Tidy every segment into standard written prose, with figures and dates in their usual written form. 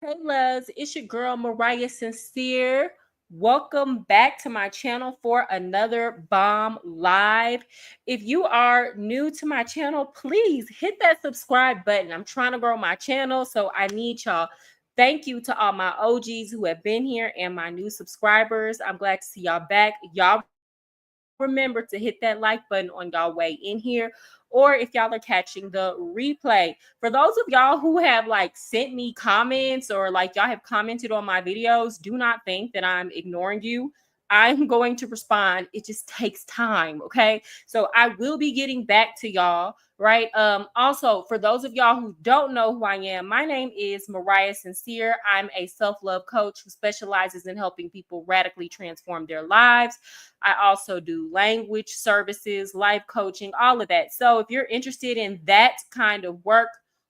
Hey loves, it's your girl Mariah Sincere. Welcome back to my channel for another bomb live. If you are new to my channel, please hit that subscribe button. I'm trying to grow my channel, so I need y'all. Thank you to all my OGs who have been here and my new subscribers. I'm glad to see y'all back. Y'all remember to hit that like button on y'all way in here, or if y'all are catching the replay. For those of y'all who have like sent me comments or like y'all have commented on my videos, do not think that I'm ignoring you. I'm going to respond. It just takes time. Okay. So I will be getting back to y'all. Right. Also, for those of y'all who don't know who I am, my name is Mariah Sincere. I'm a self-love coach who specializes in helping people radically transform their lives. I also do language services, life coaching, all of that. So if you're interested in that kind of work,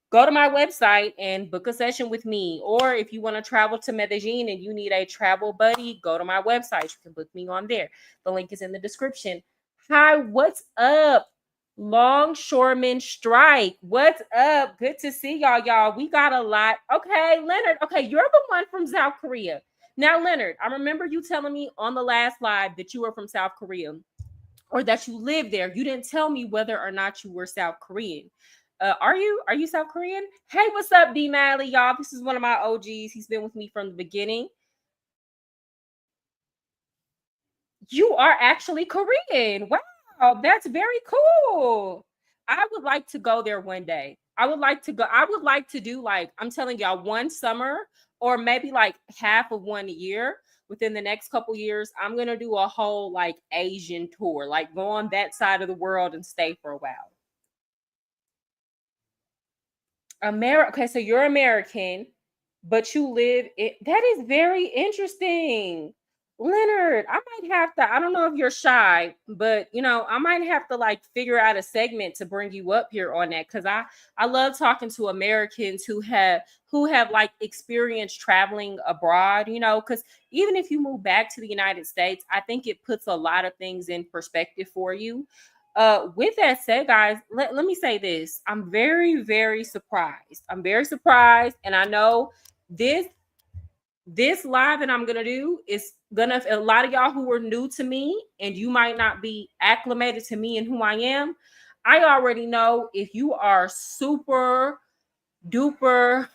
go to my website and book a session with me. Or if you want to travel to Medellin and you need a travel buddy, go to my website. You can book me on there. The link is in the description. Hi, what's up? Longshoreman Strike. What's up? Good to see y'all. We got a lot. Okay, Leonard. Okay, you're the one from South Korea. Now, Leonard, I remember you telling me on the last live that you were from South Korea or that you lived there. You didn't tell me whether or not you were South Korean. Are you South Korean? Hey, what's up, D Malley, y'all? This is one of my OGs. He's been with me from the beginning. You are actually Korean. Wow, that's very cool. I would like to go there one day. I would like to go. I would like to do like, I'm telling y'all, one summer or maybe like half of 1 year within the next couple years. I'm going to do a whole like Asian tour, like go on that side of the world and stay for a while. Okay, so you're American, but you live in, that is very interesting. Leonard, I might have to, I don't know if you're shy, but I might have to like figure out a segment to bring you up here on that because I love talking to Americans who have like experienced traveling abroad, because even if you move back to the United States, I think it puts a lot of things in perspective for you. With that said, guys, let me say this. I'm very, very surprised. I'm very surprised. And I know this this live that I'm gonna do is gonna, a lot of y'all who are new to me and you might not be acclimated to me and who I am. I already know if you are super duper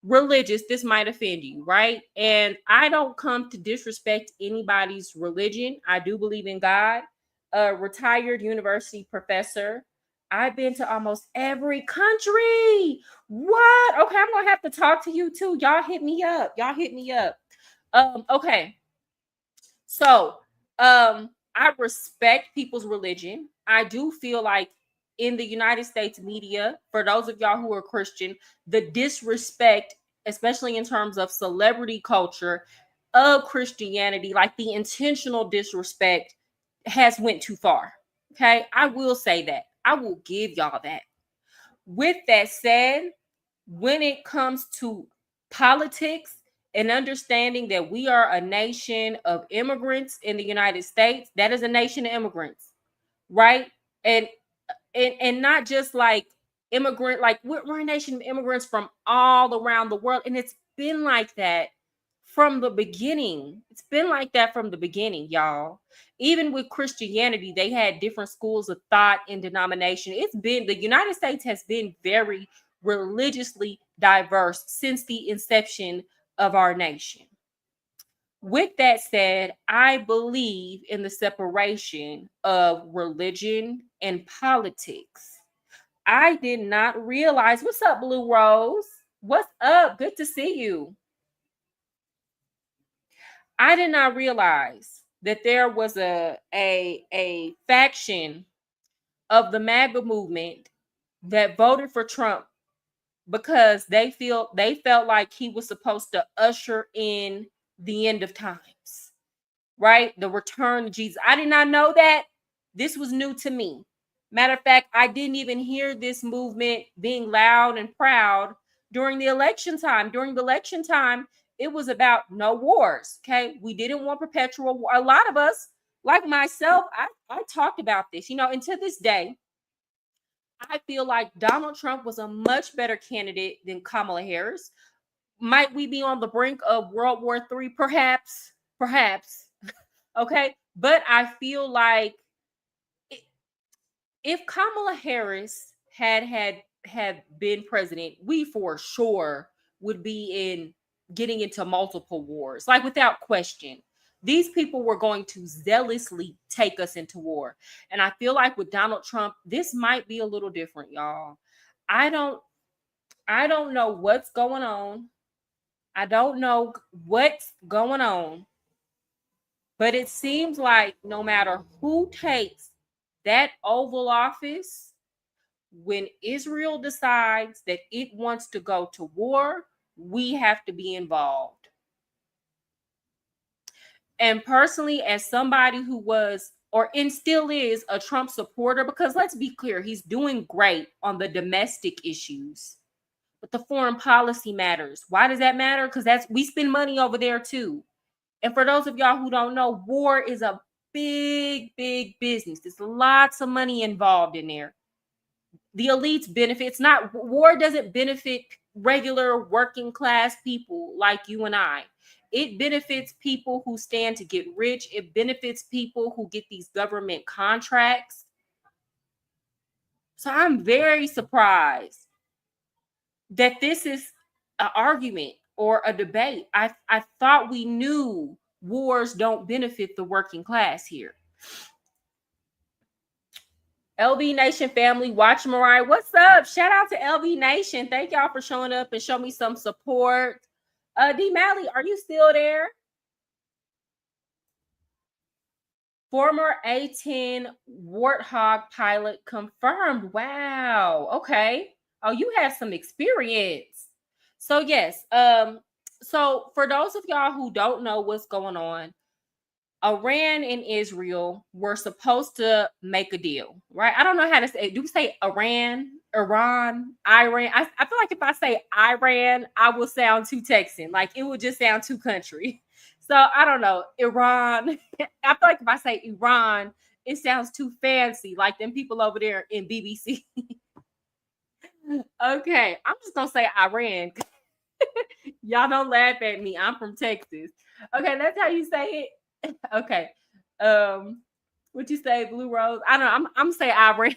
religious, this might offend you, right? And I don't come to disrespect anybody's religion. I do believe in God. A retired university professor. I've been to almost every country. What? Okay, I'm gonna have to talk to you too. Y'all hit me up. Y'all hit me up. Okay. So, I respect people's religion. I do feel like in the United States media, for those of y'all who are Christian, the disrespect, especially in terms of celebrity culture of Christianity, like the intentional disrespect has went too far. Okay? I will say that. I will give y'all that. With that said, when it comes to politics and understanding that we are a nation of immigrants in the United States, that is a nation of immigrants, right? And and not just like immigrant, like we're a nation of immigrants from all around the world, and it's been like that from the beginning. It's been like that from the beginning, y'all. Even with Christianity, they had different schools of thought and denomination. It's been, the United States has been very religiously diverse since the inception of our nation. With that said, I believe in the separation of religion and politics. I did not realize. What's up, Blue Rose? What's up? Good to see you. I did not realize that there was a faction of the MAGA movement that voted for Trump because they felt like he was supposed to usher in the end of times, right? The return of Jesus. I did not know that. This was new to me. Matter of fact, I didn't even hear this movement being loud and proud during the election time. During the election time, it was about no wars. Okay. We didn't want perpetual war. A lot of us, like myself, I talked about this, and to this day, I feel like Donald Trump was a much better candidate than Kamala Harris. Might we be on the brink of World War III? Perhaps, perhaps. Okay, but I feel like if Kamala Harris had been president, we for sure would be in getting into multiple wars, like without question. These people were going to zealously take us into war. And I feel like with Donald Trump, this might be a little different, y'all. I don't I don't know what's going on. I don't know what's going on, but it seems like no matter who takes that Oval Office, when Israel decides that it wants to go to war, we have to be involved. And personally, as somebody who was and still is a Trump supporter, because let's be clear, he's doing great on the domestic issues, but the foreign policy matters. Why does that matter? Because we spend money over there too. And for those of y'all who don't know, war is a big, big business. There's lots of money involved in there. The elites benefit. It's not war doesn't benefit regular working class people like you and I. It benefits people who stand to get rich. It benefits people who get these government contracts. So I'm very surprised that this is an argument or a debate. I thought we knew wars don't benefit the working class here. LB Nation family, watch Mariah. What's up? Shout out to LB Nation. Thank y'all for showing up and show me some support. D Malley, are you still there? Former A-10 Warthog pilot confirmed. Wow. Okay. Oh, you have some experience. So yes. So for those of y'all who don't know what's going on, Iran and Israel were supposed to make a deal, right? I don't know how to say. Do we say Iran, Iran, Iran? I feel like if I say Iran, I will sound too Texan. Like it would just sound too country. So I don't know. Iran. I feel like if I say Iran, it sounds too fancy, like them people over there in BBC. Okay, I'm just gonna say Iran. Y'all don't laugh at me. I'm from Texas. Okay, that's how you say it. Okay. What you say, Blue Rose? I don't know. I'm saying Ivory.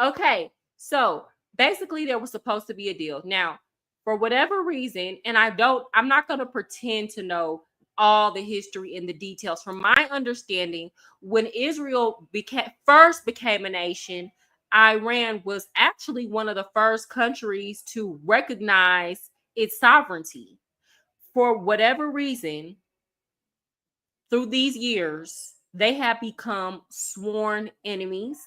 Okay. So basically there was supposed to be a deal. Now, for whatever reason, and I'm not gonna pretend to know all the history and the details. From my understanding, when Israel first became a nation, Iran was actually one of the first countries to recognize its sovereignty. For whatever reason, through these years, they have become sworn enemies.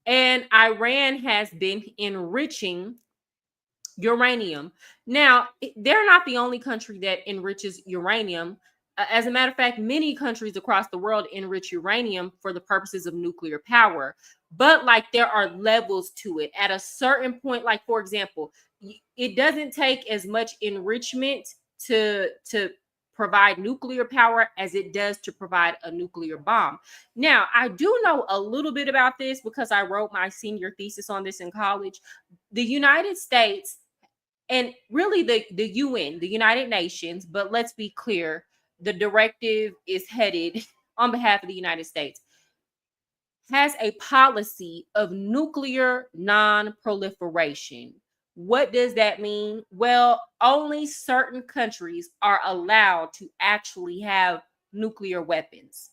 And Iran has been enriching uranium. Now, they're not the only country that enriches uranium. As a matter of fact, many countries across the world enrich uranium for the purposes of nuclear power. But like there are levels to it. At a certain point, like for example, it doesn't take as much enrichment to provide nuclear power as it does to provide a nuclear bomb. Now, I do know a little bit about this because I wrote my senior thesis on this in college. The United States and really the UN, the United Nations, but let's be clear, the directive is headed on behalf of the United States, has a policy of nuclear non-proliferation. What does that mean? Well, only certain countries are allowed to actually have nuclear weapons.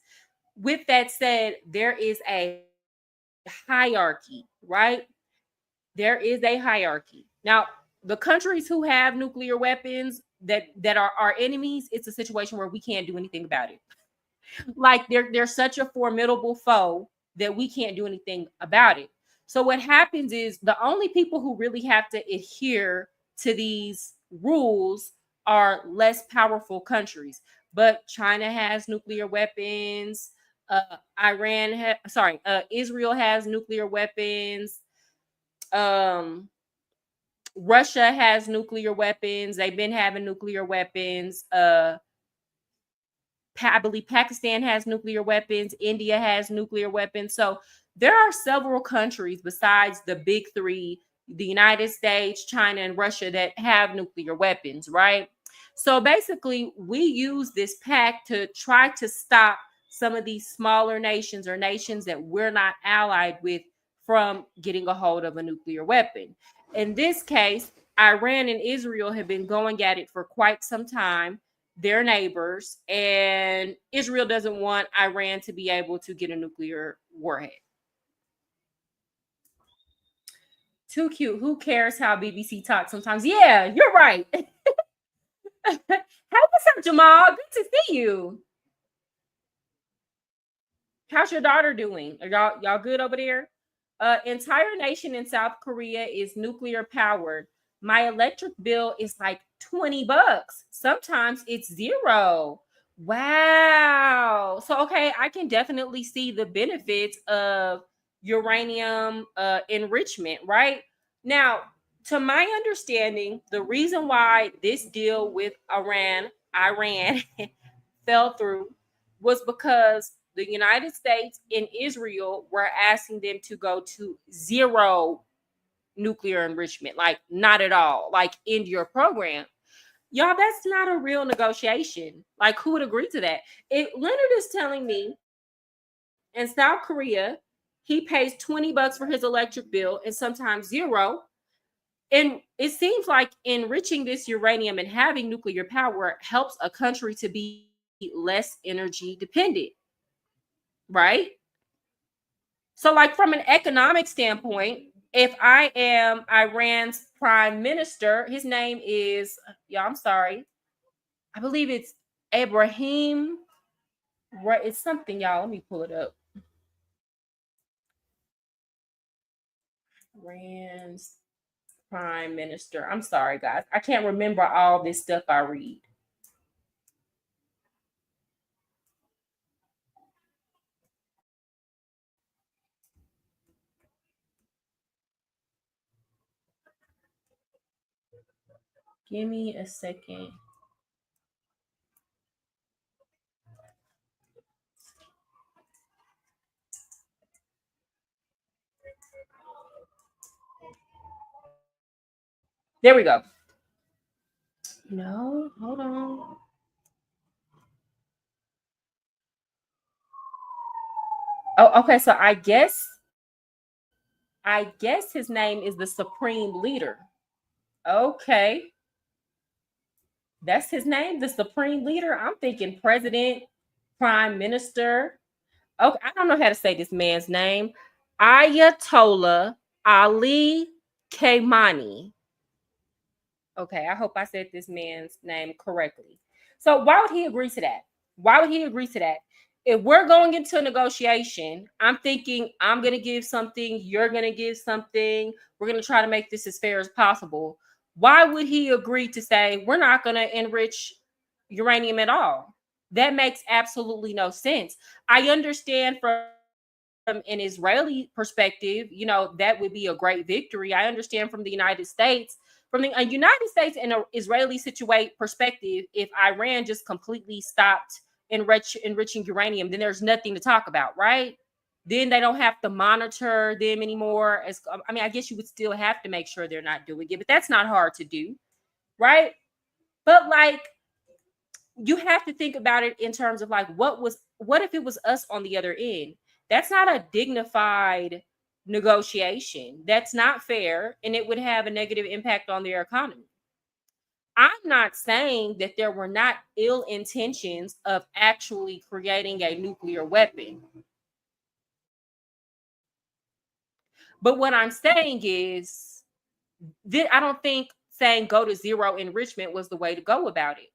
With that said, there is a hierarchy, right? There is a hierarchy. Now, the countries who have nuclear weapons that are our enemies, it's a situation where we can't do anything about it. Like they're such a formidable foe that we can't do anything about it. So what happens is the only people who really have to adhere to these rules are less powerful countries. But China has nuclear weapons. Israel has nuclear weapons. Russia has nuclear weapons. They've been having nuclear weapons. I believe Pakistan has nuclear weapons. India has nuclear weapons. So there are several countries besides the big three the United States, China, and Russia that have nuclear weapons, right? So basically, we use this pact to try to stop some of these smaller nations or nations that we're not allied with from getting a hold of a nuclear weapon. In this case, Iran and Israel have been going at it for quite some time. They're neighbors, and Israel doesn't want Iran to be able to get a nuclear warhead. Too cute. Who cares how BBC talks sometimes? Yeah, you're right. Hey, what's up, Jamal? Good to see you. How's your daughter doing? Are y'all good over there? Entire nation in South Korea is nuclear powered. My electric bill is like $20. Sometimes it's zero. Wow. So okay, I can definitely see the benefits of uranium enrichment, right? Now, to my understanding, the reason why this deal with Iran fell through was because the United States and Israel were asking them to go to zero nuclear enrichment, like not at all, like end your program. Y'all, that's not a real negotiation. Like, who would agree to that? If Leonard is telling me in South Korea, he pays $20 for his electric bill and sometimes zero. And it seems like enriching this uranium and having nuclear power helps a country to be less energy dependent, right? So, like from an economic standpoint, if I am Iran's prime minister, his name is, yeah, I'm sorry, I believe it's Abraham. Right, it's something, y'all. Let me pull it up. Iran's prime minister. I'm sorry, guys. I can't remember all this stuff I read. Give me a second. There we go. No, hold on. Oh, okay. So I guess his name is the supreme leader. Okay. That's his name, the supreme leader. I'm thinking president, prime minister. Okay, I don't know how to say this man's name. Ayatollah Ali Khamenei. Okay, I hope I said this man's name correctly. So why would he agree to that? Why would he agree to that? If we're going into a negotiation, I'm thinking I'm going to give something, you're going to give something. We're going to try to make this as fair as possible. Why would he agree to say we're not going to enrich uranium at all? That makes absolutely no sense. I understand from an Israeli perspective, that would be a great victory. I understand from the United States, from the United States and an Israeli situate perspective, if Iran just completely stopped enriching uranium, then there's nothing to talk about, right? Then they don't have to monitor them anymore. I mean, I guess you would still have to make sure they're not doing it, but that's not hard to do, right? But like, you have to think about it in terms of like, what if it was us on the other end? That's not a dignified negotiation. That's not fair, and it would have a negative impact on their economy. I'm not saying that there were not ill intentions of actually creating a nuclear weapon, but what I'm saying is that I don't think saying go to zero enrichment was the way to go about it.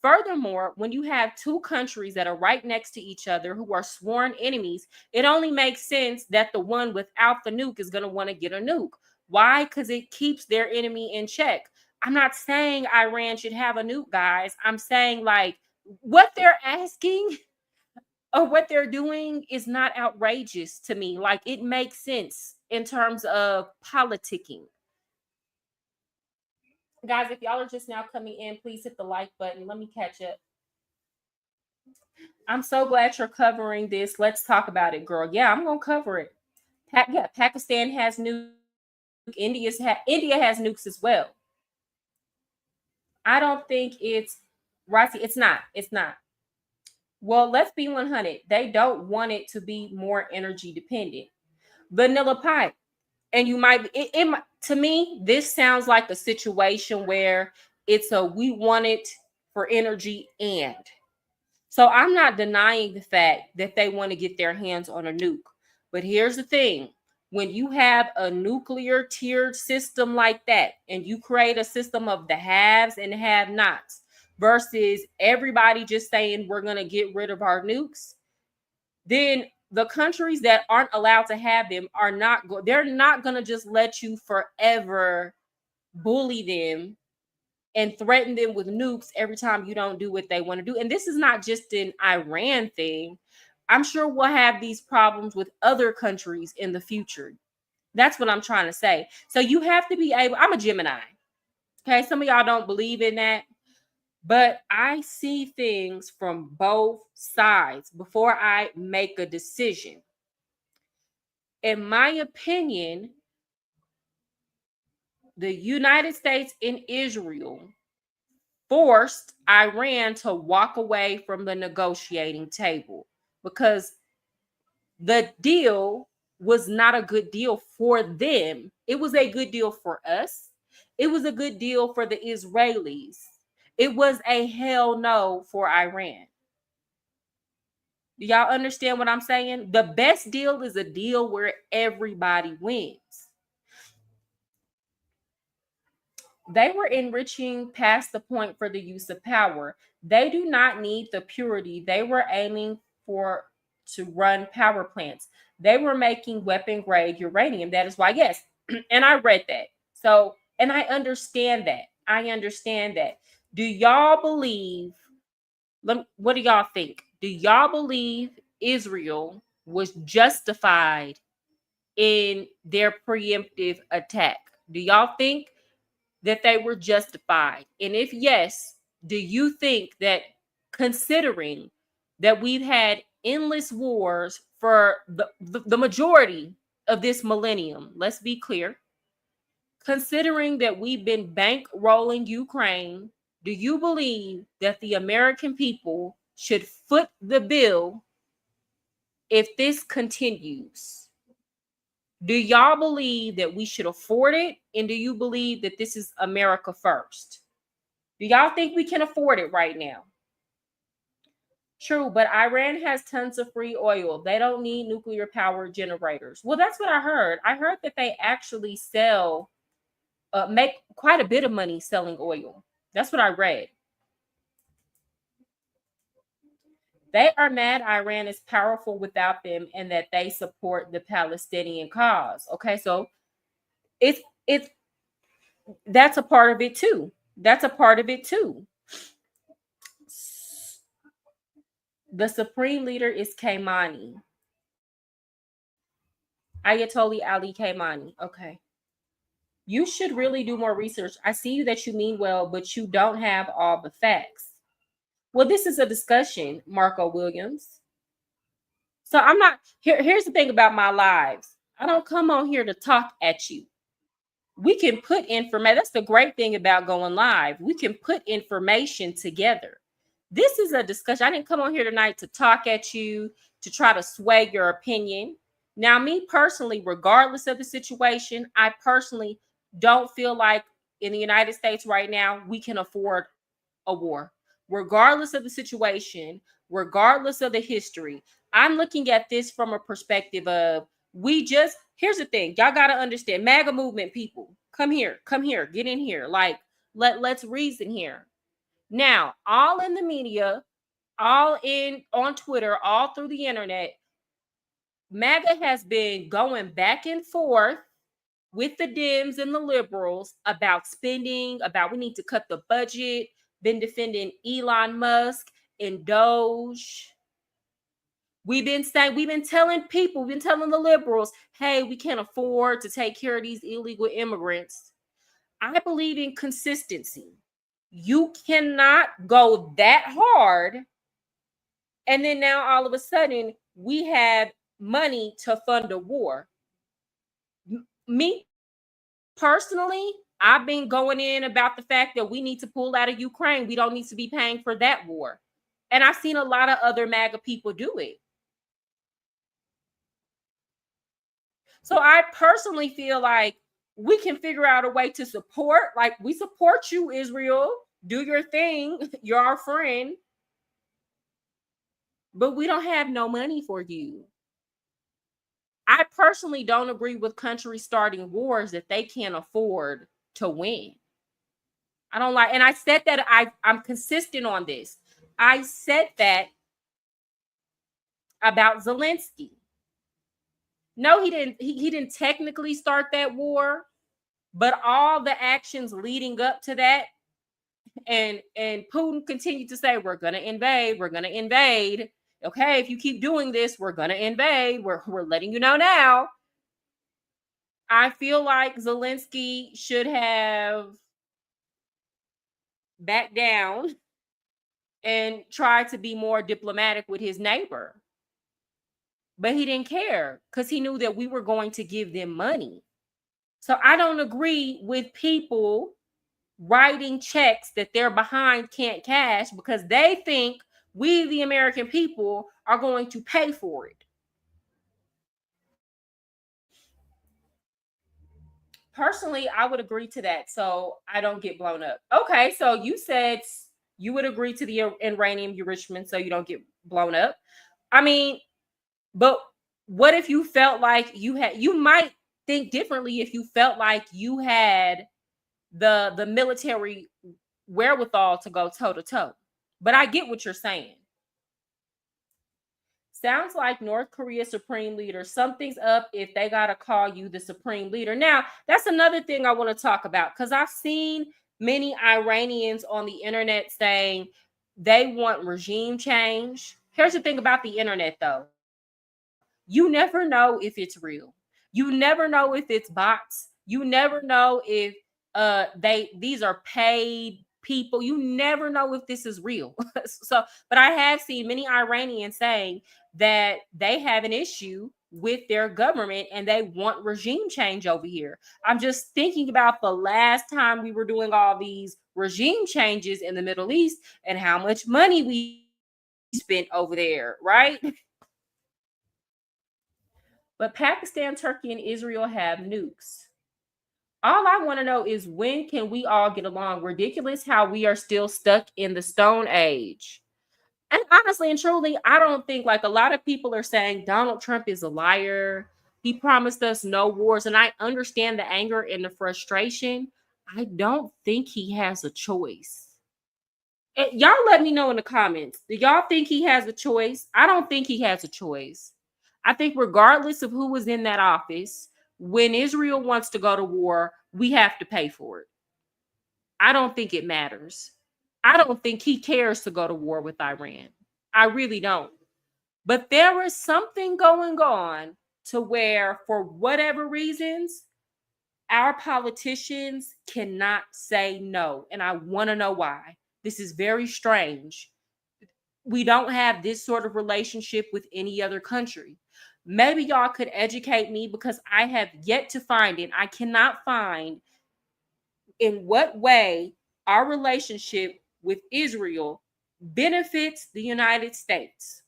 Furthermore, when you have two countries that are right next to each other who are sworn enemies, it only makes sense that the one without the nuke is going to want to get a nuke. Why? Because it keeps their enemy in check. I'm not saying Iran should have a nuke, guys. I'm saying like what they're asking or what they're doing is not outrageous to me. Like it makes sense in terms of politicking. Guys, if y'all are just now coming in, please hit the like button. Let me catch up. I'm so glad you're covering this. Let's talk about it, girl. Yeah, I'm gonna cover it. Yeah, Pakistan has nukes. India has nukes as well. I don't think it's right. It's not. It's not. Well, let's be 100. They don't want it to be more energy dependent. Vanilla pipe. And you might to me, this sounds like a situation where it's a we want it for energy. And so I'm not denying the fact that they want to get their hands on a nuke. But here's the thing: when you have a nuclear tiered system like that, and you create a system of the haves and have nots versus everybody just saying we're going to get rid of our nukes, then the countries that aren't allowed to have them are not they're not going to just let you forever bully them and threaten them with nukes every time you don't do what they want to do. And this is not just an Iran thing. I'm sure we'll have these problems with other countries in the future. That's what I'm trying to say. So you have to be able, I'm a Gemini. Okay, some of y'all don't believe in that, but I see things from both sides before I make a decision. In my opinion, the United States and Israel forced Iran to walk away from the negotiating table because the deal was not a good deal for them. It was a good deal for us. It was a good deal for the Israelis. It was a hell no for Iran. Do y'all understand what I'm saying? The best deal is a deal where everybody wins. They were enriching past the point for the use of power. They do not need the purity they were aiming for to run power plants. They were making weapon grade uranium. That is why, yes. And I read that. So, and I understand that. I understand that. Do y'all believe? What do y'all think? Do y'all believe Israel was justified in their preemptive attack? Do y'all think that they were justified? And if yes, do you think that, considering that we've had endless wars for the majority of this millennium, let's be clear, considering that we've been bankrolling Ukraine, do you believe that the American people should foot the bill if this continues? Do y'all believe that we should afford it? And do you believe that this is America first? Do y'all think we can afford it right now? True, but Iran has tons of free oil. They don't need nuclear power generators. Well, that's what I heard. I heard that they actually make quite a bit of money selling oil. That's what I read. They are mad Iran is powerful without them and that they support the Palestinian cause. Okay, so it's that's a part of it too. That's a part of it too. The supreme leader is Khamenei. Ayatollah Ali Khamenei. Okay. You should really do more research. I see that you mean well, but you don't have all the facts. Well, this is a discussion, Marco Williams. So I'm not here's the thing about my lives. I don't come on here to talk at you. We can put information. That's the great thing about going live. We can put information together. This is a discussion. I didn't come on here tonight to talk at you, to try to sway your opinion. Now, me personally, regardless of the situation, I personally don't feel like in the United States right now, we can afford a war. Regardless of the situation, regardless of the history, I'm looking at this from a perspective of here's the thing. Y'all got to understand, MAGA movement people, come here, get in here. Like, let's reason here. Now, all in the media, all in on Twitter, all through the internet, MAGA has been going back and forth with the Dems and the liberals about spending, about we need to cut the budget, been defending Elon Musk and Doge. We've been telling people, we've been telling the liberals, hey, we can't afford to take care of these illegal immigrants. I believe in consistency. You cannot go that hard. And then now all of a sudden we have money to fund a war. Me personally, I've been going in about the fact that we need to pull out of Ukraine. We don't need to be paying for that war. And I've seen a lot of other MAGA people do it. So I personally feel like we can figure out a way to support, like we support you, Israel. Do your thing. You're our friend. But we don't have no money for you. I personally don't agree with countries starting wars that they can't afford to win. I don't like, and I said that I'm consistent on this. I said that about Zelensky. No, he didn't. He didn't technically start that war, but all the actions leading up to that, and Putin continued to say, "We're gonna invade. We're gonna invade. Okay, if you keep doing this, we're gonna invade. We're letting you know now." I feel like Zelensky should have backed down and tried to be more diplomatic with his neighbor. But he didn't care because he knew that we were going to give them money. So I don't agree with people writing checks that they're behind can't cash because they think we, the American people, are going to pay for it. Personally, I would agree to that so I don't get blown up. Okay, so you said you would agree to the uranium enrichment so you don't get blown up. I mean, but what if you felt like you might think differently if you felt like you had the military wherewithal to go toe to toe. But I get what you're saying. Sounds like North Korea supreme leader. Something's up if they got to call you the supreme leader. Now, that's another thing I want to talk about because I've seen many Iranians on the internet saying they want regime change. Here's the thing about the internet, though. You never know if it's real. You never know if it's bots. You never know if these are paid people. You never know if this is real. So, but I have seen many Iranians saying that they have an issue with their government and they want regime change over here. I'm just thinking about the last time we were doing all these regime changes in the Middle East and how much money we spent over there, right? But Pakistan, Turkey, and Israel have nukes. All I want to know is when can we all get along? Ridiculous how we are still stuck in the Stone Age. And honestly and truly, I don't think like a lot of people are saying Donald Trump is a liar. He promised us no wars. And I understand the anger and the frustration. I don't think he has a choice. Y'all let me know in the comments. Do y'all think he has a choice? I don't think he has a choice. I think regardless of who was in that office, when Israel wants to go to war, we have to pay for it. I don't think it matters. I don't think he cares to go to war with Iran. I really don't. But there is something going on to where, for whatever reasons, our politicians cannot say no. And I want to know why. This is very strange. We don't have this sort of relationship with any other country. Maybe y'all could educate me because I have yet to find it. I cannot find in what way our relationship with Israel benefits the United States.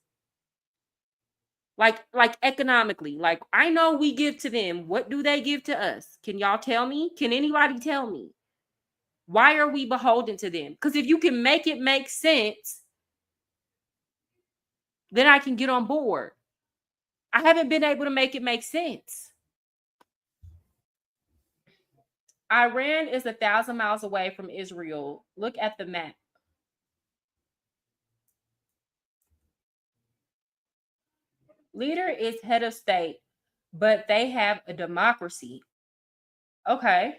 Like economically. Like I know we give to them. What do they give to us? Can y'all tell me? Can anybody tell me? Why are we beholden to them? Because if you can make it make sense, then I can get on board. I haven't been able to make it make sense. Iran is 1,000 miles away from Israel. Look at the map. Leader is head of state, but they have a democracy. Okay.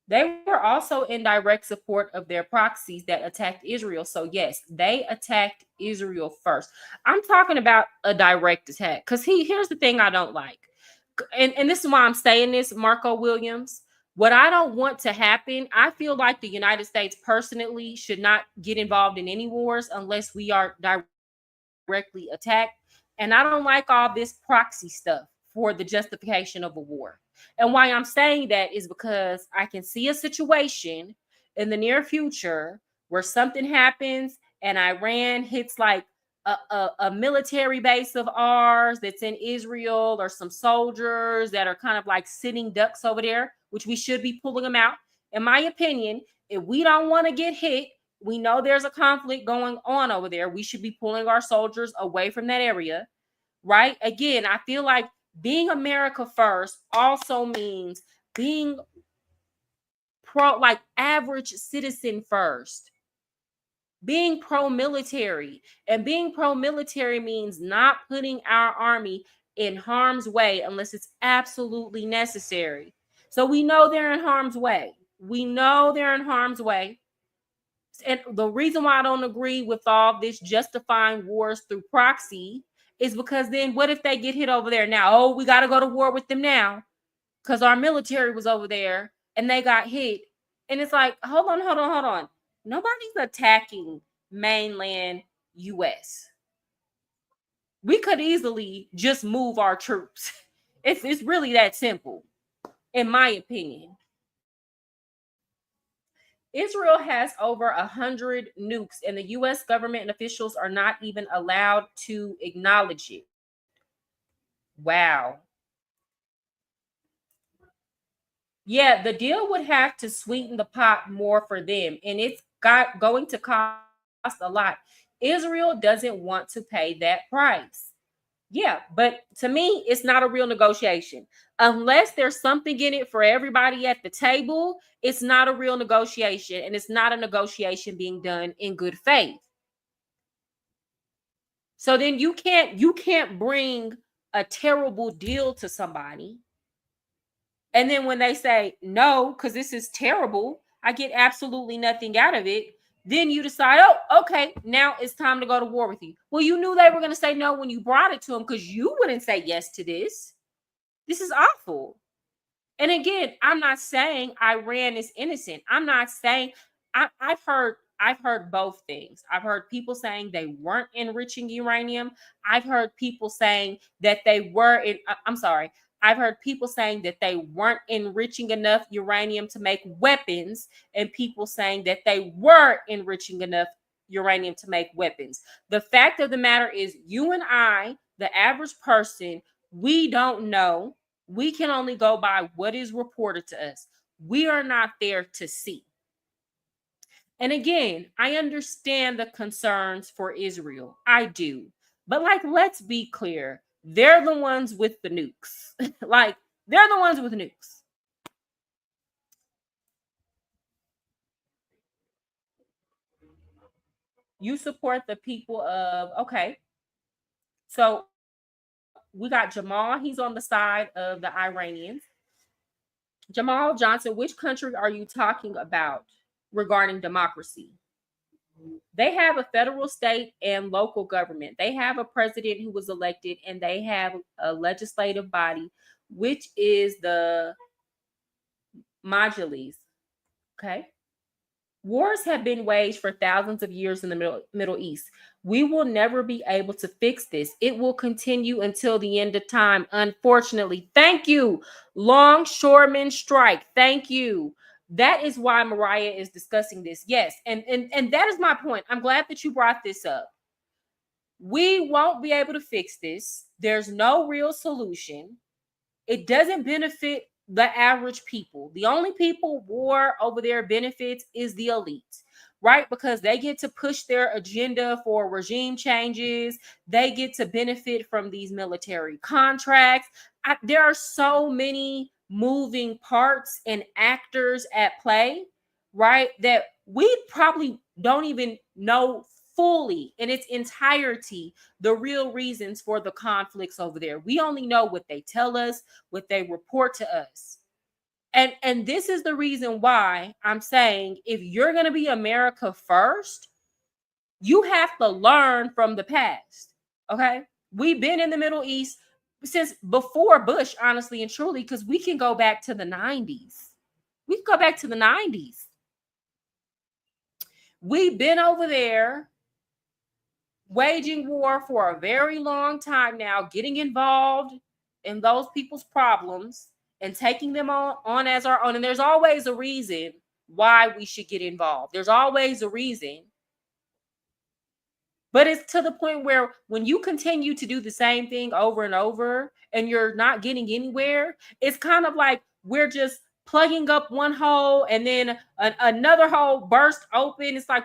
They were also in direct support of their proxies that attacked Israel. So, yes, they attacked Israel first. I'm talking about a direct attack because here's the thing I don't like. And this is why I'm saying this, Marco Williams. What I don't want to happen, I feel like the United States personally should not get involved in any wars unless we are directly attacked. And I don't like all this proxy stuff for the justification of a war. And why I'm saying that is because I can see a situation in the near future where something happens and Iran hits like a military base of ours that's in Israel, or some soldiers that are kind of like sitting ducks over there, which we should be pulling them out. In my opinion, if we don't want to get hit, we know there's a conflict going on over there, we should be pulling our soldiers away from that area, right? Again, I feel like being America first also means being like average citizen first, being pro-military. And being pro-military means not putting our army in harm's way unless it's absolutely necessary. So we know they're in harm's way. We know they're in harm's way. And the reason why I don't agree with all this justifying wars through proxy is because then what if they get hit over there now? Oh, we got to go to war with them now because our military was over there and they got hit. And it's like, hold on. Nobody's attacking mainland US. We could easily just move our troops. It's really that simple, in my opinion. Israel has over 100 nukes, and the US government and officials are not even allowed to acknowledge it. Wow. Yeah, the deal would have to sweeten the pot more for them, and it's going to cost a lot. Israel doesn't want to pay that price. Yeah, but to me, it's not a real negotiation. Unless there's something in it for everybody at the table, it's not a real negotiation, and it's not a negotiation being done in good faith. So then you can't bring a terrible deal to somebody, and then when they say no, because this is terrible, I get absolutely nothing out of it. Then you decide, oh, okay, now it's time to go to war with you. Well, you knew they were going to say no when you brought it to them, because you wouldn't say yes to this. This is awful. And again, I'm not saying Iran is innocent. I'm not saying I've heard both things. I've heard people saying they weren't enriching uranium. I've heard people saying that they were in, I'm sorry. I've heard people saying that they weren't enriching enough uranium to make weapons, and people saying that they were enriching enough uranium to make weapons. The fact of the matter is, you and I, the average person, we don't know. We can only go by what is reported to us. We are not there to see. And again, I understand the concerns for Israel. I do. But like, let's be clear. They're the ones with the nukes. Like, they're the ones with nukes. You support the people of, okay. So we got Jamal. He's on the side of the Iranians. Jamal Johnson, which country are you talking about regarding democracy? They have a federal, state, and local government. They have a president who was elected, and they have a legislative body, which is the Majlis. Okay. Wars have been waged for thousands of years in the Middle East. We will never be able to fix this. It will continue until the end of time, unfortunately. Thank you. Longshoremen strike. Thank you. That is why Mariah is discussing this. Yes. And that is my point. I'm glad that you brought this up. We won't be able to fix this. There's no real solution. It doesn't benefit the average people. The only people war over their benefits is the elites, right? Because they get to push their agenda for regime changes. They get to benefit from these military contracts. There are so many moving parts and actors at play, right? That we probably don't even know fully in its entirety the real reasons for the conflicts over there. We only know what they tell us, what they report to us. And this is the reason why I'm saying, if you're going to be America first, you have to learn from the past. Okay? We've been in the Middle East since before Bush, honestly and truly, because we can go back to the 90s. We can go back to the 90s. We've been over there waging war for a very long time now, getting involved in those people's problems and taking them on as our own. And there's always a reason why we should get involved. There's always a reason. But it's to the point where when you continue to do the same thing over and over and you're not getting anywhere, it's kind of like we're just plugging up one hole and then another hole burst open. It's like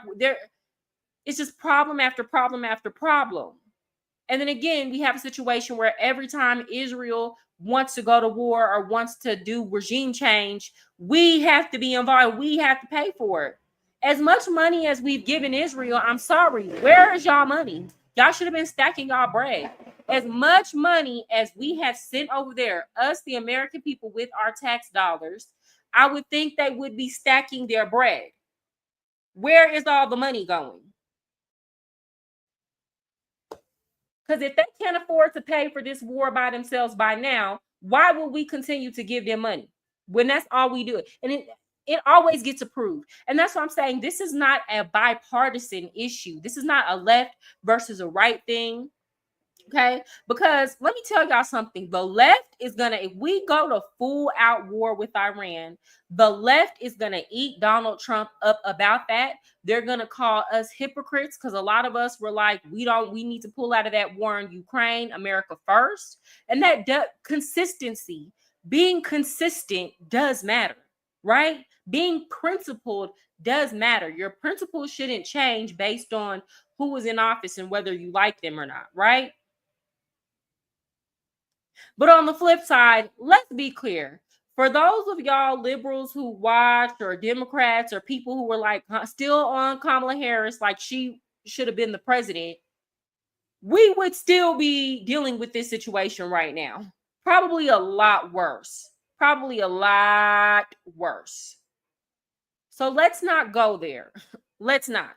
it's just problem after problem after problem. And then again, we have a situation where every time Israel wants to go to war or wants to do regime change, we have to be involved. We have to pay for it. As much money as we've given Israel, I'm sorry, where is y'all money? Y'all should have been stacking y'all bread. As much money as we have sent over there, us, the American people, with our tax dollars, I would think they would be stacking their bread. Where is all the money going? Because if they can't afford to pay for this war by themselves by now, why would we continue to give them money when that's all we do? And it always gets approved. And that's what I'm saying. This is not a bipartisan issue. This is not a left versus a right thing. Okay, because let me tell y'all something. The left is gonna, if we go to full out war with Iran, the left is gonna eat Donald Trump up about that. They're gonna call us hypocrites because a lot of us were like, we need to pull out of that war in Ukraine, America first. And that consistency, being consistent does matter, right? Being principled does matter. Your principles shouldn't change based on who is in office and whether you like them or not, right? But on the flip side, let's be clear. For those of y'all liberals who watch, or Democrats, or people who were like still on Kamala Harris, like she should have been the president, we would still be dealing with this situation right now. Probably a lot worse. Probably a lot worse. So let's not go there. Let's not.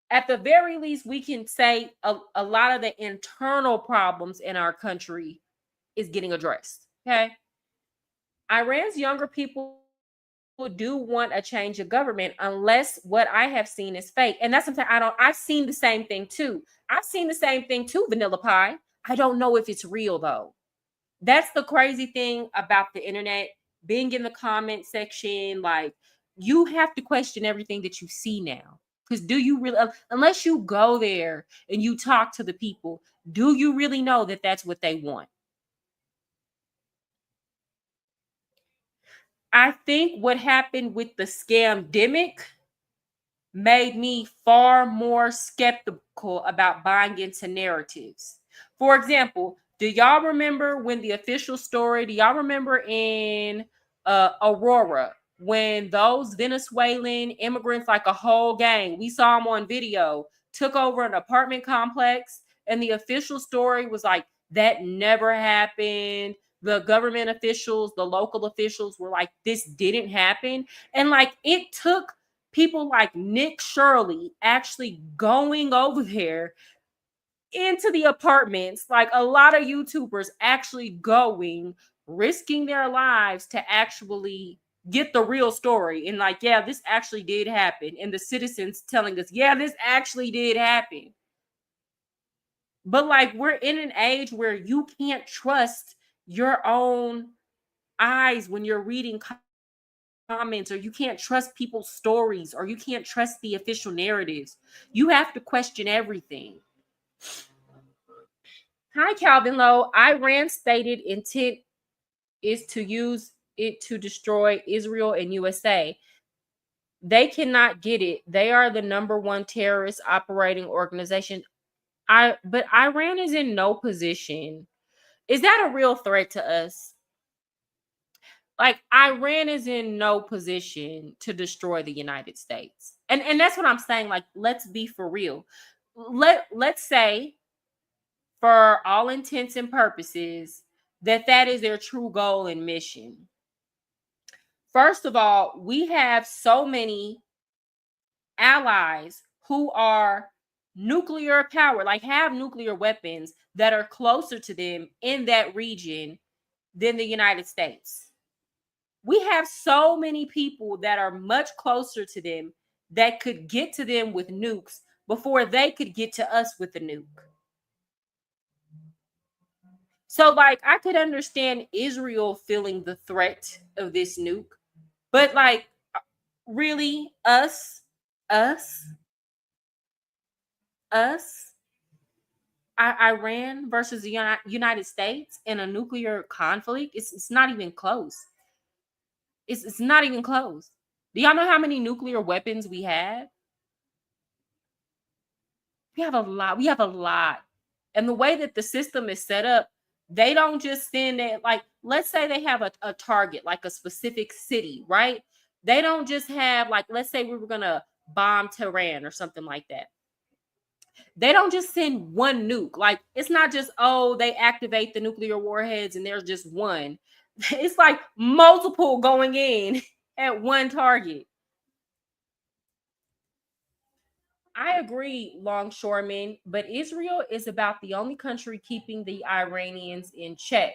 At the very least, we can say a lot of the internal problems in our country is getting addressed. Okay. Iran's younger people do want a change of government unless what I have seen is fake. And that's something I've seen the same thing too. I've seen the same thing too, Vanilla Pie. I don't know if it's real though. That's the crazy thing about the internet, being in the comment section. Like, you have to question everything that you see now. Because do you really, unless you go there and you talk to the people, do you really know that that's what they want? I think what happened with the scamdemic made me far more skeptical about buying into narratives. For example, do y'all remember when the official story, do y'all remember in Aurora, when those Venezuelan immigrants, like a whole gang, we saw them on video, took over an apartment complex, and the official story was like, that never happened. The government officials, the local officials were like, this didn't happen. And like, it took people like Nick Shirley actually going over there into the apartments, like a lot of YouTubers actually going, risking their lives to actually get the real story. And like, yeah, this actually did happen. And the citizens telling us, yeah, this actually did happen. But like, we're in an age where you can't trust your own eyes when you're reading comments, or you can't trust people's stories, or you can't trust the official narratives. You have to question everything. Hi, Calvin Lowe. Iran's stated intent is to use it to destroy Israel and USA. They cannot get it. They are the number one terrorist operating organization. But Iran is in no position. Is that a real threat to us? Like, Iran is in no position to destroy the United States. And that's what I'm saying. Like, let's be for real. Let's say, for all intents and purposes, that is their true goal and mission. First of all, we have so many allies who are nuclear power, like have nuclear weapons, that are closer to them in that region than the United States. We have so many people that are much closer to them that could get to them with nukes before they could get to us with a nuke. So, like, I could understand Israel feeling the threat of this nuke, but like, really, us, us, Iran versus the United States in a nuclear conflict, it's not even close. It's not even close. Do y'all know how many nuclear weapons we have? We have a lot. We have a lot. And the way that the system is set up, they don't just send it, like, let's say they have a target, like a specific city, right? They don't just have, like, let's say we were gonna bomb Tehran or something like that. They don't just send one nuke. Like, it's not just, oh, they activate the nuclear warheads and there's just one. It's like multiple going in at one target. I agree, longshoremen, but Israel is about the only country keeping the Iranians in check.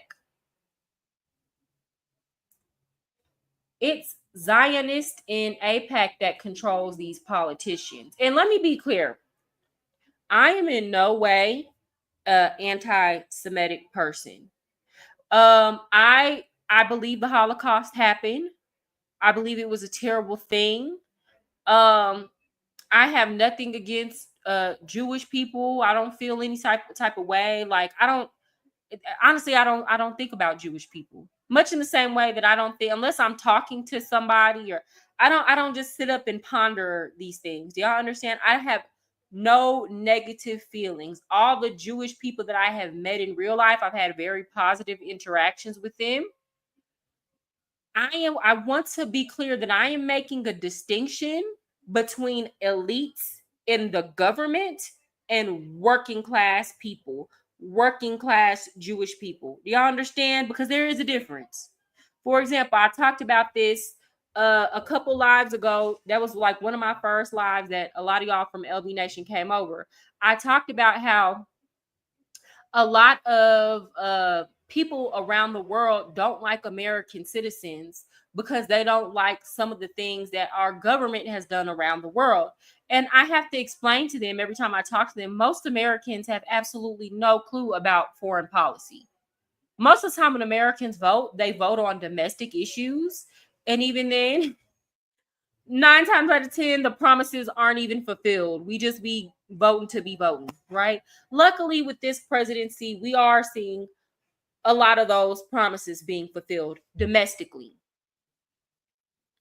It's Zionist in APAC that controls these politicians. And let me be clear, I am in no way an anti-Semitic person. I believe the Holocaust happened. I believe it was a terrible thing. Um, I have nothing against Jewish people. I don't feel any type of way. Like, I don't, honestly, I don't think about Jewish people much in the same way that I don't think, unless I'm talking to somebody, or I don't just sit up and ponder these things. Do y'all understand? I have no negative feelings. All the Jewish people that I have met in real life, I've had very positive interactions with them. I want to be clear that I am making a distinction between elites in the government and working class people, working class Jewish people. Do y'all understand? Because there is a difference. For example, I talked about this a couple lives ago. That was like one of my first lives that a lot of y'all from LB Nation came over. I talked about how a lot of people around the world don't like American citizens because they don't like some of the things that our government has done around the world. And I have to explain to them every time I talk to them, most Americans have absolutely no clue about foreign policy. Most of the time when Americans vote, they vote on domestic issues. And even then, 9 times out of 10, the promises aren't even fulfilled. We just be voting to be voting, right? Luckily, with this presidency, we are seeing a lot of those promises being fulfilled domestically.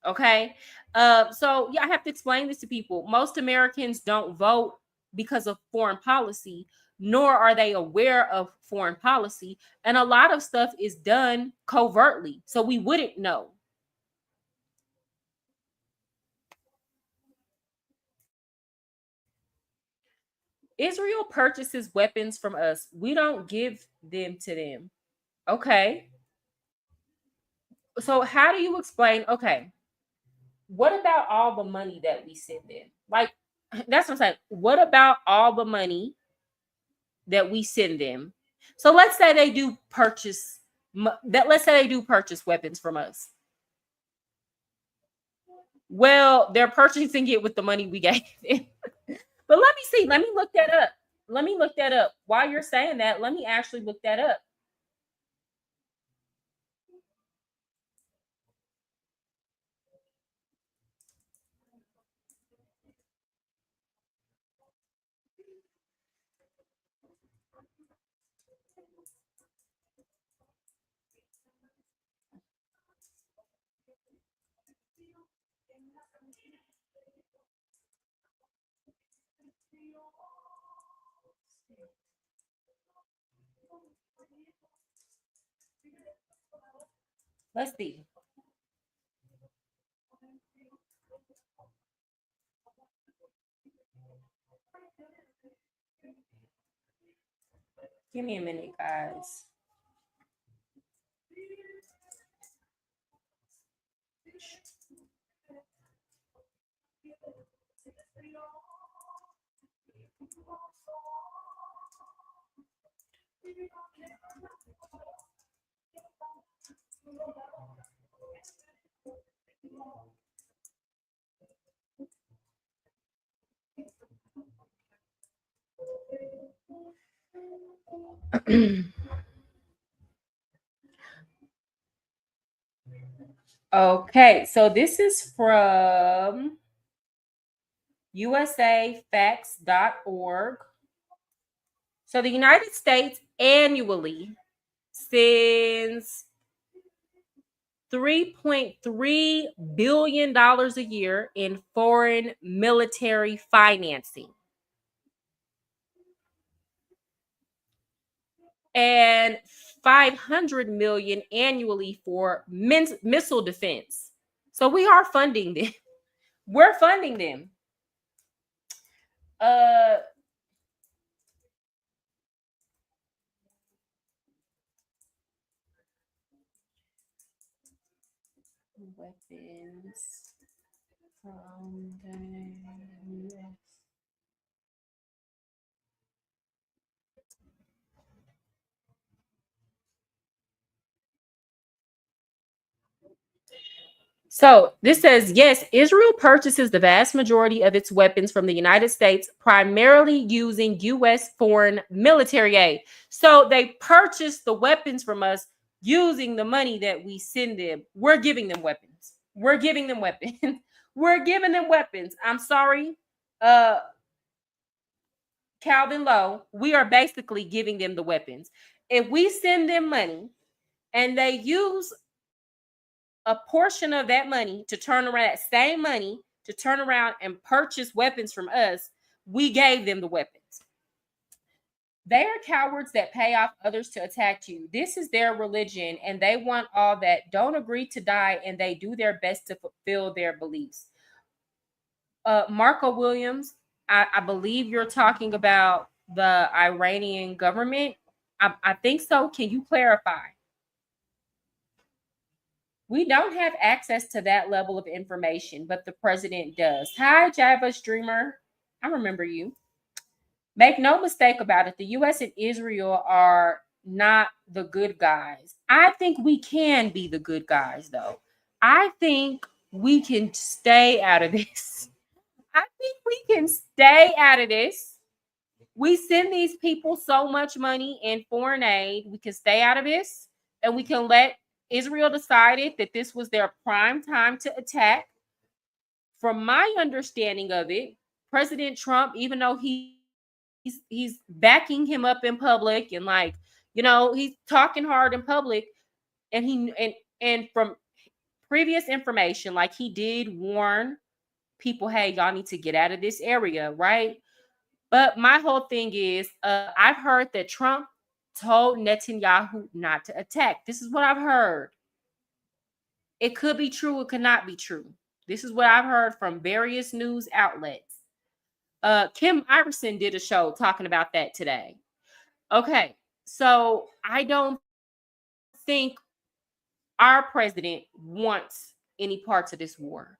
Okay. So yeah, I have to explain this to people. Most Americans don't vote because of foreign policy, nor are they aware of foreign policy. And a lot of stuff is done covertly. So we wouldn't know. Israel purchases weapons from us. We don't give them to them. Okay. So how do you explain? Okay. What about all the money that we send in? Like, that's what I'm saying. What about all the money that we send them? So let's say they do purchase that. Let's say they do purchase weapons from us. Well, they're purchasing it with the money we gave them. But let me see. Let me look that up. Let me look that up. While you're saying that, let me actually look that up. Let's see. Give me a minute, guys. Okay, so this is from usafacts.org. So the United States annually sends $3.3 billion a year in foreign military financing and 500 million annually for missile defense. So we are funding them. We're funding them. Uh Weapons from the US. So this says, yes, Israel purchases the vast majority of its weapons from the United States, primarily using U.S. foreign military aid. So they purchase the weapons from us using the money that we send them. We're giving them weapons. We're giving them weapons. We're giving them weapons. I'm sorry, uh, Calvin Lowe. We are basically giving them the weapons. If we send them money and they use a portion of that money to turn around, that same money to turn around and purchase weapons from us, we gave them the weapons. They are cowards that pay off others to attack you. This is their religion, and they want all that. Don't agree to die, and they do their best to fulfill their beliefs. Marco Williams, I believe you're talking about the Iranian government. I think so. Can you clarify? We don't have access to that level of information, but the president does. Hi, Java Streamer. I remember you. Make no mistake about it. The US and Israel are not the good guys. I think we can be the good guys, though. I think we can stay out of this. I think we can stay out of this. We send these people so much money in foreign aid. We can stay out of this and we can let Israel decided that this was their prime time to attack. From my understanding of it, President Trump, even though he's backing him up in public and like, he's talking hard in public, and and from previous information, like he did warn people, hey, y'all need to get out of this area, right? But my whole thing is, I've heard that Trump told Netanyahu not to attack. This is what I've heard. It could be true, it could not be true. This is what I've heard from various news outlets. Kim Iverson did a show talking about that today. Okay, so I don't think our president wants any parts of this war.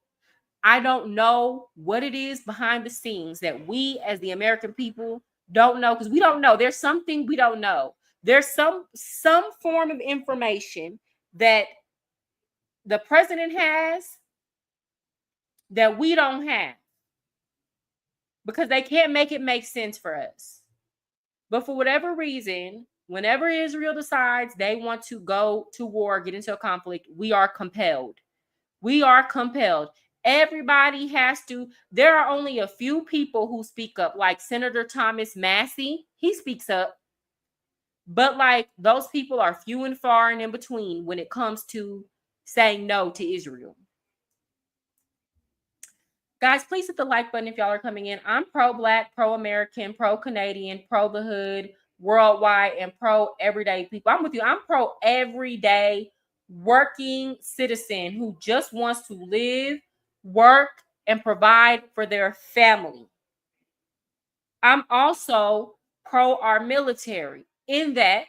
I don't know what it is behind the scenes that we as the American people don't know, because we don't know. There's something we don't know. There's some form of information that the president has that we don't have, because they can't make it make sense for us. But for whatever reason, whenever Israel decides they want to go to war, get into a conflict, we are compelled. We are compelled. Everybody has to. There are only a few people who speak up, like Senator Thomas Massie. He speaks up. But like those people are few and far and in between when it comes to saying no to Israel. Guys, please hit the like button if y'all are coming in. I'm pro-Black, pro-American, pro-Canadian, pro the hood, worldwide, and pro-everyday people. I'm with you. I'm pro-everyday working citizen who just wants to live, work, and provide for their family. I'm also pro our military in that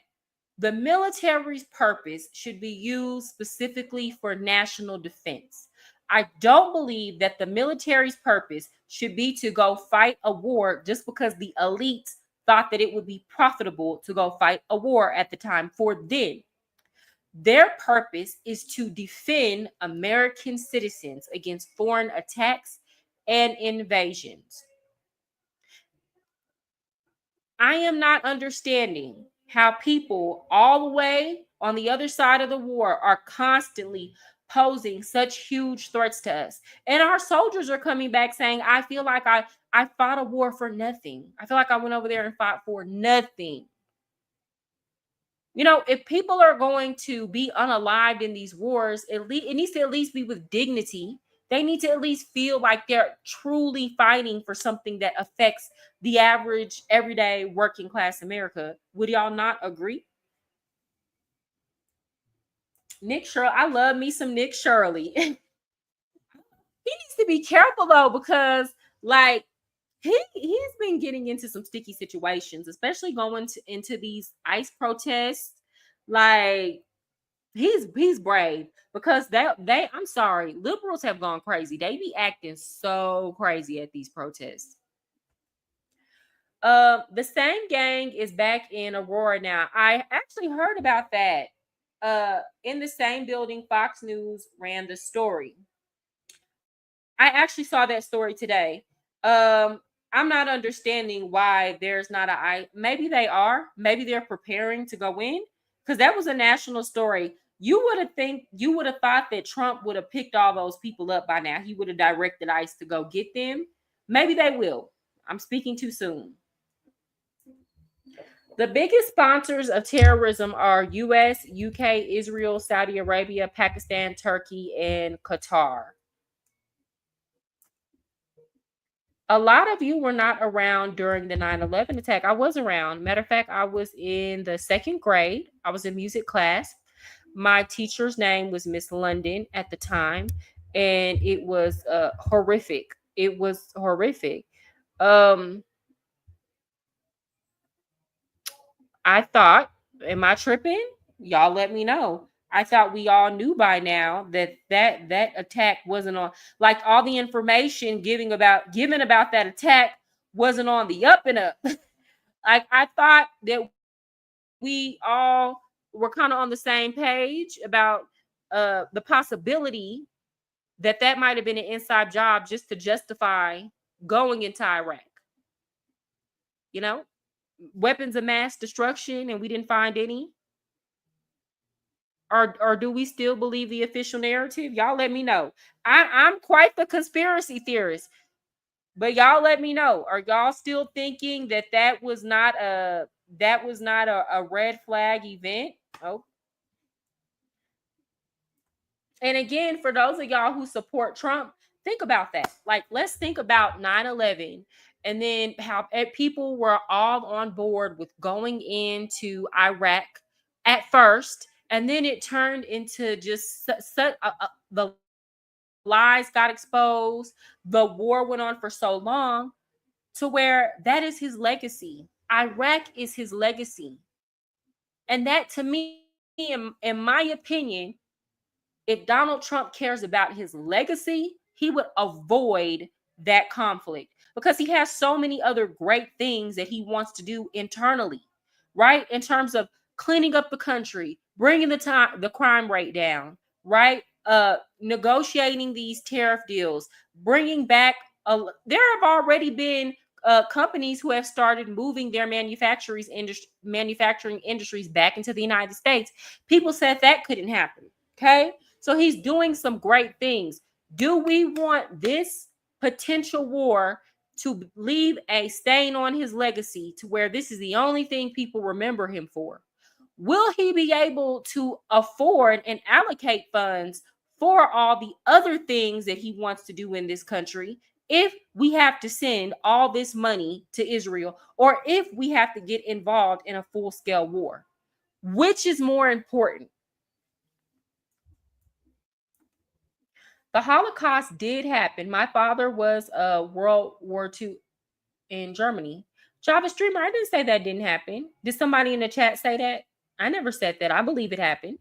the military's purpose should be used specifically for national defense. I don't believe that the military's purpose should be to go fight a war just because the elites thought that it would be profitable to go fight a war at the time for them. Their purpose is to defend American citizens against foreign attacks and invasions. I am not understanding how people all the way on the other side of the war are constantly posing such huge threats to us. And our soldiers are coming back saying, I feel like I fought a war for nothing. I feel like I went over there and fought for nothing. You know, if people are going to be unalived in these wars, at least it needs to at least be with dignity. They need to at least feel like they're truly fighting for something that affects the average, everyday working class America. Would y'all not agree? Nick Shirley, I love me some Nick Shirley. He needs to be careful though, because like he's been getting into some sticky situations, especially going into these ICE protests. Like he's brave because they I'm sorry, liberals have gone crazy. They be acting so crazy at these protests. The same gang is back in Aurora now. I actually heard about that. In the same building, Fox News ran the story. I actually saw that story today. I'm not understanding why there's not a I. Maybe they are. Maybe they're preparing to go in because that was a national story. You would have thought that Trump would have picked all those people up by now. He would have directed ICE to go get them. Maybe they will. I'm speaking too soon. The biggest sponsors of terrorism are US, UK, Israel, Saudi Arabia, Pakistan, Turkey, and Qatar. A lot of you were not around during the 9/11 attack. I was around. Matter of fact, I was in the second grade. I was in music class. My teacher's name was Miss London at the time, and it was horrific. It was horrific. Um, I thought, am I tripping? Y'all let me know. I thought we all knew by now that that attack wasn't on, like all the information given about that attack wasn't on the up and up. Like I thought that we all were kind of on the same page about the possibility that that might have been an inside job just to justify going into Iraq. You know, weapons of mass destruction, and we didn't find any. Or do we still believe the official narrative? Y'all let me know. I'm quite the conspiracy theorist, but y'all let me know. Are y'all still thinking that that was not a red flag event? Oh, and again, for those of y'all who support Trump, think about that. Like, let's think about 9/11 and then how people were all on board with going into Iraq at first, and then it turned into just the lies got exposed. The war went on for so long to where that is his legacy. Iraq is his legacy. And that to me, in my opinion, if Donald Trump cares about his legacy, he would avoid that conflict because he has so many other great things that he wants to do internally, right? In terms of cleaning up the country, bringing the crime rate down, right? Negotiating these tariff deals, bringing back. There have already been companies who have started moving their manufacturing industries back into the United States. People said that couldn't happen. Okay, so he's doing some great things. Do we want this potential war to leave a stain on his legacy to where this is the only thing people remember him for? Will he be able to afford and allocate funds for all the other things that he wants to do in this country if we have to send all this money to Israel or if we have to get involved in a full-scale war? Which is more important? The Holocaust did happen. My father was World War II in Germany. Java Streamer, I didn't say that didn't happen. Did somebody in the chat say that? I never said that. I believe it happened.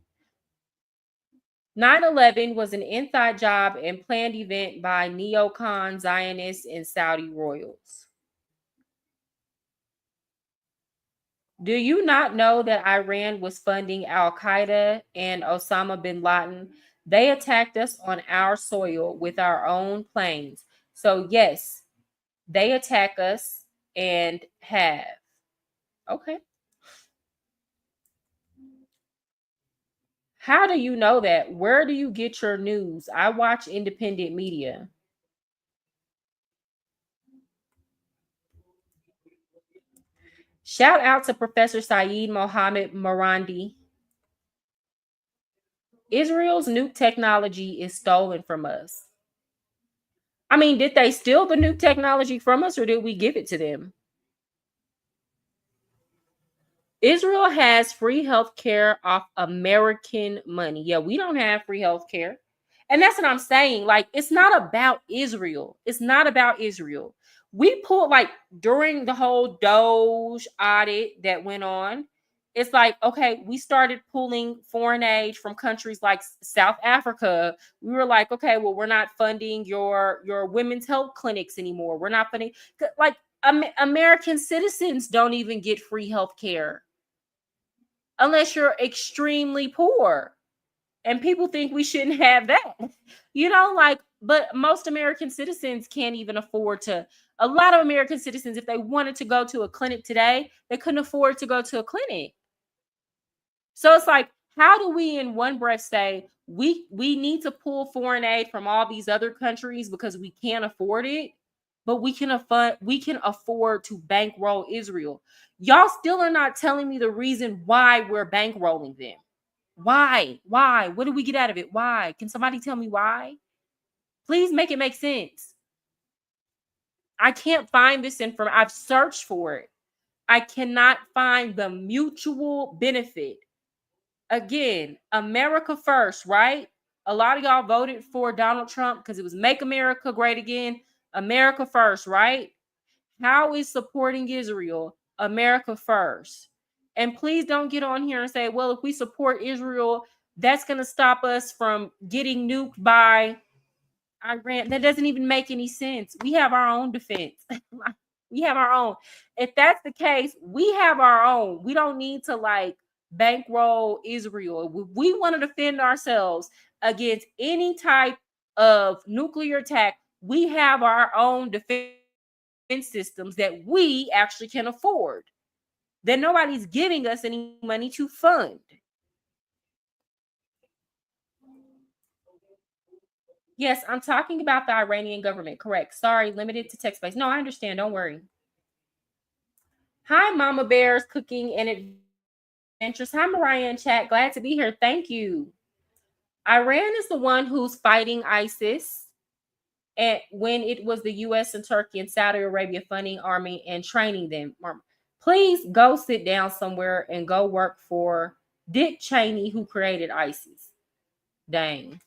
9/11 was an inside job and planned event by neocon Zionists and Saudi royals. Do you not know that Iran was funding Al Qaeda and Osama bin Laden? They attacked us on our soil with our own planes. So, yes, they attack us and have. Okay. How do you know that? Where do you get your news? I watch independent media. Shout out to Professor Saeed Mohammed Marandi. Israel's nuke technology is stolen from us. I mean, did they steal the nuke technology from us or did we give it to them? Israel has free health care off American money. Yeah, we don't have free health care. And that's what I'm saying. Like, it's not about Israel. It's not about Israel. We pulled, like, during the whole Doge audit that went on, it's like, okay, we started pulling foreign aid from countries like South Africa. We were like, okay, well, we're not funding your women's health clinics anymore. We're not funding, like, American citizens don't even get free health care unless you're extremely poor. And people think we shouldn't have that. Like, but most American citizens can't even afford to. A lot of American citizens, if they wanted to go to a clinic today, they couldn't afford to go to a clinic. So it's like, how do we in one breath say we need to pull foreign aid from all these other countries because we can't afford it, but we can afford to bankroll Israel? Y'all still are not telling me the reason why we're bankrolling them. Why? Why? What do we get out of it? Why? Can somebody tell me why? Please make it make sense. I can't find this information. I've searched for it. I cannot find the mutual benefit. Again, America first, right? A lot of y'all voted for Donald Trump because it was Make America Great Again. America first, right? How is supporting Israel America first? And please don't get on here and say, well, if we support Israel, that's going to stop us from getting nuked by Iran. That doesn't even make any sense. We have our own defense. We have our own. If that's the case, we have our own. We don't need to like bankroll Israel. We want to defend ourselves against any type of nuclear attack. We have our own defense systems that we actually can afford, that nobody's giving us any money to fund. Yes, I'm talking about the Iranian government. Correct. Sorry, limited to text space. No, I understand. Don't worry. Hi, Mama Bears Cooking and Adventures. Hi, Mariah in chat. Glad to be here. Thank you. Iran is the one who's fighting ISIS, and when it was the US and Turkey and Saudi Arabia funding army and training them. Please go sit down somewhere and go work for Dick Cheney, who created ISIS. Dang.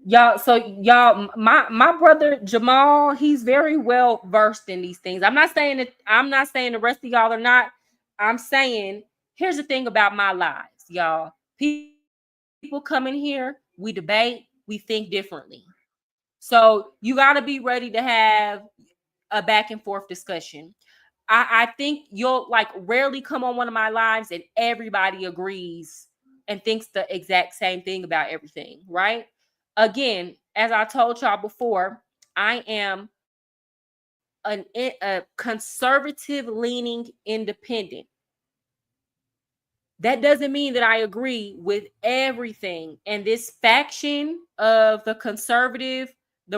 My brother Jamal, he's very well versed in these things. I'm not saying the rest of y'all are not. I'm saying, here's the thing about my lives, y'all. People come in here, we debate, we think differently. So you got to be ready to have a back and forth discussion. I think you'll like rarely come on one of my lives and everybody agrees and thinks the exact same thing about everything, right? Again, as I told y'all before, I am a conservative leaning independent. That doesn't mean that I agree with everything. And this faction of the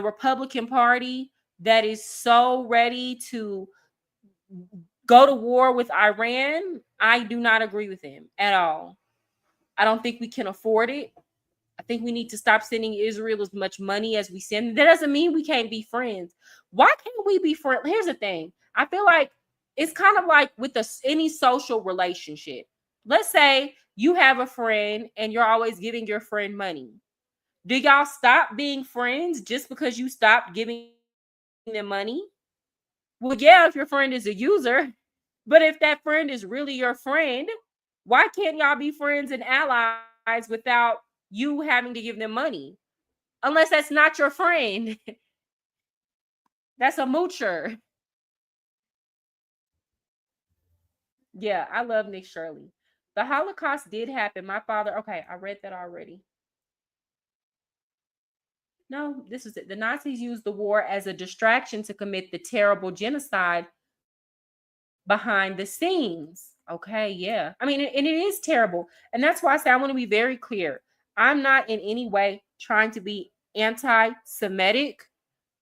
Republican Party, that is so ready to go to war with Iran, I do not agree with them at all. I don't think we can afford it. I think we need to stop sending Israel as much money as we send. That doesn't mean we can't be friends. Why can't we be friends? Here's the thing. I feel like it's kind of like with any social relationship. Let's say you have a friend and you're always giving your friend money. Do y'all stop being friends just because you stopped giving them money? Well, yeah, if your friend is a user, but if that friend is really your friend, why can't y'all be friends and allies without you having to give them money? Unless that's not your friend. That's a moocher. Yeah, I love Nick Shirley. The Holocaust did happen. My father, okay, I read that already. No, this is it. The Nazis used the war as a distraction to commit the terrible genocide behind the scenes. Okay, yeah. I mean, and it is terrible. And that's why I say I want to be very clear. I'm not in any way trying to be anti Semitic,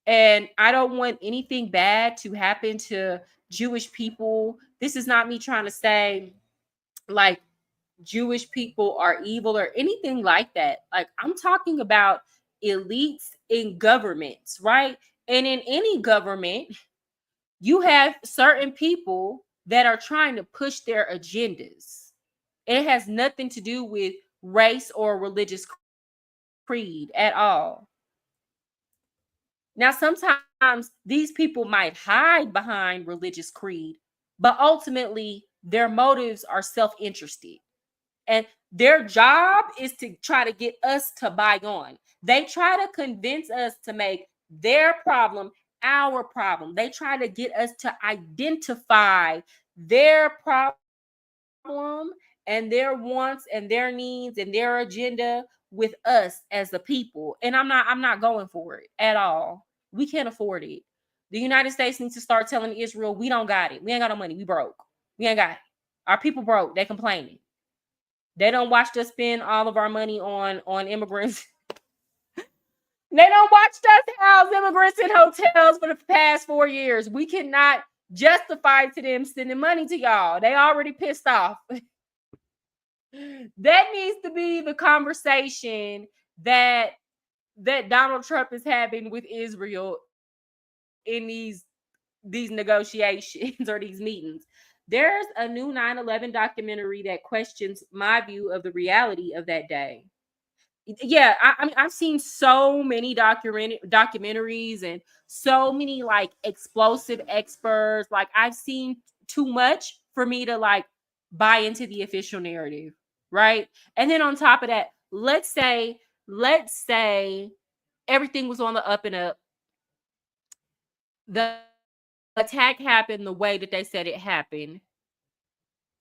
and I don't want anything bad to happen to Jewish people. This is not me trying to say like Jewish people are evil or anything like that. Like, I'm talking about elites in governments, right? And in any government, you have certain people that are trying to push their agendas. It has nothing to do with race or religious creed at all. Now, sometimes these people might hide behind religious creed, but ultimately their motives are self interested. And their job is to try to get us to buy on. They try to convince us to make their problem our problem. They try to get us to identify their problem and their wants and their needs and their agenda with us as the people. And I'm not going for it at all. We can't afford it. The United States needs to start telling Israel, we don't got it. We ain't got no money. We broke. We ain't got it. Our people broke. They complaining. They don't watch us spend all of our money on immigrants. They don't watch us house immigrants in hotels for the past 4 years. We cannot justify to them sending money to y'all. They already pissed off. That needs to be the conversation that Donald Trump is having with Israel in these negotiations or these meetings. There's a new 9/11 documentary that questions my view of the reality of that day. Yeah, I mean, I've seen so many documentaries and so many like explosive experts. Like, I've seen too much for me to like buy into the official narrative, right? And then on top of that, let's say everything was on the up and up. The attack happened the way that they said it happened.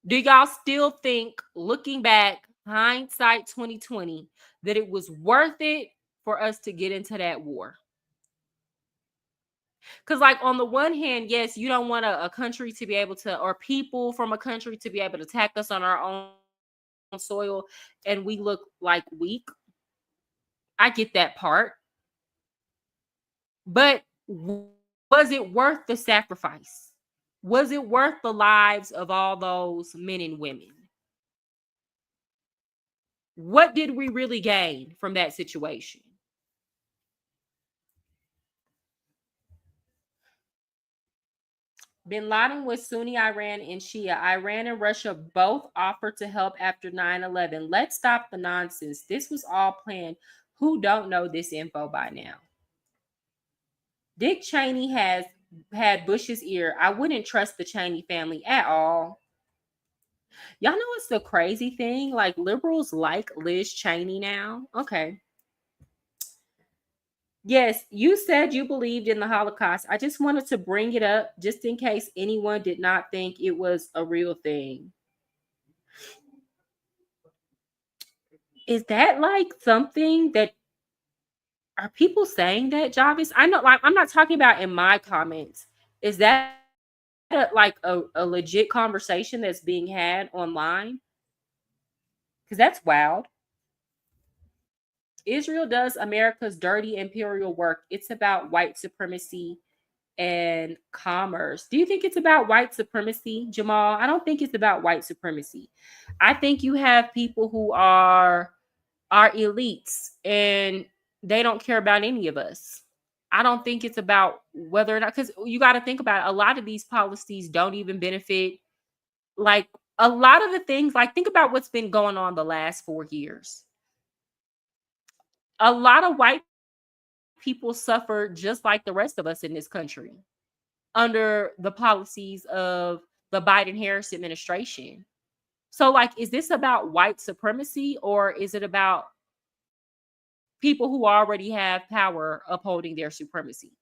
Do y'all still think, looking back, hindsight 2020, that it was worth it for us to get into that war? Because, like, on the one hand, yes, you don't want a country to be able to, or people from a country to be able to attack us on our own soil and we look like weak. I get that part. But was it worth the sacrifice? Was it worth the lives of all those men and women? What did we really gain from that situation? Bin Laden was Sunni Iran and Shia. Iran and Russia both offered to help after 9/11. Let's stop the nonsense. This was all planned. Who don't know this info by now? Dick Cheney has had Bush's ear. I wouldn't trust the Cheney family at all. Y'all know what's the crazy thing? Like, liberals like Liz Cheney now. Okay. Yes, you said you believed in the Holocaust. I just wanted to bring it up just in case anyone did not think it was a real thing. Is that like something that are people saying that, Jarvis? I know, like, I'm not talking about in my comments. Is that a legit conversation that's being had online? Because that's wild. Israel does America's dirty imperial work. It's about white supremacy and commerce. Do you think it's about white supremacy, Jamal? I don't think it's about white supremacy. I think you have people who are elites and they don't care about any of us. I don't think it's about whether or not, because you got to think about it, a lot of these policies don't even benefit, like, a lot of the things, like, think about what's been going on the last 4 years. A lot of white people suffer just like the rest of us in this country under the policies of the Biden Harris administration. So, like, is this about white supremacy or is it about people who already have power upholding their supremacy?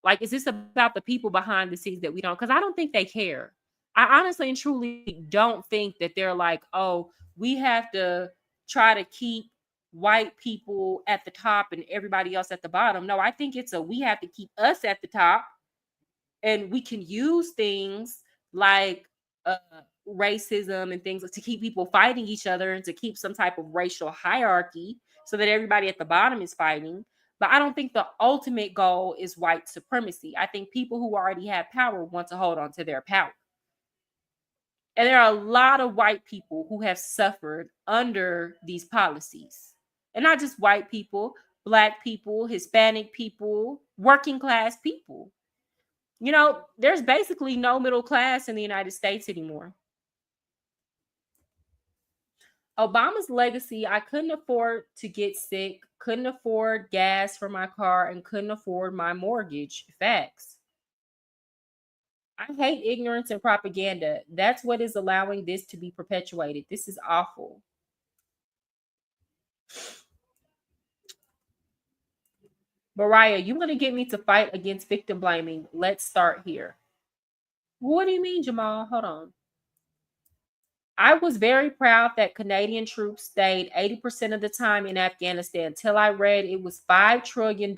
Like, is this about the people behind the scenes that we don't? Because I don't think they care. I honestly and truly don't think that they're like, oh, we have to try to keep white people at the top and everybody else at the bottom. No, I think it's we have to keep us at the top, and we can use things like racism and things to keep people fighting each other and to keep some type of racial hierarchy so that everybody at the bottom is fighting. But I don't think the ultimate goal is white supremacy. I think people who already have power want to hold on to their power. And there are a lot of white people who have suffered under these policies. And not just white people, Black people, Hispanic people, working class people. You know, there's basically no middle class in the United States anymore. Obama's legacy, I couldn't afford to get sick, couldn't afford gas for my car, and couldn't afford my mortgage. Facts. I hate ignorance and propaganda. That's what is allowing this to be perpetuated. This is awful. Mariah, you want to get me to fight against victim blaming? Let's start here. What do you mean, Jamal? Hold on. I was very proud that Canadian troops stayed 80% of the time in Afghanistan till I read it was $5 trillion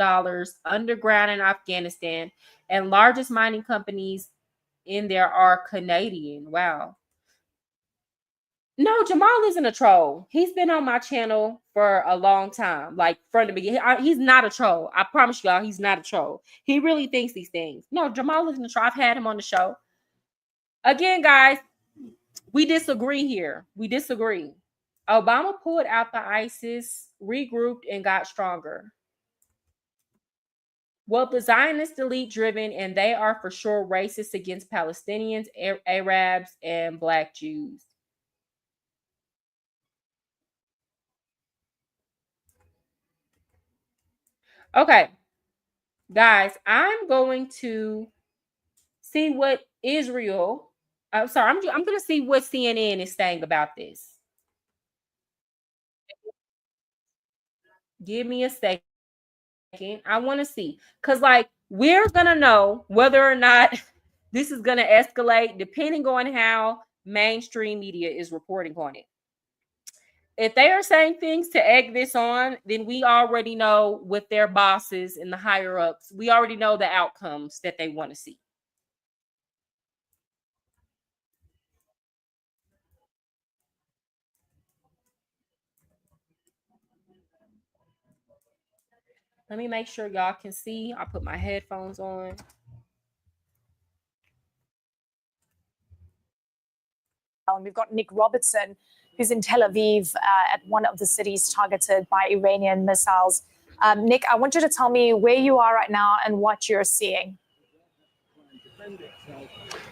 underground in Afghanistan, and largest mining companies in there are Canadian. Wow. No, Jamal isn't a troll. He's been on my channel for a long time, like from the beginning. He's not a troll. I promise y'all, he's not a troll. He really thinks these things. No, Jamal isn't a troll. I've had him on the show. Again, guys, we disagree here. We disagree. Obama pulled out the ISIS, regrouped, and got stronger. Well, the Zionist elite driven, and they are for sure racist against Palestinians, Arabs, and Black Jews. Okay, guys, I'm going to see what Israel. I'm sorry, I'm going to see what CNN is saying about this. Give me a second. I want to see, because like we're going to know whether or not this is going to escalate depending on how mainstream media is reporting on it. If they are saying things to egg this on, then we already know with their bosses and the higher ups, we already know the outcomes that they want to see. Let me make sure y'all can see. I'll put my headphones on. And we've got Nick Robertson, who's in Tel Aviv at one of the cities targeted by Iranian missiles. Nick, I want you to tell me where you are right now and what you're seeing.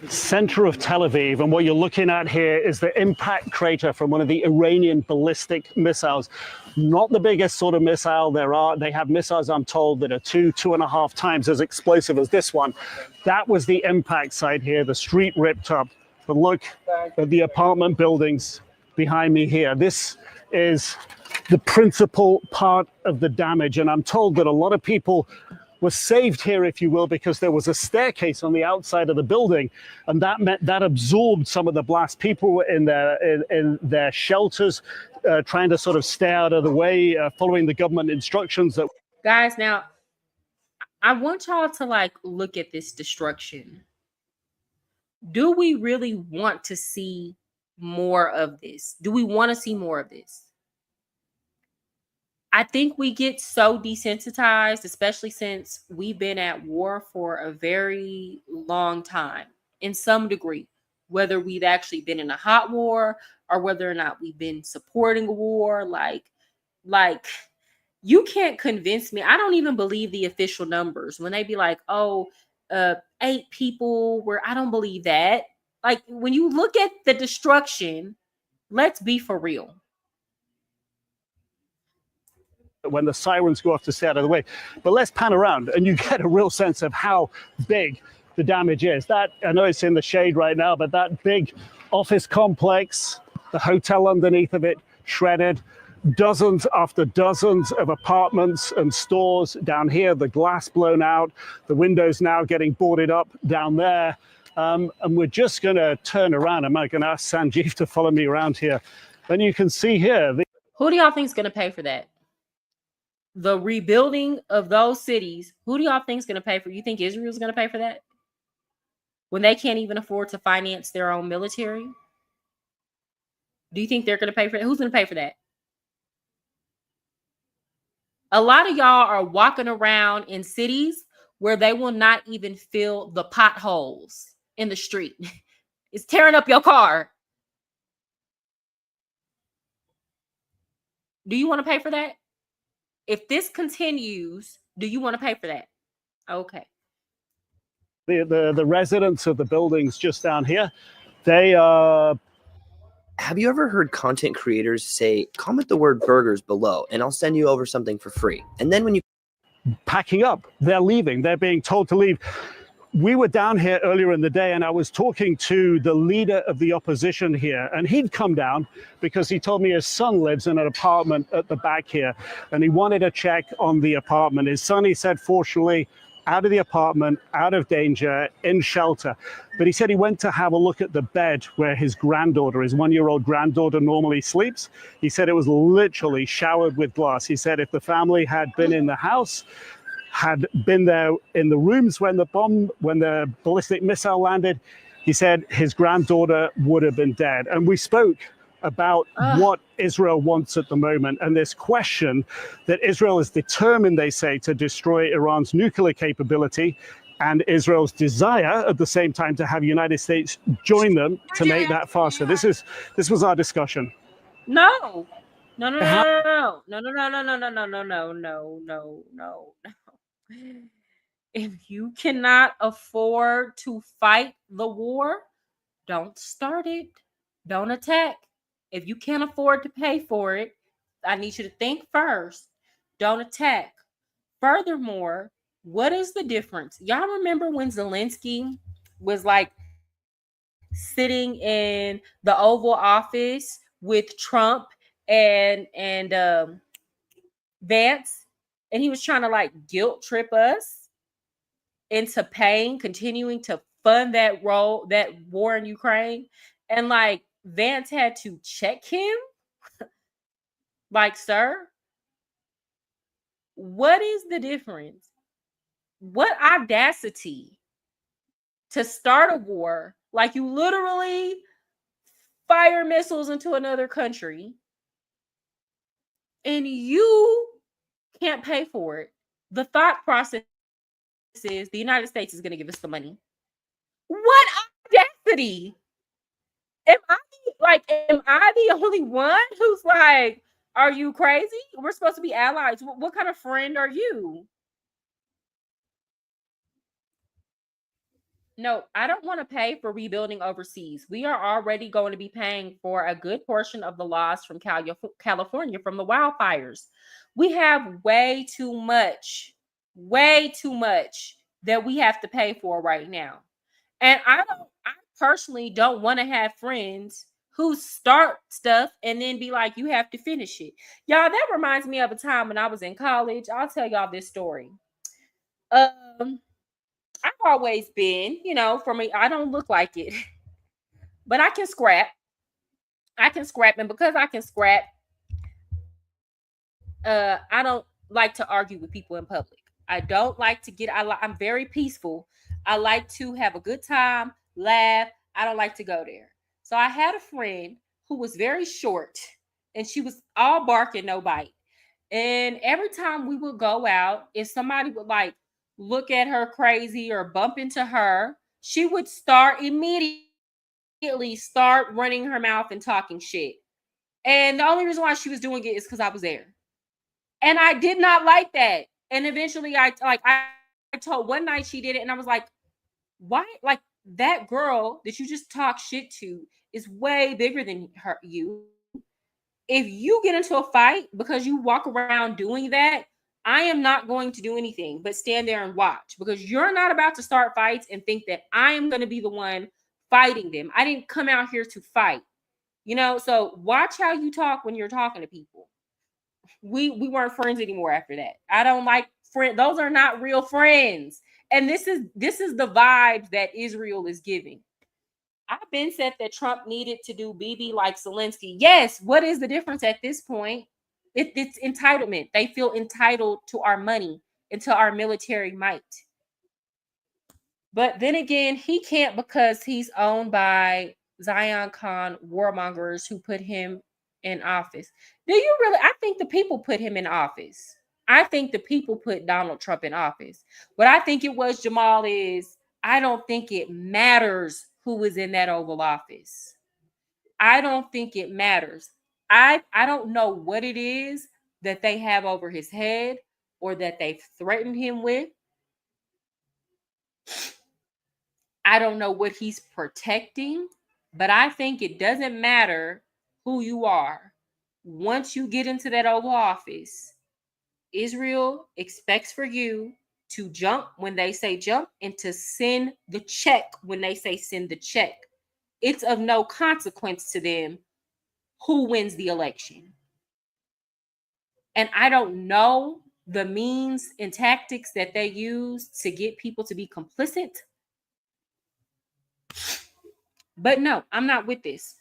Center of Tel Aviv, and what you're looking at here is the impact crater from one of the Iranian ballistic missiles. Not the biggest sort of missile there are. They have missiles, I'm told, that are 2.5 times as explosive as this one. That was the impact site here, the street ripped up. But look at the apartment buildings behind me here. This is the principal part of the damage, and I'm told that a lot of people were saved here, if you will, because there was a staircase on the outside of the building, and that meant that absorbed some of the blast. People were in their shelters, trying to sort of stay out of the way, following the government instructions. That guys, now I want y'all to like look at this destruction. Do we really want to see more of this? Do we want to see more of this? I think we get so desensitized, especially since we've been at war for a very long time, in some degree, whether we've actually been in a hot war or whether or not we've been supporting a war. Like you can't convince me. I don't even believe the official numbers when they be like, oh, 8 people were. I don't believe that. Like when you look at the destruction, let's be for real. When the sirens go off to stay out of the way. But let's pan around and you get a real sense of how big the damage is. That, I know it's in the shade right now, but that big office complex, the hotel underneath of it, shredded. Dozens after dozens of apartments and stores down here, the glass blown out, the windows now getting boarded up down there. And we're just going to turn around. I'm going to ask Sanjeev to follow me around here. And you can see here. Who do y'all think is going to pay for that? The rebuilding of those cities, who do y'all think is going to pay for? You think Israel's going to pay for that? When they can't even afford to finance their own military? Do you think they're going to pay for it? Who's going to pay for that? A lot of y'all are walking around in cities where they will not even fill the potholes in the street. It's tearing up your car. Do you want to pay for that? If this continues, do you want to pay for that? Okay. The residents of the buildings just down here, they Have you ever heard content creators say, comment the word burgers below and I'll send you over something for free? And then when you packing up, they're leaving, they're being told to leave. We were down here earlier in the day and I was talking to the leader of the opposition here, and he'd come down because he told me his son lives in an apartment at the back here and he wanted to check on the apartment. His son, he said, fortunately, out of the apartment, out of danger, in shelter. But he said he went to have a look at the bed where his granddaughter, his 1-year-old granddaughter, normally sleeps. He said it was literally showered with glass. He said if the family had been in the house, had been there in the rooms when the ballistic missile landed, he said his granddaughter would have been dead. And we spoke about what Israel wants at the moment, and this question that Israel is determined, they say, to destroy Iran's nuclear capability, and Israel's desire at the same time to have United States join them to make that faster. This was our discussion. No. If you cannot afford to fight the war, don't start it. Don't attack. If you can't afford to pay for it, I need you to think first. Don't attack. Furthermore, what is the difference? Y'all remember when Zelensky was like sitting in the Oval Office with Trump and Vance, and he was trying to like guilt trip us into paying, continuing to fund that war in Ukraine, and like Vance had to check him. Like, sir, what is the difference? What audacity to start a war, like you literally fire missiles into another country and you can't pay for it. The thought process is the United States is going to give us the money. What audacity? Am I the only one who's like, are you crazy? We're supposed to be allies. What kind of friend are you? No, I don't want to pay for rebuilding overseas. We are already going to be paying for a good portion of the loss from California from the wildfires. We have way too much that we have to pay for right now. And I personally don't want to have friends who start stuff and then be like, you have to finish it. Y'all, that reminds me of a time when I was in college. I'll tell y'all this story. I've always been, for me, I don't look like it, but I can scrap. And because I can scrap, I don't like to argue with people in public. I don't like to I'm very peaceful. I like to have a good time, laugh. I don't like to go there. So I had a friend who was very short and she was all bark and no bite. And every time we would go out, if somebody would like look at her crazy or bump into her, she would immediately start running her mouth and talking shit. And the only reason why she was doing it is because I was there. And I did not like that. And eventually I told one night she did it and I was like, why? Like that girl that you just talk shit to is way bigger than you. If you get into a fight because you walk around doing that, I am not going to do anything but stand there and watch, because you're not about to start fights and think that I am going to be the one fighting them. I didn't come out here to fight, so watch how you talk when you're talking to people. We weren't friends anymore after that. I don't like friends. Those are not real friends. And this is the vibe that Israel is giving. I've been said that Trump needed to do BB like Zelensky. Yes. What is the difference at this point? It's entitlement. They feel entitled to our money and to our military might. But then again, he can't, because he's owned by Zion Khan warmongers who put him in office. Do you really? I think the people put him in office. I think the people put Donald Trump in office. What I think it was, Jamal, is I don't think it matters who was in that Oval Office. I don't think it matters. I don't know what it is that they have over his head or that they've threatened him with. I don't know what he's protecting, but I think it doesn't matter who you are. Once you get into that Oval Office, Israel expects for you to jump when they say jump and to send the check when they say send the check. It's of no consequence to them who wins the election. And I don't know the means and tactics that they use to get people to be complicit. But no, I'm not with this.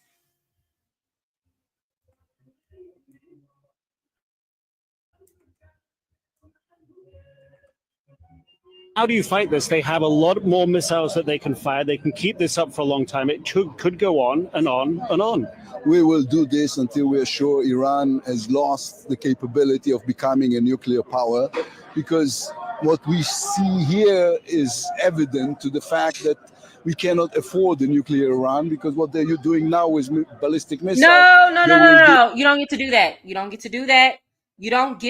How do you fight this? They have a lot more missiles that they can fire. They can keep this up for a long time. It could go on and on and on. We will do this until we are sure Iran has lost the capability of becoming a nuclear power, because what we see here is evident to the fact that we cannot afford a nuclear Iran, because what they're doing now is ballistic missiles. No. You don't get to do that. You don't get to do that. You don't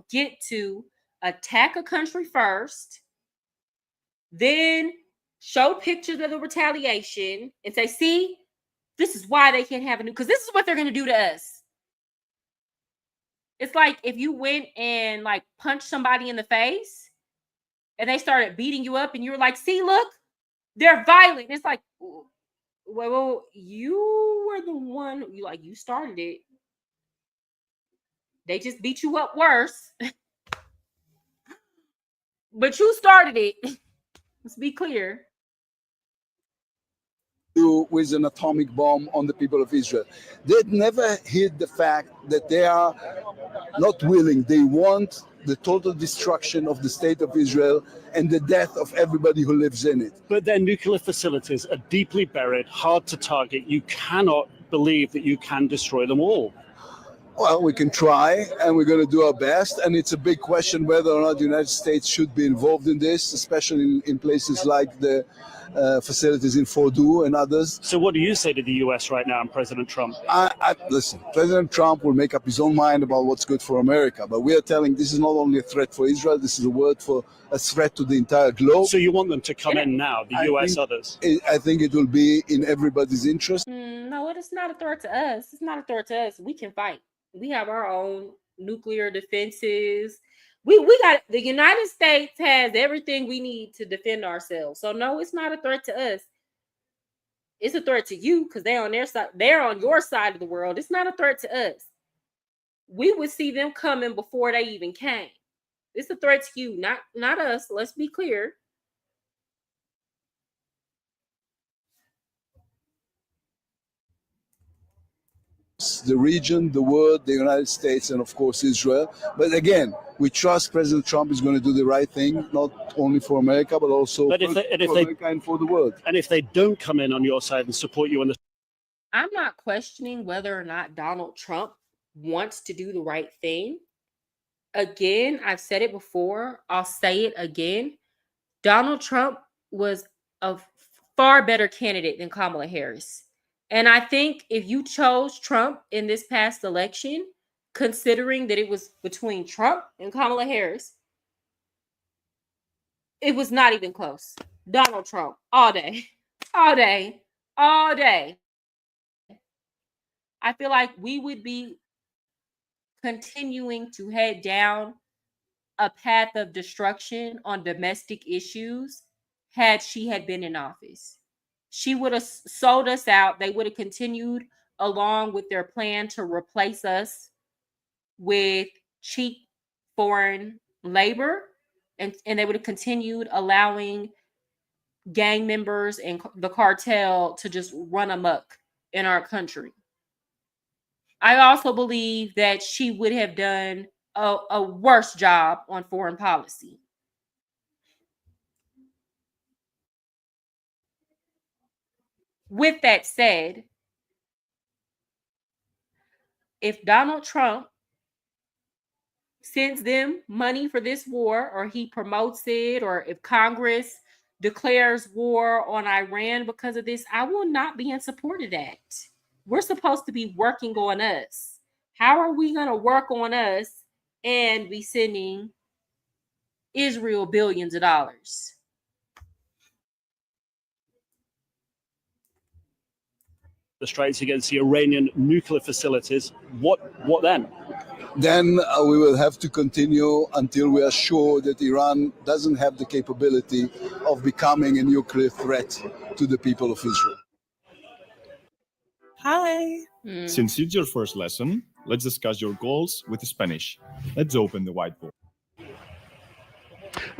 get to attack a country first, then show pictures of the retaliation and say, see, this is why they can't have a new, because this is what they're going to do to us. It's like if you went and like punched somebody in the face and they started beating you up and you were like, see, look, they're violent. It's like, well, you were the one, you started it. They just beat you up worse. But you started it. Let's be clear. With an atomic bomb on the people of Israel. They'd never hid the fact that they are not willing. They want the total destruction of the state of Israel and the death of everybody who lives in it. But their nuclear facilities are deeply buried, hard to target. You cannot believe that you can destroy them all. Well, we can try, and we're going to do our best. And it's a big question whether or not the United States should be involved in this, especially in places like the facilities in Fordow and others. So what do you say to the US right now and President Trump? Listen, President Trump will make up his own mind about what's good for America. But we are telling this is not only a threat for Israel, this is a threat to the entire globe. So you want them to come in now, the US, others? I think it will be in everybody's interest. No, it is not a threat to us. It's not a threat to us. We can fight. We have our own nuclear defenses. We got, the United States has everything we need to defend ourselves. So no, it's not a threat to us. It's a threat to you because they're on their side. They're on your side of the world. It's not a threat to us. We would see them coming before they even came. It's a threat to you, not us. Let's be clear. The region, the world, the United States, and of course Israel. But again, we trust President Trump is going to do the right thing, not only for America, but also for America and for the world. And if they don't come in on your side and support you on this, I'm not questioning whether or not Donald Trump wants to do the right thing. Again, I've said it before. I'll say it again. Donald Trump was a far better candidate than Kamala Harris. And I think if you chose Trump in this past election, considering that it was between Trump and Kamala Harris, it was not even close. Donald Trump, all day, all day, all day. I feel like we would be continuing to head down a path of destruction on domestic issues had she had been in office. She would have sold us out. They would have continued along with their plan to replace us with cheap foreign labor, and they would have continued allowing gang members and the cartel to just run amok in our country. I also believe that she would have done a worse job on foreign policy. with that said, if Donald Trump sends them money for this war, or he promotes it, or if Congress declares war on Iran because of this, I will not be in support of that. We're supposed to be working on us. How are we going to work on us and be sending Israel billions of dollars? The strikes against the Iranian nuclear facilities. What then? Then we will have to continue until we are sure that Iran doesn't have the capability of becoming a nuclear threat to the people of Israel. Hi. Since it's your first lesson, let's discuss your goals with Spanish. Let's open the whiteboard.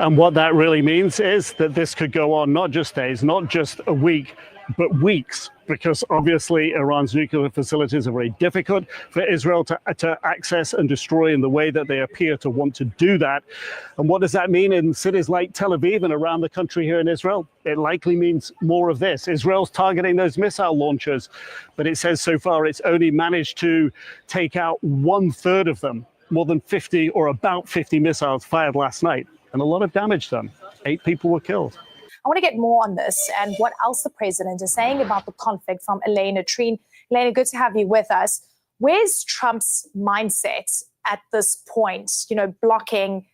And what that really means is that this could go on not just days, not just a week, but weeks, because obviously Iran's nuclear facilities are very difficult for Israel to access and destroy in the way that they appear to want to do that. And what does that mean in cities like Tel Aviv and around the country here in Israel? It likely means more of this. Israel's targeting those missile launchers, but it says so far it's only managed to take out 1/3 of them, more than 50 or about 50 missiles fired last night, and a lot of damage done. 8 people were killed. I want to get more on this and what else the president is saying about the conflict from Elena Treen. Elena, good to have you with us. Where's Trump's mindset at this point, blocking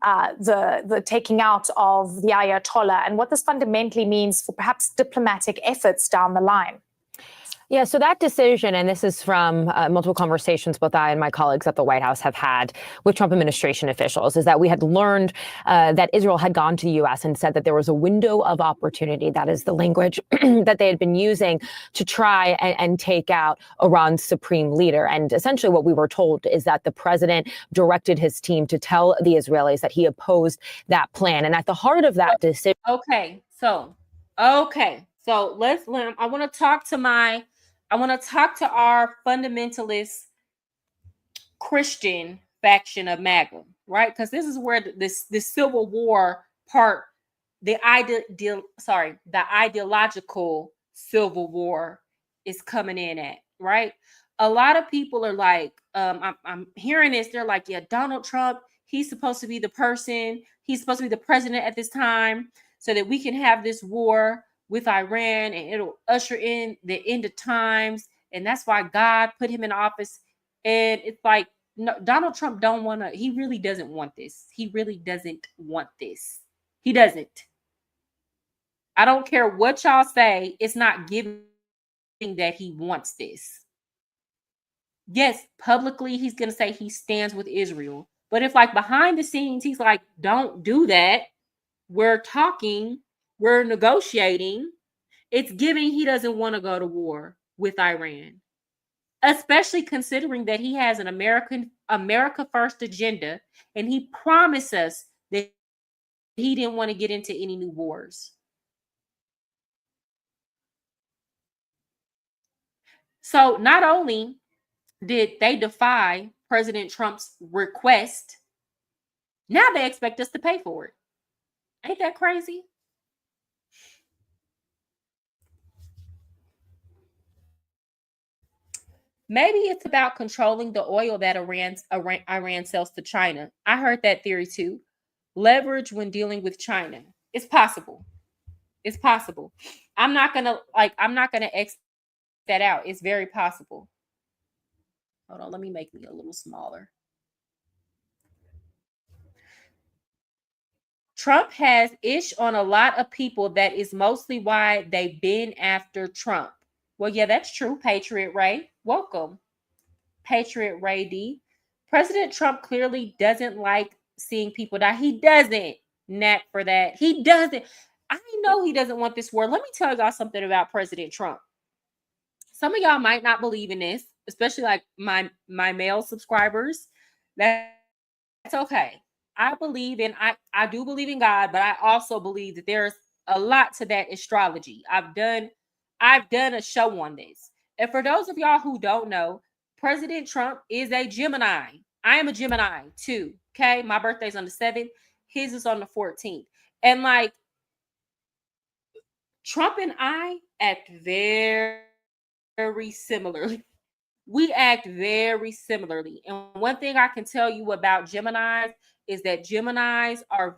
the taking out of the Ayatollah, and what this fundamentally means for perhaps diplomatic efforts down the line? Yeah, so that decision, and this is from multiple conversations both I and my colleagues at the White House have had with Trump administration officials, is that we had learned that Israel had gone to the U.S. and said that there was a window of opportunity, that is the language that they had been using, to try and take out Iran's supreme leader. And essentially what we were told is that the president directed his team to tell the Israelis that he opposed that plan. And at the heart of that decision... Okay, so I want to talk to our fundamentalist Christian faction of MAGA, right? Because this is where this Civil War part, the ideological Civil War is coming in at, right? A lot of people are like, I'm hearing this. They're like, yeah, Donald Trump, he's supposed to be the person. He's supposed to be the president at this time so that we can have this war with Iran and it'll usher in the end of times. And that's why God put him in office. And it's like, no, Donald Trump he really doesn't want this. He really doesn't want this. He doesn't. I don't care what y'all say. It's not giving that he wants this. Yes, publicly, he's going to say he stands with Israel. But if like behind the scenes, he's like, don't do that. We're talking. We're negotiating. It's giving he doesn't want to go to war with Iran, especially considering that he has an America first agenda, and he promised us that he didn't want to get into any new wars. So not only did they defy President Trump's request, now they expect us to pay for it. Ain't that crazy? Maybe it's about controlling the oil that Iran sells to China. I heard that theory too. Leverage when dealing with China. It's possible. It's possible. I'm not gonna X that out. It's very possible. Hold on, let me make me a little smaller. Trump has ish on a lot of people. That is mostly why they've been after Trump. Well, yeah, that's true. Patriot Ray, welcome. Patriot Ray D. President Trump clearly doesn't like seeing people die. He doesn't knack for that. He doesn't. I know he doesn't want this war. Let me tell y'all something about President Trump. Some of y'all might not believe in this, especially like my male subscribers. That's okay. I do believe in God, but I also believe that there's a lot to that astrology. I've done a show on this. And for those of y'all who don't know, President Trump is a Gemini. I am a Gemini too. Okay. My birthday's on the 7th. His is on the 14th. And like Trump and I act very, very similarly. We act very similarly. And one thing I can tell you about Geminis is that Geminis are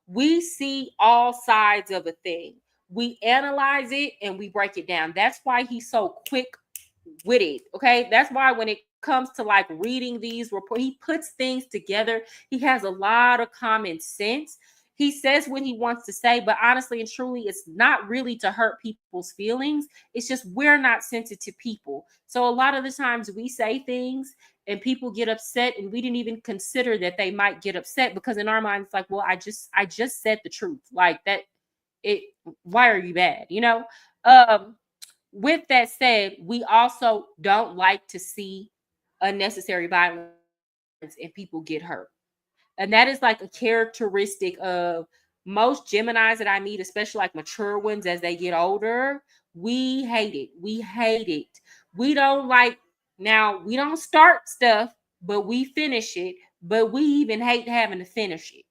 we see all sides of a thing. We analyze it and we break it down. That's why he's so quick with it. Okay. That's why when it comes to like reading these reports, he puts things together. He has a lot of common sense. He says what he wants to say, but honestly and truly, it's not really to hurt people's feelings. It's just we're not sensitive people. So a lot of the times we say things and people get upset, and we didn't even consider that they might get upset, because in our mind it's like, well, I just said the truth. Like that, why are you bad? With that said, we also don't like to see unnecessary violence and people get hurt. And that is like a characteristic of most Geminis that I meet, especially like mature ones as they get older. We hate it. We hate it. We don't we don't start stuff, but we finish it. But we even hate having to finish it.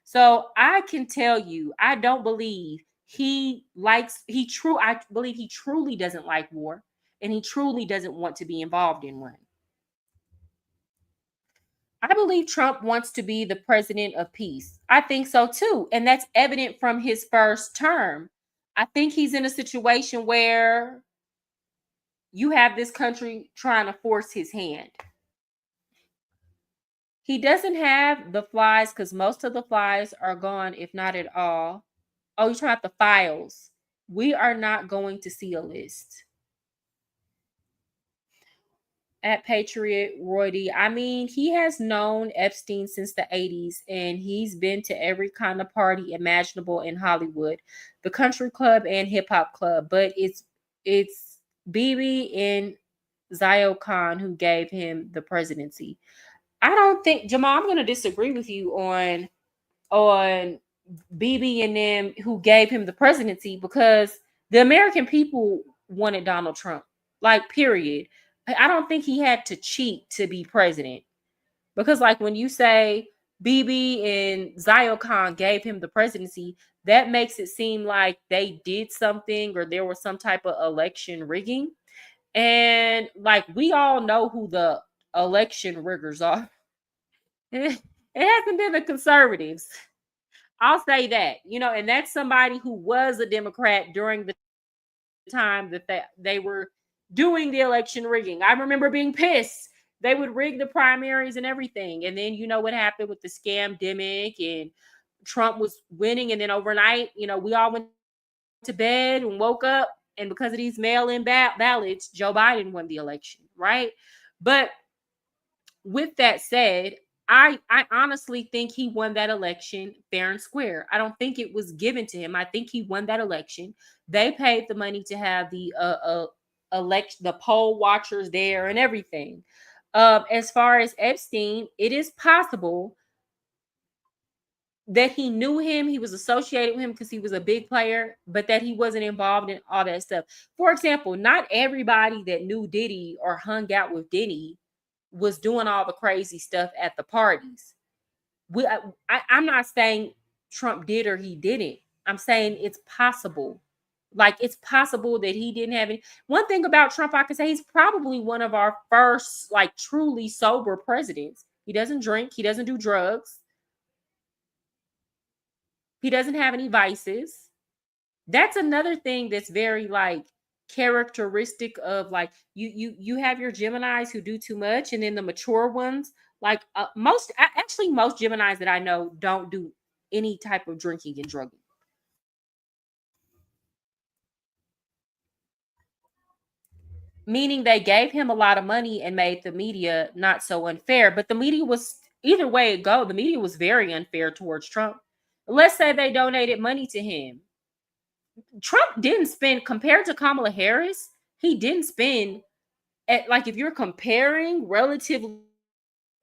So I can tell you, I don't believe I believe he truly doesn't like war, and he truly doesn't want to be involved in one. I believe Trump wants to be the president of peace. I think so too. And that's evident from his first term. I think he's in a situation where you have this country trying to force his hand. He doesn't have the flies because most of the flies are gone, if not at all. Oh, you're talking about the files. We are not going to see a list. At Patriot Roydy, I mean, he has known Epstein since the 80s, and he's been to every kind of party imaginable in Hollywood, the country club and hip hop club. But it's Bibi and Zio Khan who gave him the presidency. I don't think, Jamal, I'm going to disagree with you on Bibi and them who gave him the presidency, because the American people wanted Donald Trump. Like, period. I don't think he had to cheat to be president, because like when you say Bibi and Zio Khan gave him the presidency, that makes it seem like they did something or there was some type of election rigging. And like we all know who the election riggers are. It hasn't been the conservatives. I'll say that, and that's somebody who was a Democrat during the time that they were doing the election rigging. I remember being pissed. They would rig the primaries and everything. And then you know what happened with the scam-demic, and Trump was winning. And then overnight, we all went to bed and woke up. And because of these mail-in ballots, Joe Biden won the election, right? But with that said, I honestly think he won that election fair and square. I don't think it was given to him. I think he won that election. They paid the money to have the the poll watchers there and everything. As far as Epstein, it is possible that he knew him, he was associated with him because he was a big player, but that he wasn't involved in all that stuff. For example, not everybody that knew Diddy or hung out with Diddy was doing all the crazy stuff at the parties. I'm not saying Trump did or he didn't. I'm saying it's possible. Like, it's possible that he didn't have any. One thing about Trump, I can say he's probably one of our first, like, truly sober presidents. He doesn't drink. He doesn't do drugs. He doesn't have any vices. That's another thing that's very, like, characteristic of, like, you have your Geminis who do too much, and then the mature ones, like most Geminis that I know don't do any type of drinking and drugging. Meaning they gave him a lot of money and made the media not so unfair. But the media was, either way it go, the media was very unfair towards Trump. Let's say they donated money to him. Trump didn't spend, compared to Kamala Harris, he didn't spend, like, if you're comparing relatively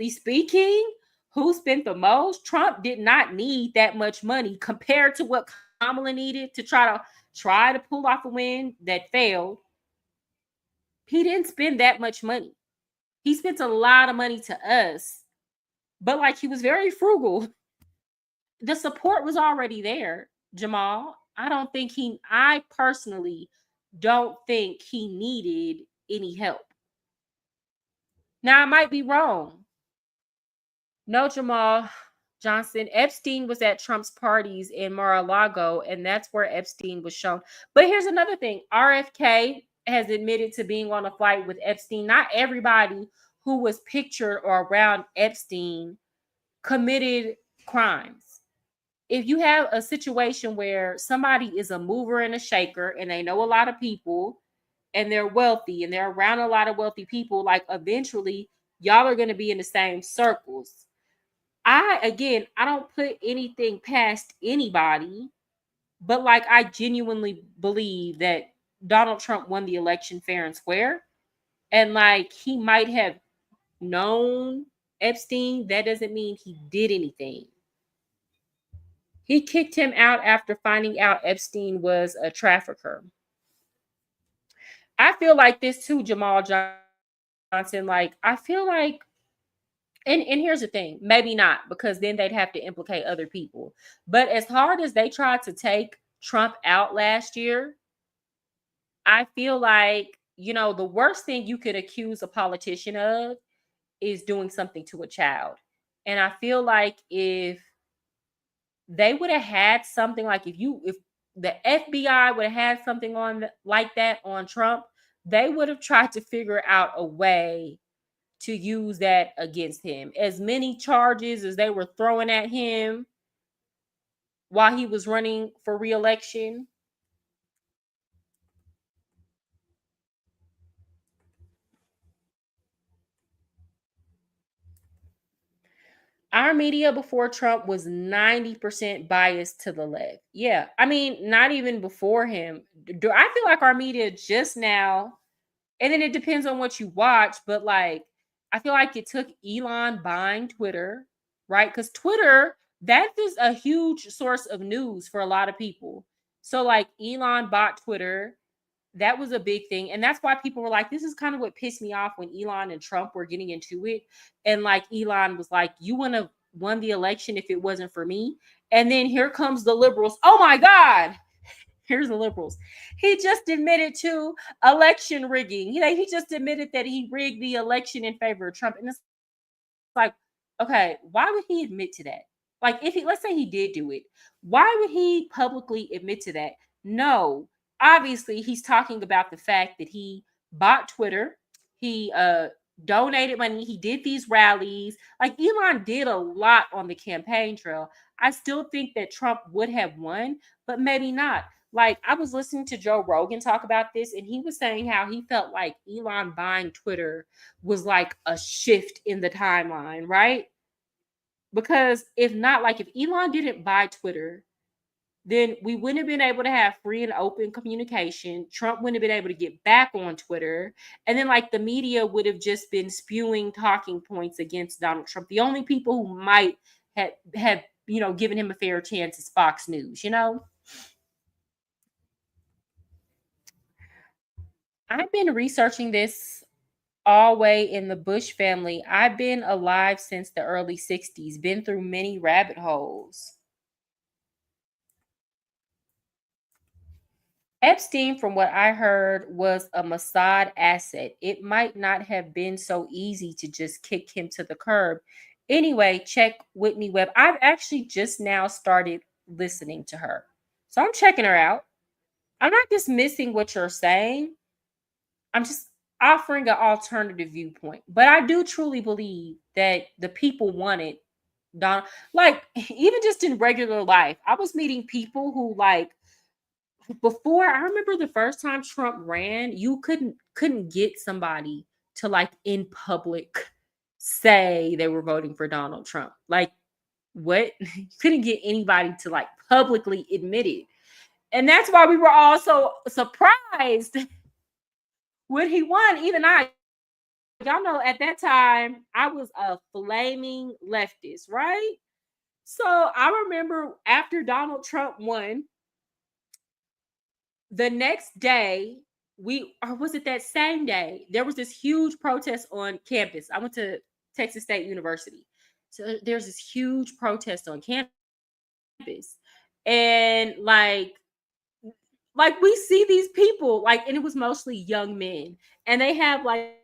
speaking, who spent the most, Trump did not need that much money compared to what Kamala needed to try to pull off a win that failed. He didn't spend that much money. He spent a lot of money to us, but like he was very frugal. The support was already there, Jamal. I personally don't think he needed any help. Now, I might be wrong. No, Jamal Johnson. Epstein was at Trump's parties in Mar-a-Lago, and that's where Epstein was shown. But here's another thing. RFK has admitted to being on a flight with Epstein. Not everybody who was pictured or around Epstein committed crimes. If you have a situation where somebody is a mover and a shaker and they know a lot of people and they're wealthy and they're around a lot of wealthy people, like eventually y'all are going to be in the same circles. I don't put anything past anybody, but like I genuinely believe that Donald Trump won the election fair and square. And like he might have known Epstein. That doesn't mean he did anything. He kicked him out after finding out Epstein was a trafficker. I feel like this too, Jamal Johnson. Like, I feel like, and here's the thing, maybe not, because then they'd have to implicate other people. But as hard as they tried to take Trump out last year, I feel like, the worst thing you could accuse a politician of is doing something to a child. And I feel like if they would have had something like if the FBI would have had something like that on Trump, they would have tried to figure out a way to use that against him. As many charges as they were throwing at him while he was running for re-election. Our media before Trump was 90% biased to the left. Yeah. I mean, not even before him. I feel like our media just now, and then it depends on what you watch, but like, I feel like it took Elon buying Twitter, right? Because Twitter, that is a huge source of news for a lot of people. So like Elon bought Twitter. That was a big thing. And that's why people were like, this is kind of what pissed me off when Elon and Trump were getting into it. And like Elon was like, you wouldn't have won the election if it wasn't for me. And then here comes the liberals. Oh my God. Here's the liberals. He just admitted to election rigging. He just admitted that he rigged the election in favor of Trump. And it's like, okay, why would he admit to that? Like, let's say he did do it, why would he publicly admit to that? No, obviously he's talking about the fact that he bought Twitter. He donated money. He did these rallies. Like Elon did a lot on the campaign trail. I still think that Trump would have won, but maybe not. Like I was listening to Joe Rogan talk about this, and he was saying how he felt like Elon buying Twitter was like a shift in the timeline, right? Because if not, like if Elon didn't buy Twitter, then we wouldn't have been able to have free and open communication. Trump wouldn't have been able to get back on Twitter. And then like the media would have just been spewing talking points against Donald Trump. The only people who might have given him a fair chance is Fox News, I've been researching this all way in the Bush family. I've been alive since the early 60s, been through many rabbit holes. Epstein, from what I heard, was a Mossad asset. It might not have been so easy to just kick him to the curb. Anyway, check Whitney Webb. I've actually just now started listening to her. So I'm checking her out. I'm not dismissing what you're saying. I'm just offering an alternative viewpoint. But I do truly believe that the people wanted Donald. Like, even just in regular life, I was meeting people who like before. I remember the first time Trump ran, you couldn't get somebody to like in public say they were voting for Donald Trump. Like, what? You couldn't get anybody to like publicly admit it. And that's why we were all so surprised when he won. Even y'all know at that time I was a flaming leftist, right? So I remember after Donald Trump won, the next day, or was it that same day, there was this huge protest on campus. I went to Texas State University. So there's this huge protest on campus. And like Like we see these people, like, and it was mostly young men, and they have like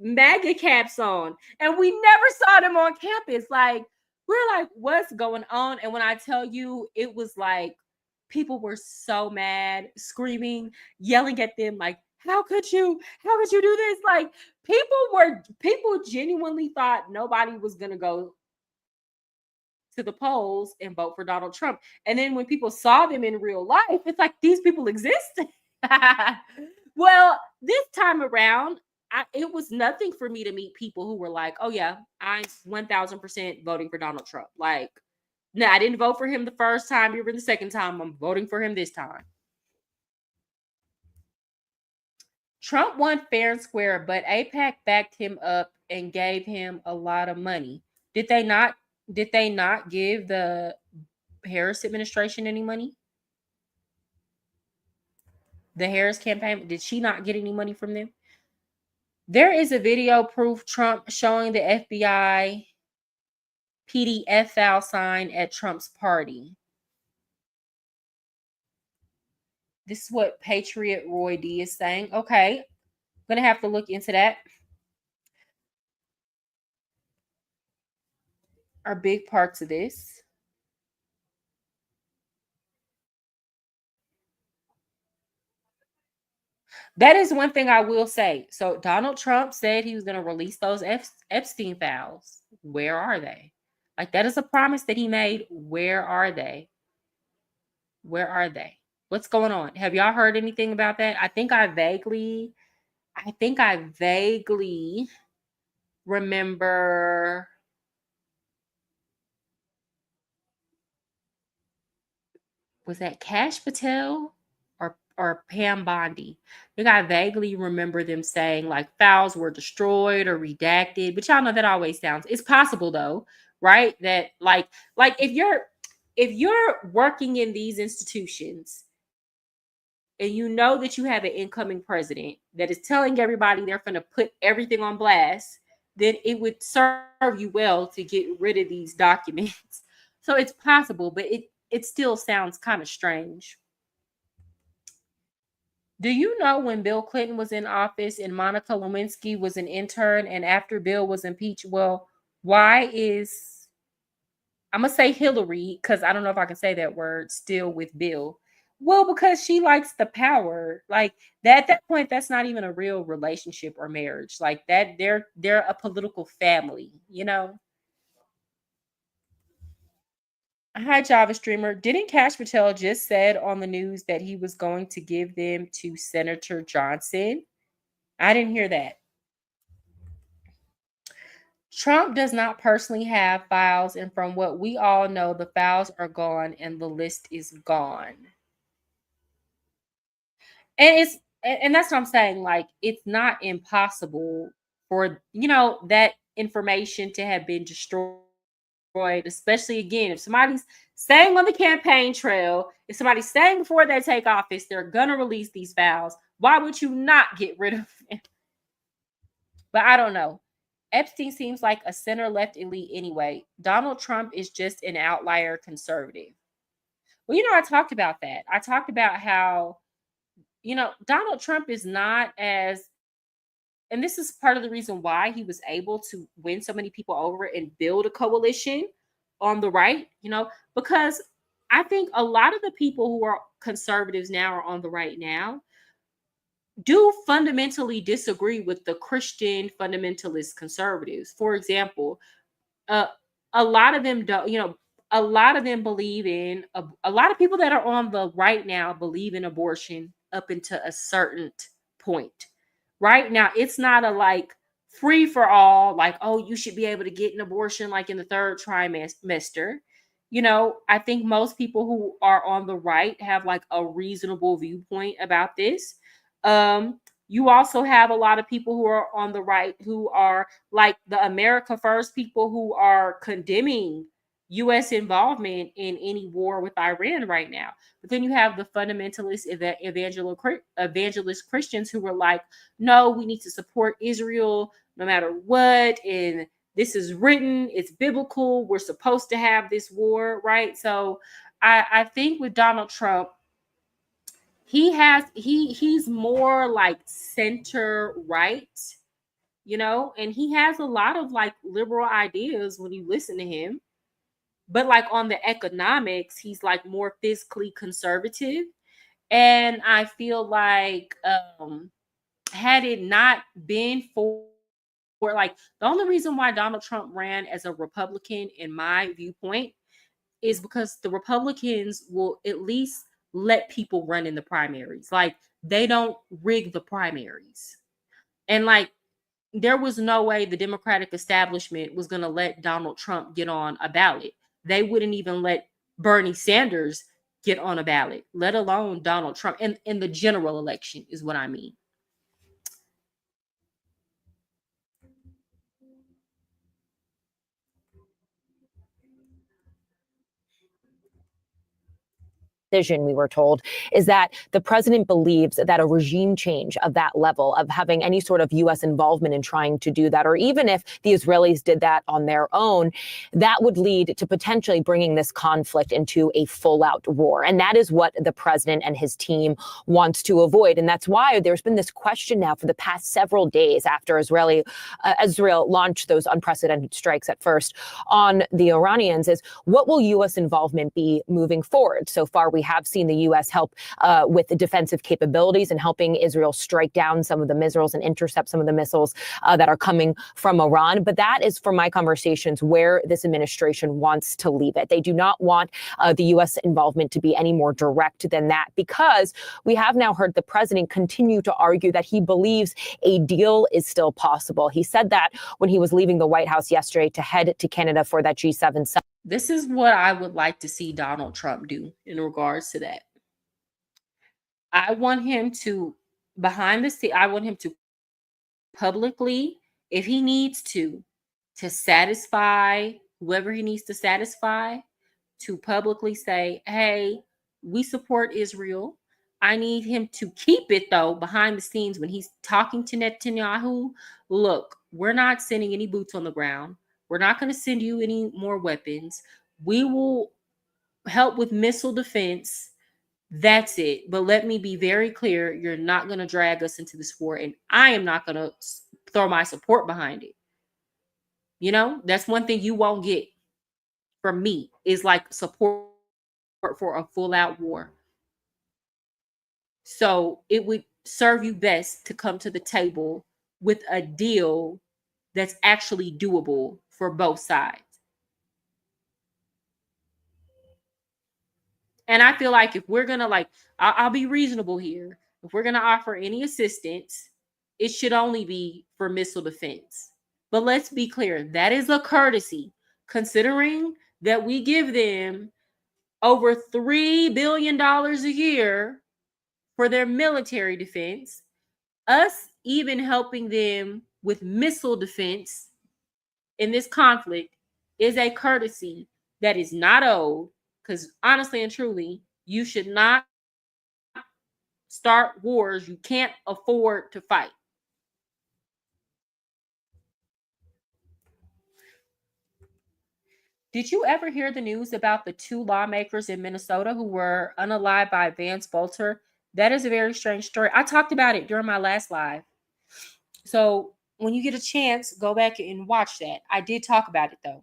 MAGA caps on, and we never saw them on campus. Like, we're like, what's going on? And when I tell you, it was like people were so mad, screaming, yelling at them, like, how could you do this? Like, people genuinely thought nobody was gonna go to the polls and vote for Donald Trump. And then when people saw them in real life, it's like these people exist. Well, this time around, it was nothing for me to meet people who were like, oh yeah, I'm 1000% voting for Donald Trump. Like, no, I didn't vote for him the first time, even the second time. I'm voting for him this time. Trump won fair and square, but AIPAC backed him up and gave him a lot of money. Did they not give the Harris administration any money? The Harris campaign, did she not get any money from them? There is a video proof Trump showing the FBI PDF file sign at Trump's party. This is what Patriot Roy D is saying. Okay, I'm going to have to look into that. Are big parts of this. That is one thing I will say. So Donald Trump said he was going to release those Epstein files. Where are they? Like, that is a promise that he made. Where are they? Where are they? What's going on? Have y'all heard anything about that? I think I vaguely remember was that Kash Patel or Pam Bondi? I think I vaguely remember them saying like files were destroyed or redacted, but y'all know that always sounds, it's possible though, right? That like if you're working in these institutions and you know that you have an incoming president that is telling everybody they're going to put everything on blast, then it would serve you well to get rid of these documents. So it's possible, but it still sounds kind of strange. Do you know when Bill Clinton was in office and Monica Lewinsky was an intern, and after Bill was impeached? Well, why is, I'm going to say Hillary, because I don't know if I can say that word, still with Bill? Well, because she likes the power. Like, that, at that point, that's not even a real relationship or marriage. Like, that they're a political family, you know? Hi, Java Streamer. Didn't Kash Patel just said on the news that he was going to give them to Senator Johnson? I didn't hear that. Trump does not personally have files, and from what we all know, the files are gone and the list is gone. And that's what I'm saying. Like, it's not impossible for, that information to have been destroyed, especially again, if somebody's saying on the campaign trail, if somebody's saying before they take office, they're gonna release these files. Why would you not get rid of them? But I don't know. Epstein seems like a center-left elite anyway. Donald Trump is just an outlier conservative. Well, I talked about that. I talked about how, Donald Trump is not as, and this is part of the reason why he was able to win so many people over and build a coalition on the right, because I think a lot of the people who are conservatives now or on the right now do fundamentally disagree with the Christian fundamentalist conservatives. For example, a lot of them don't, a lot of them believe in, a lot of people that are on the right now believe in abortion up until a certain point. Right now, it's not a like free for all, like, oh, you should be able to get an abortion like in the third trimester. I think most people who are on the right have like a reasonable viewpoint about this. You also have a lot of people who are on the right who are like the America First people who are condemning U.S. involvement in any war with Iran right now. But then you have the fundamentalist evangelist Christians who were like, no, we need to support Israel no matter what. And this is written, it's biblical. We're supposed to have this war, right? So I think with Donald Trump, he's more like center right, you know, and he has a lot of like liberal ideas when you listen to him. But like on the economics, he's like more fiscally conservative. And I feel like had it not been for like the only reason why Donald Trump ran as a Republican, in my viewpoint, is because the Republicans will at least let people run in the primaries. Like they don't rig the primaries. And like there was no way the Democratic establishment was going to let Donald Trump get on a ballot. They wouldn't even let Bernie Sanders get on a ballot, let alone Donald Trump in the general election is what I mean. Decision, we were told, is that the president believes that a regime change of that level, of having any sort of U.S. involvement in trying to do that, or even if the Israelis did that on their own, that would lead to potentially bringing this conflict into a full-out war. And that is what the president and his team wants to avoid. And that's why there's been this question now for the past several days after Israel launched those unprecedented strikes at first on the Iranians is, what will U.S. involvement be moving forward? So far, we have seen the U.S. help with the defensive capabilities and helping Israel strike down some of the missiles and intercept some of the missiles that are coming from Iran. But that is, from my conversations, where this administration wants to leave it. They do not want the U.S. involvement to be any more direct than that, because we have now heard the president continue to argue that he believes a deal is still possible. He said that when he was leaving the White House yesterday to head to Canada for that G7 summit. This is what I would like to see Donald Trump do in regards to that. I want him to, behind the scene, I want him to publicly, if he needs to satisfy whoever he needs to satisfy, to publicly say, hey, we support Israel. I need him to keep it, though, behind the scenes when he's talking to Netanyahu. Look, we're not sending any boots on the ground. We're not going to send you any more weapons. We will help with missile defense. That's it. But let me be very clear. You're not going to drag us into this war, and I am not going to throw my support behind it. You know, that's one thing you won't get from me is like support for a full-out war. So it would serve you best to come to the table with a deal that's actually doable for both sides. And I feel like if we're going to I'll be reasonable here. If we're going to offer any assistance, it should only be for missile defense. But let's be clear, that is a courtesy, considering that we give them over $3 billion a year for their military defense. Us even helping them with missile defense in this conflict is a courtesy that is not owed, because honestly and truly, you should not start wars you can't afford to fight. Did you ever hear the news about the 2 lawmakers in Minnesota who were unalived by Vance Bolter? That is a very strange story. I talked about it during my last live. So when you get a chance, go back and watch that. I did talk about it, though.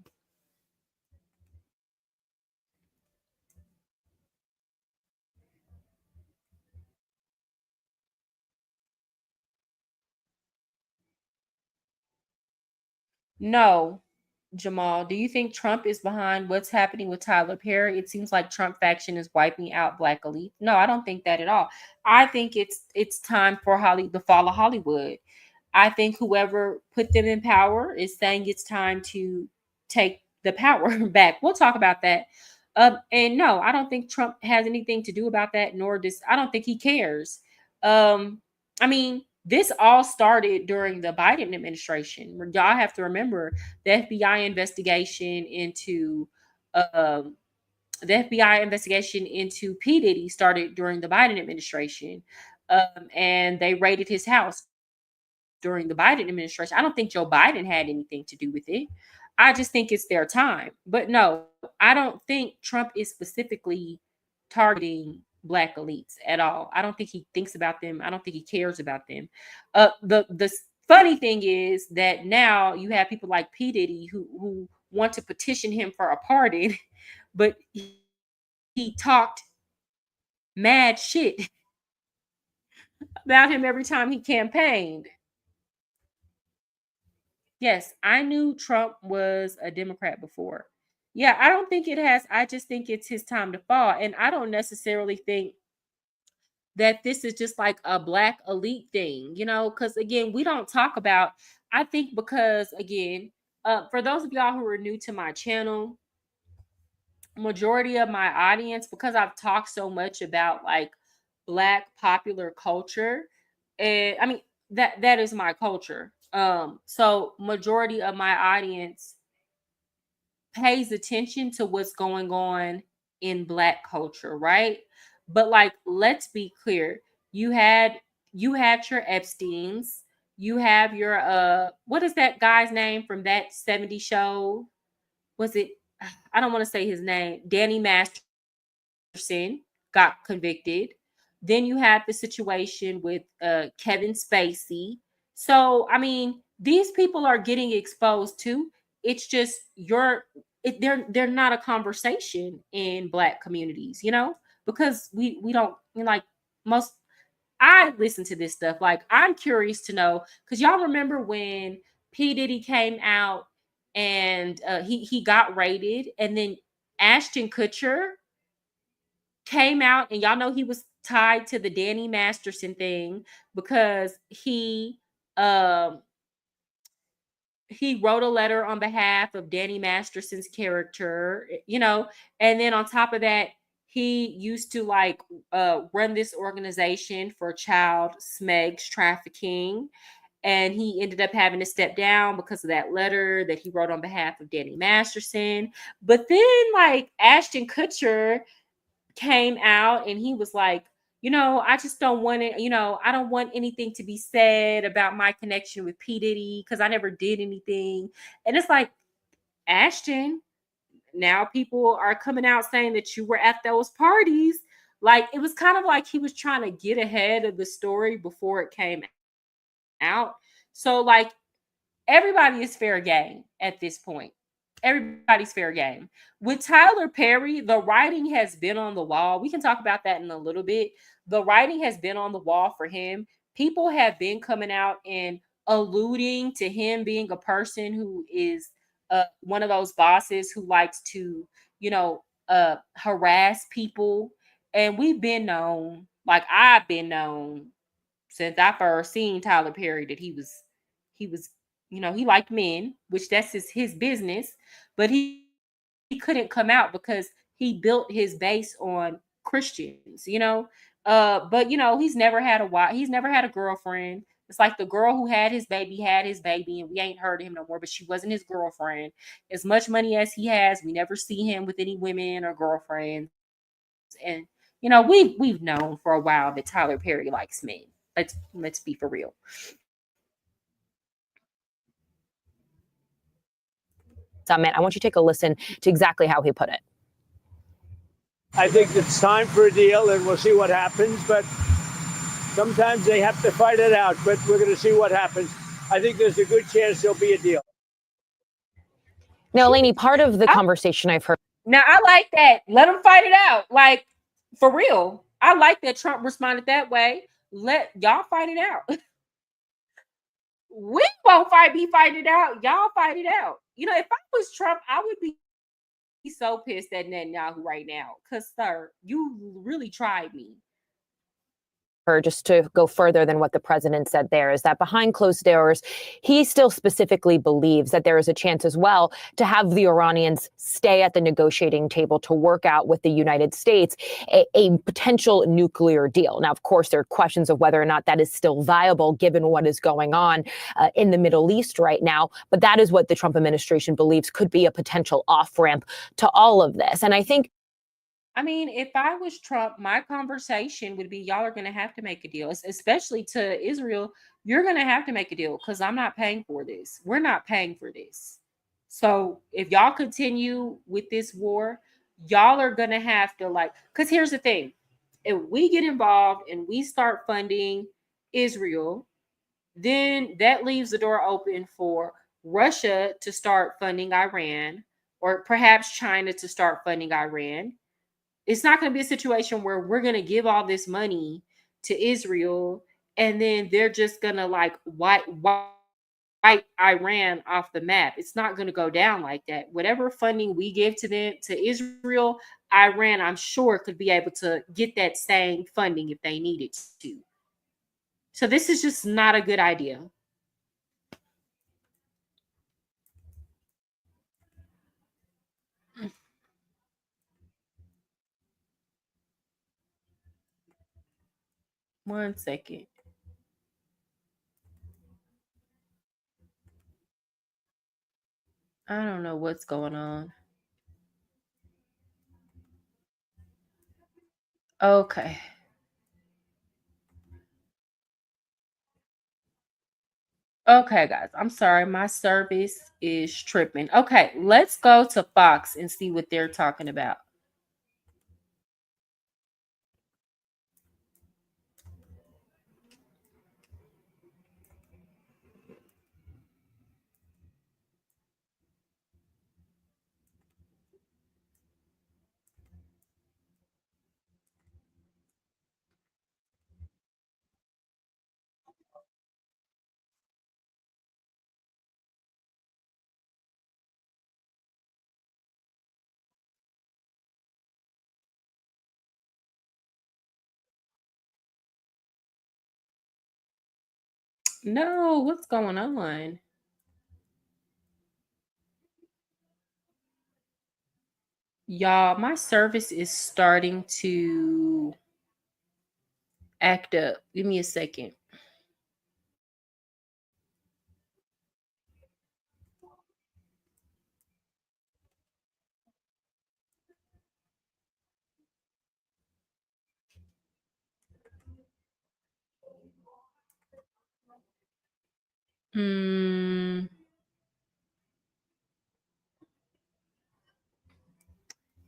No, Jamal, do you think Trump is behind what's happening with Tyler Perry? It seems like Trump faction is wiping out Black elite. No, I don't think that at all. I think it's time for the fall of Hollywood. I think whoever put them in power is saying it's time to take the power back. We'll talk about that. And no, I don't think Trump has anything to do about that, I don't think he cares. I mean, this all started during the Biden administration. Y'all have to remember the FBI investigation into P. Diddy started during the Biden administration. And they raided his house during the Biden administration. I don't think Joe Biden had anything to do with it. I just think it's their time. But no, I don't think Trump is specifically targeting Black elites at all. I don't think he thinks about them. I don't think he cares about them. The funny thing is that now you have people like P. Diddy who want to petition him for a pardon, but he talked mad shit about him every time he campaigned. Yes, I knew Trump was a Democrat before. Yeah, I don't think it has. I just think it's his time to fall. And I don't necessarily think that this is just like a Black elite thing, because again, we don't talk about, I think because again, for those of y'all who are new to my channel, majority of my audience, because I've talked so much about like Black popular culture, and I mean that is my culture. So majority of my audience pays attention to what's going on in Black culture, right? But like, let's be clear. You had your Epsteins, you have your what is that guy's name from that 70s show? Was it, I don't want to say his name, Danny Masterson got convicted. Then you had the situation with Kevin Spacey. So, I mean, these people are getting exposed too. It's just they're not a conversation in Black communities, because we don't, like most. I listen to this stuff. Like, I'm curious to know, because y'all remember when P. Diddy came out and he got raided, and then Ashton Kutcher came out, and y'all know he was tied to the Danny Masterson thing because he wrote a letter on behalf of Danny Masterson's character, and then on top of that, he used to like run this organization for child smegs trafficking, and he ended up having to step down because of that letter that he wrote on behalf of Danny Masterson. But then like Ashton Kutcher came out and he was like, I just don't want it, I don't want anything to be said about my connection with P. Diddy because I never did anything. And it's like, Ashton, now people are coming out saying that you were at those parties. Like, it was kind of like he was trying to get ahead of the story before it came out. So like, everybody is fair game at this point. Everybody's fair game. With Tyler Perry, the writing has been on the wall. We can talk about that in a little bit. The writing has been on the wall for him. People have been coming out and alluding to him being a person who is one of those bosses who likes to, harass people. And we've been known, like I've been known since I first seen Tyler Perry, that he was, he liked men, which that's his business, but he couldn't come out because he built his base on Christians, but he's never had a wife, he's never had a girlfriend. It's like the girl who had his baby, and we ain't heard of him no more, but she wasn't his girlfriend. As much money as he has, we never see him with any women or girlfriends. And we've known for a while that Tyler Perry likes men. Let's be for real. Summit. I want you to take a listen to exactly how he put it. I think it's time for a deal, and we'll see what happens. But sometimes they have to fight it out. But we're going to see what happens. I think there's a good chance there'll be a deal. Now, Lainey, part of the conversation I've heard. Now, I like that. Let them fight it out. Like, for real. I like that Trump responded that way. Let y'all fight it out. We won't be fighting it out. Y'all fight it out. If I was Trump, I would be so pissed at Netanyahu right now. Because, sir, you really tried me. Just to go further than what the president said there, is that behind closed doors, he still specifically believes that there is a chance as well to have the Iranians stay at the negotiating table to work out with the United States a potential nuclear deal. Now, of course, there are questions of whether or not that is still viable given what is going on in the Middle East right now. But that is what the Trump administration believes could be a potential off-ramp to all of this. And I think, I mean, if I was Trump, my conversation would be, y'all are going to have to make a deal, especially to Israel. You're going to have to make a deal because I'm not paying for this. We're not paying for this. So if y'all continue with this war, y'all are going to have to because here's the thing. If we get involved and we start funding Israel, then that leaves the door open for Russia to start funding Iran, or perhaps China to start funding Iran. It's not going to be a situation where we're going to give all this money to Israel and then they're just going to like wipe Iran off the map. It's not going to go down like that. Whatever funding we give to them, to Israel, Iran, I'm sure, could be able to get that same funding if they needed to. So this is just not a good idea. One second. I don't know what's going on. Okay. Okay, guys. I'm sorry. My service is tripping. Okay, let's go to Fox and see what they're talking about. No, what's going on? Y'all, my service is starting to act up. Give me a second.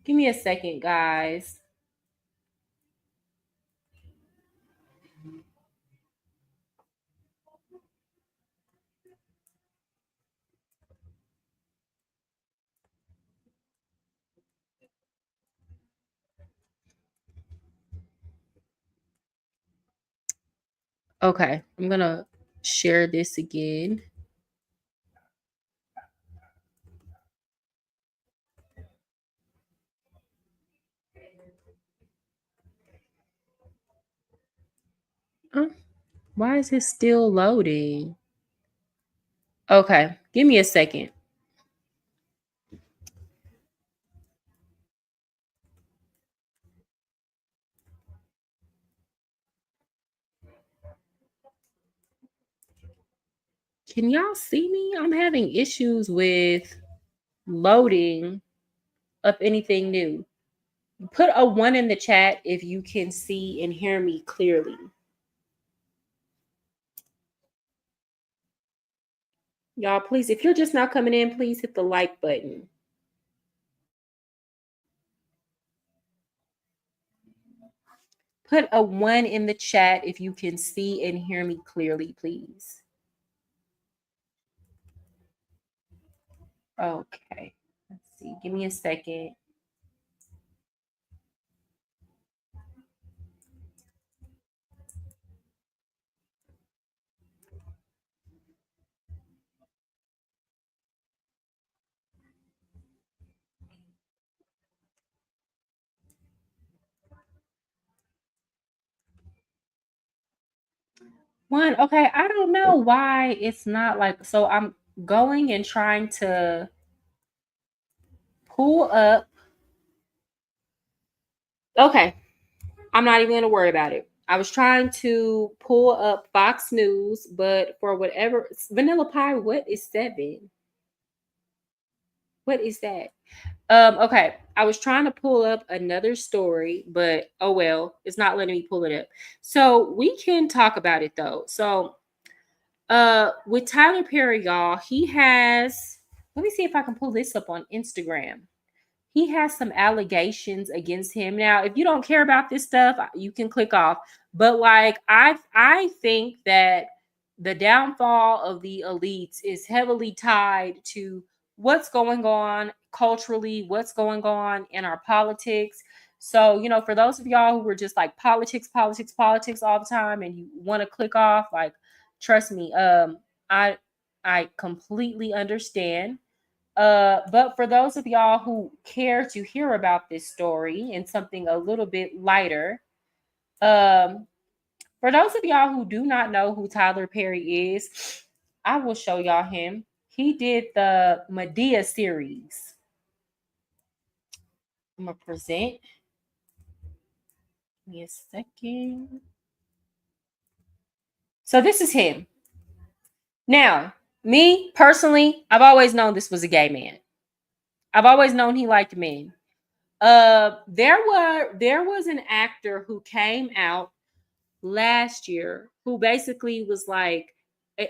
Give me a second, guys. Okay, I'm gonna share this again. Why is it still loading? Okay, give me a second. Can y'all see me? I'm having issues with loading up anything new. Put a 1 in the chat if you can see and hear me clearly. Y'all, please, if you're just now coming in, please hit the like button. Put a 1 in the chat if you can see and hear me clearly, please. Okay, let's see. Give me a second. One, okay, I don't know why it's not like, so I'm going and trying to pull up. Okay, I'm not even going to worry about it. I was trying to pull up Fox News, but for whatever, Vanilla Pie, what is 7? What is that? Okay, I was trying to pull up another story, but oh well, it's not letting me pull it up. So we can talk about it though. So with Tyler Perry, y'all, he has, let me see if I can pull this up on Instagram. he has some allegations against him. Now, if you don't care about this stuff, you can click off. But like I think that the downfall of the elites is heavily tied to what's going on culturally, what's going on in our politics. So, for those of y'all who were just like politics, politics, politics all the time and you want to click off, like, trust me, I completely understand. But for those of y'all who care to hear about this story and something a little bit lighter, for those of y'all who do not know who Tyler Perry is, I will show y'all him. He did the Medea series. I'm gonna present. Give me a second. So this is him. Now, me personally, I've always known this was a gay man. I've always known he liked men. There was an actor who came out last year who basically was like,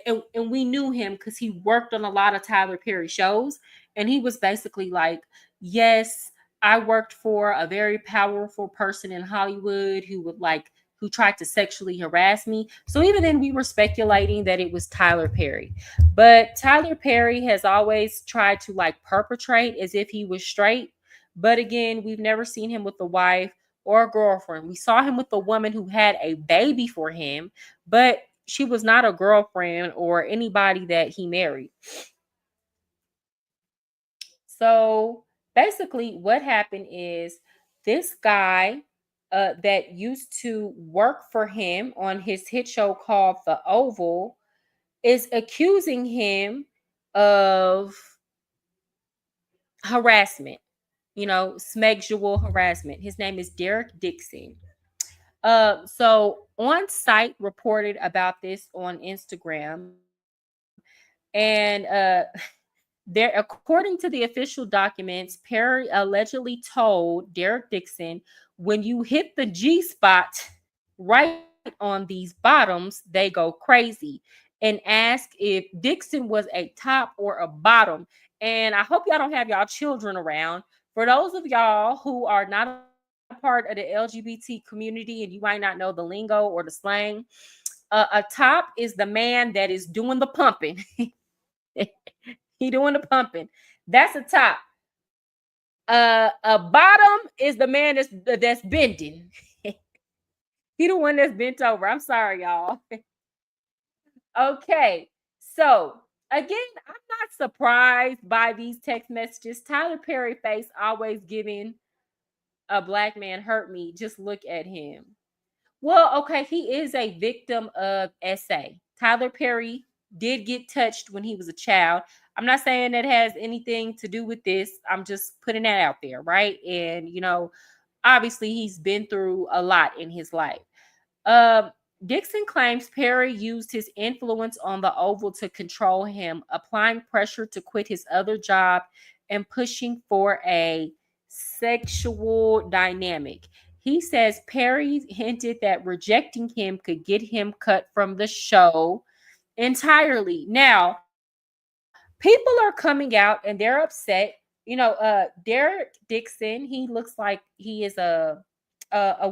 and we knew him because he worked on a lot of Tyler Perry shows, and he was basically like, yes, I worked for a very powerful person in Hollywood who tried to sexually harass me. So even then we were speculating that it was Tyler Perry. But Tyler Perry has always tried to like perpetrate as if he was straight. But again, we've never seen him with a wife or a girlfriend. We saw him with a woman who had a baby for him, but she was not a girlfriend or anybody that he married. So basically, what happened is this guy that used to work for him on his hit show called The Oval is accusing him of harassment, sexual harassment. His name is Derek Dixon. So On Site reported about this on Instagram, and there, according to the official documents, Perry allegedly told Derek Dixon, "When you hit the G spot right on these bottoms, they go crazy," and asked if Dixon was a top or a bottom. And I hope y'all don't have y'all children around. For those of y'all who are not a part of the LGBT community and you might not know the lingo or the slang, a top is the man that is doing the pumping. He doing the pumping. That's a top. A bottom is the man that's bending. He the one that's bent over. I'm sorry, y'all. Okay. So again, I'm not surprised by these text messages. Tyler Perry face always giving a black man hurt me. Just look at him. Well, okay, he is a victim of SA. Tyler Perry did get touched when he was a child. I'm not saying that has anything to do with this. I'm just putting that out there, right? And, obviously he's been through a lot in his life. Dixon claims Perry used his influence on the Oval to control him, applying pressure to quit his other job and pushing for a sexual dynamic. He says Perry hinted that rejecting him could get him cut from the show entirely. Now, people are coming out and they're upset. Derek Dixon, he looks like he is a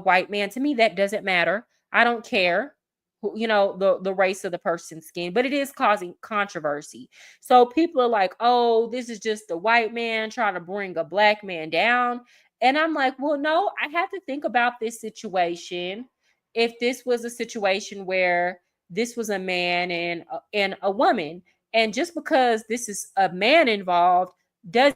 white man. To me, that doesn't matter. I don't care, the race of the person's skin, but it is causing controversy. So people are like, oh, this is just a white man trying to bring a black man down. And I'm like, well, no, I have to think about this situation. If this was a situation where this was a man and a woman, and just because this is a man involved doesn't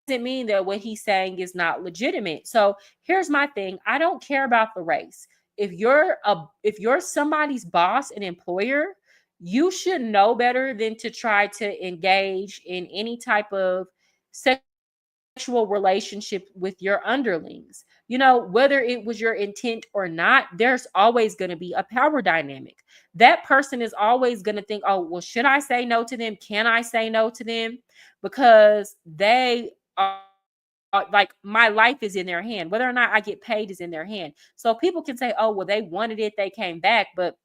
mean that what he's saying is not legitimate. So here's my thing. I don't care about the race. If you're somebody's boss and employer, you should know better than to try to engage in any type of sexual relationship with your underlings. Whether it was your intent or not, there's always going to be a power dynamic. That person is always going to think, oh, well, should I say no to them? Can I say no to them? Because they are like, my life is in their hand. Whether or not I get paid is in their hand. So people can say, oh, well, they wanted it, they came back. But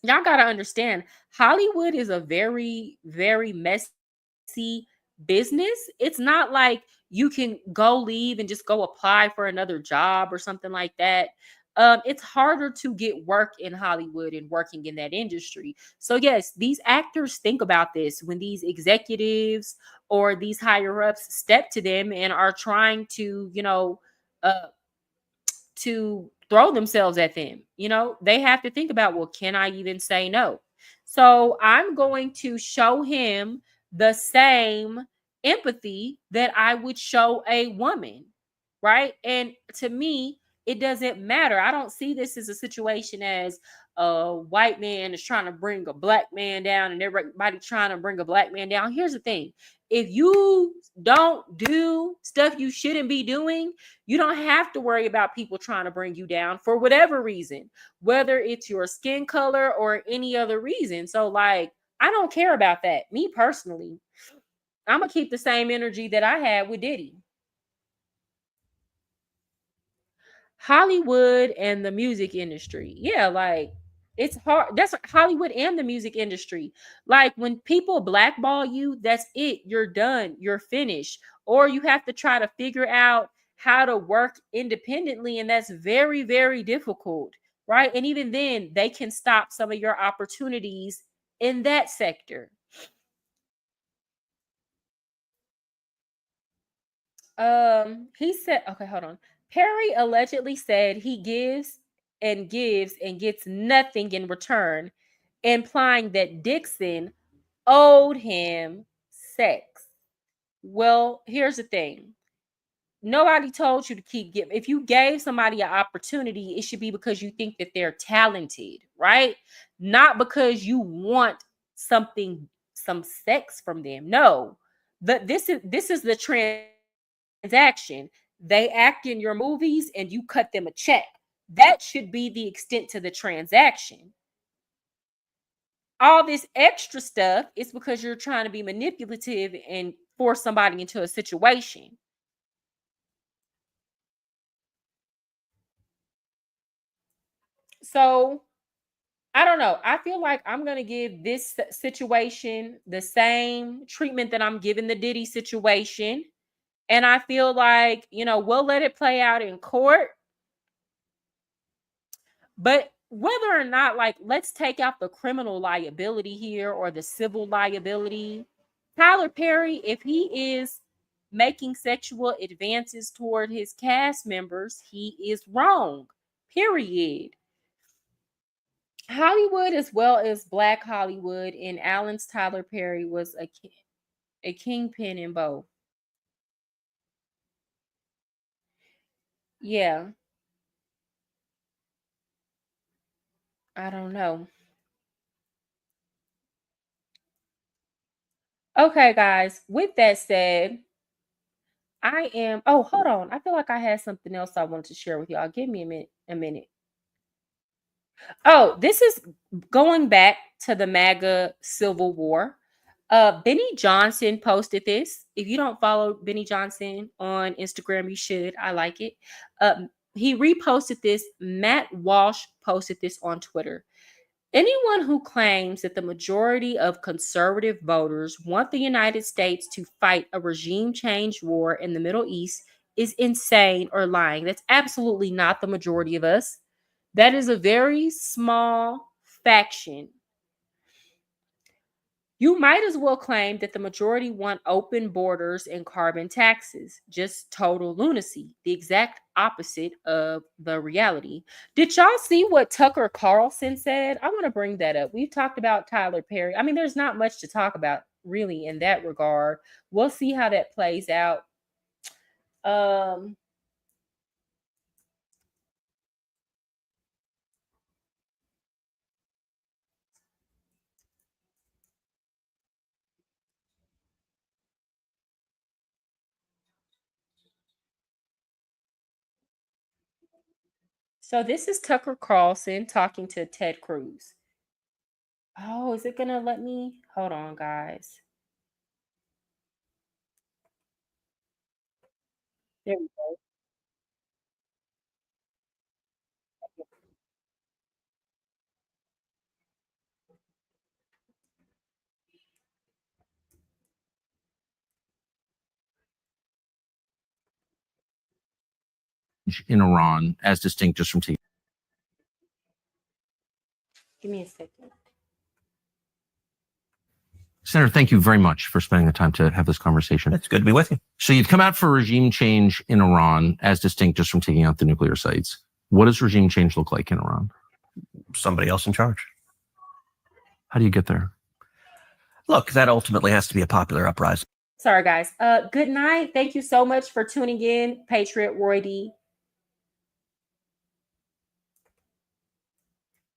y'all got to understand, Hollywood is a very, very messy, business. It's not like you can go leave and just go apply for another job or something like that. It's harder to get work in Hollywood and working in that industry. So yes, these actors think about this when these executives or these higher ups step to them and are trying to, uh, to throw themselves at them. They have to think about, well, can I even say no? So I'm going to show him the same empathy that I would show a woman, right? And to me, it doesn't matter. I don't see this as a situation as a white man is trying to bring a black man down and everybody trying to bring a black man down. Here's the thing. If you don't do stuff you shouldn't be doing, you don't have to worry about people trying to bring you down for whatever reason, whether it's your skin color or any other reason. So, like, I don't care about that. Me personally, I'm going to keep the same energy that I had with Diddy. Hollywood and the music industry. Yeah, like it's hard. That's Hollywood and the music industry. Like when people blackball you, that's it. You're done. You're finished. Or you have to try to figure out how to work independently. And that's very, very difficult. Right. And even then, they can stop some of your opportunities in that sector. He said, okay, hold on. Perry allegedly said he gives and gets nothing in return, implying that Dixon owed him sex. Well, here's the thing. Nobody told you to keep giving. If you gave somebody an opportunity, it should be because you think that they're talented, right? Not because you want some sex from them. No. This is the transaction. They act in your movies and you cut them a check. That should be the extent to the transaction. All this extra stuff is because you're trying to be manipulative and force somebody into a situation. So I don't know. I feel like I'm going to give this situation the same treatment that I'm giving the Diddy situation. And I feel like, we'll let it play out in court. But whether or not, like, let's take out the criminal liability here or the civil liability. Tyler Perry, if he is making sexual advances toward his cast members, he is wrong. Period. Hollywood, as well as Black Hollywood, and Allen's Tyler Perry was a kingpin in both. Yeah, I don't know. Okay, guys. With that said, I am. Oh, hold on. I feel like I had something else I wanted to share with y'all. Give me a minute. A minute. Oh, this is going back to the MAGA Civil War. Benny Johnson posted this. If you don't follow Benny Johnson on Instagram, you should. I like it. He reposted this. Matt Walsh posted this on Twitter. Anyone who claims that the majority of conservative voters want the United States to fight a regime change war in the Middle East is insane or lying. That's absolutely not the majority of us. That is a very small faction. You might as well claim that the majority want open borders and carbon taxes. Just total lunacy. The exact opposite of the reality. Did y'all see what Tucker Carlson said? I want to bring that up. We've talked about Tyler Perry. I mean, there's not much to talk about really in that regard. We'll see how that plays out. Um, so this is Tucker Carlson talking to Ted Cruz. Oh, is it gonna let me? Hold on, guys. There we go. in Iran as distinct just from taking. Give me a second. Senator, thank you very much for spending the time to have this conversation. It's good to be with you. So you've come out for regime change in Iran as distinct just from taking out the nuclear sites. What does regime change look like in Iran? Somebody else in charge. How do you get there? Look, that ultimately has to be a popular uprising. Sorry, guys. Good night. Thank you so much for tuning in. Patriot Roy D.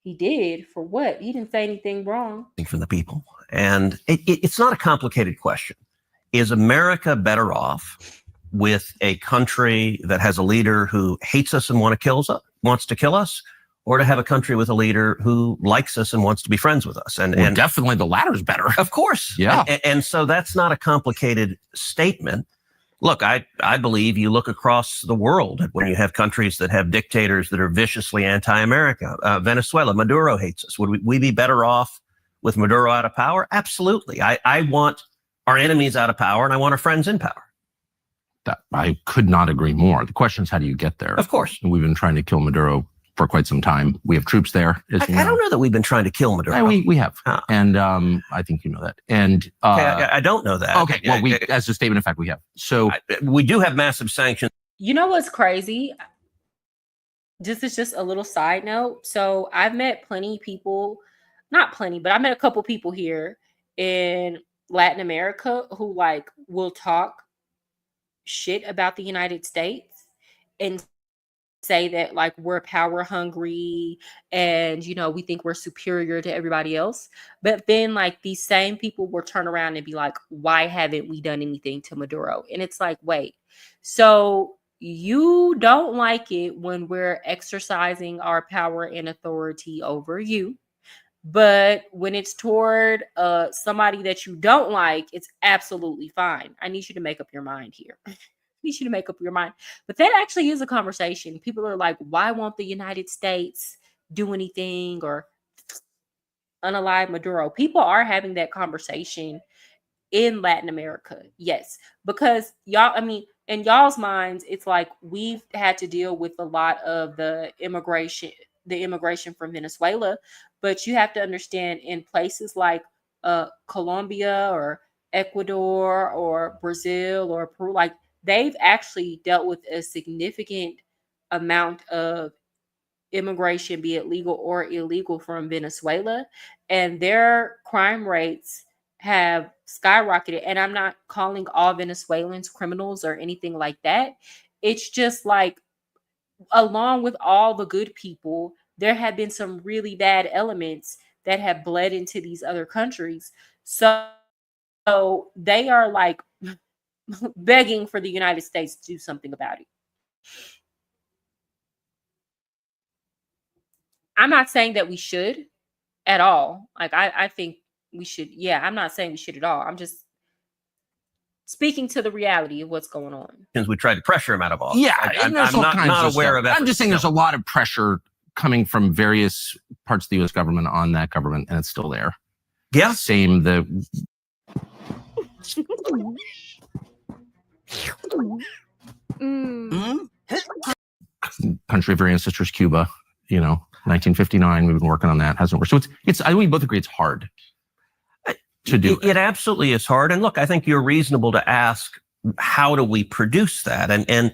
He did for what? He didn't say anything wrong. From the people. And it's not a complicated question. Is America better off with a country that has a leader who hates us and wants to kill us, or to have a country with a leader who likes us and wants to be friends with us? And definitely the latter is better. Of course. Yeah. And so that's not a complicated statement. Look, I believe you look across the world when you have countries that have dictators that are viciously anti-America. Venezuela, Maduro hates us. Would we be better off with Maduro out of power? Absolutely. I want our enemies out of power, and I want our friends in power. That I could not agree more. The question is, how do you get there? Of course. And we've been trying to kill Maduro for quite some time. We have troops there. I don't know that we've been trying to kill Maduro. We have. And I think you know that. And I don't know that. Okay. Well, as a statement of fact, we have. So we do have massive sanctions. You know what's crazy? This is just a little side note. So I've met not plenty, but I met a couple people here in Latin America who will talk shit about the United States and say that we're power hungry and we think we're superior to everybody else. But then these same people will turn around and be like, why haven't we done anything to Maduro? And it's like, wait, so you don't like it when we're exercising our power and authority over you, but when it's toward somebody that you don't like, it's absolutely fine. I need you to make up your mind here. But that actually is a conversation. People are like, why won't the United States do anything or unalive Maduro? People are having that conversation in Latin America. Yes, because in y'all's minds, it's like we've had to deal with a lot of the immigration from Venezuela, but you have to understand in places like Colombia or Ecuador or Brazil or Peru, they've actually dealt with a significant amount of immigration, be it legal or illegal, from Venezuela, and their crime rates have skyrocketed. And I'm not calling all Venezuelans criminals or anything like that. It's just along with all the good people, there have been some really bad elements that have bled into these other countries. So they are begging for the United States to do something about it. I'm not saying that we should at all. I think we should. Yeah, I'm not saying we should at all. I'm just speaking to the reality of what's going on. Since we tried to pressure him out of office. Yeah, I'm not aware of that. I'm just saying there's a lot of pressure coming from various parts of the U.S. government on that government, and it's still there. Yeah. Same. Country of your ancestors, Cuba, 1959, we've been working on that. Hasn't worked. So it's, I think we both agree it's hard to do. It absolutely is hard. And look, I think you're reasonable to ask, how do we produce that? And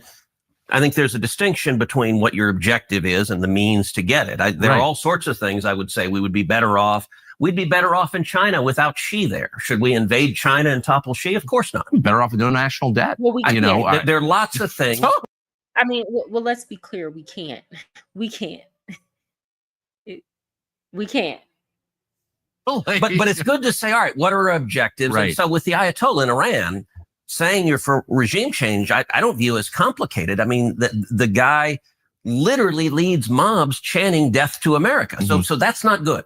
I think there's a distinction between what your objective is and the means to get it. There are all sorts of things I would say we would be better off. We'd be better off in China without Xi there. Should we invade China and topple Xi? Of course not. Better off with no national debt. Well, there are lots of things. Well, let's be clear. We can't. We can't. But it's good to say, all right, what are our objectives? Right. And so with the Ayatollah in Iran, saying you're for regime change, I don't view as complicated. I mean, the guy literally leads mobs chanting death to America. Mm-hmm. So that's not good.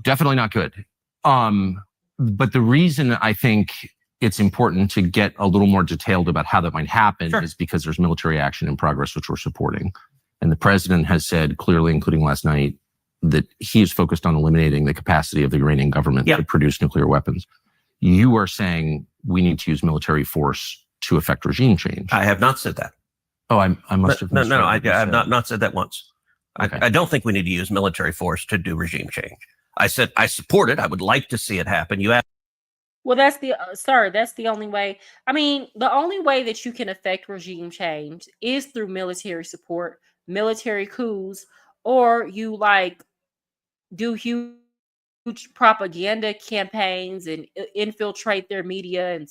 Definitely not good. But the reason I think it's important to get a little more detailed about how that might happen is because there's military action in progress, which we're supporting. And the president has said clearly, including last night, that he is focused on eliminating the capacity of the Iranian government to produce nuclear weapons. You are saying we need to use military force to effect regime change. I have not said that. Oh, I must have. No, misread what you I've said. not said that once. Okay. I don't think we need to use military force to do regime change. I said I support it. I would like to see it happen. You asked. Well, that's the that's the only way. I mean, the only way that you can affect regime change is through military support, military coups, or you like do huge propaganda campaigns and infiltrate their media and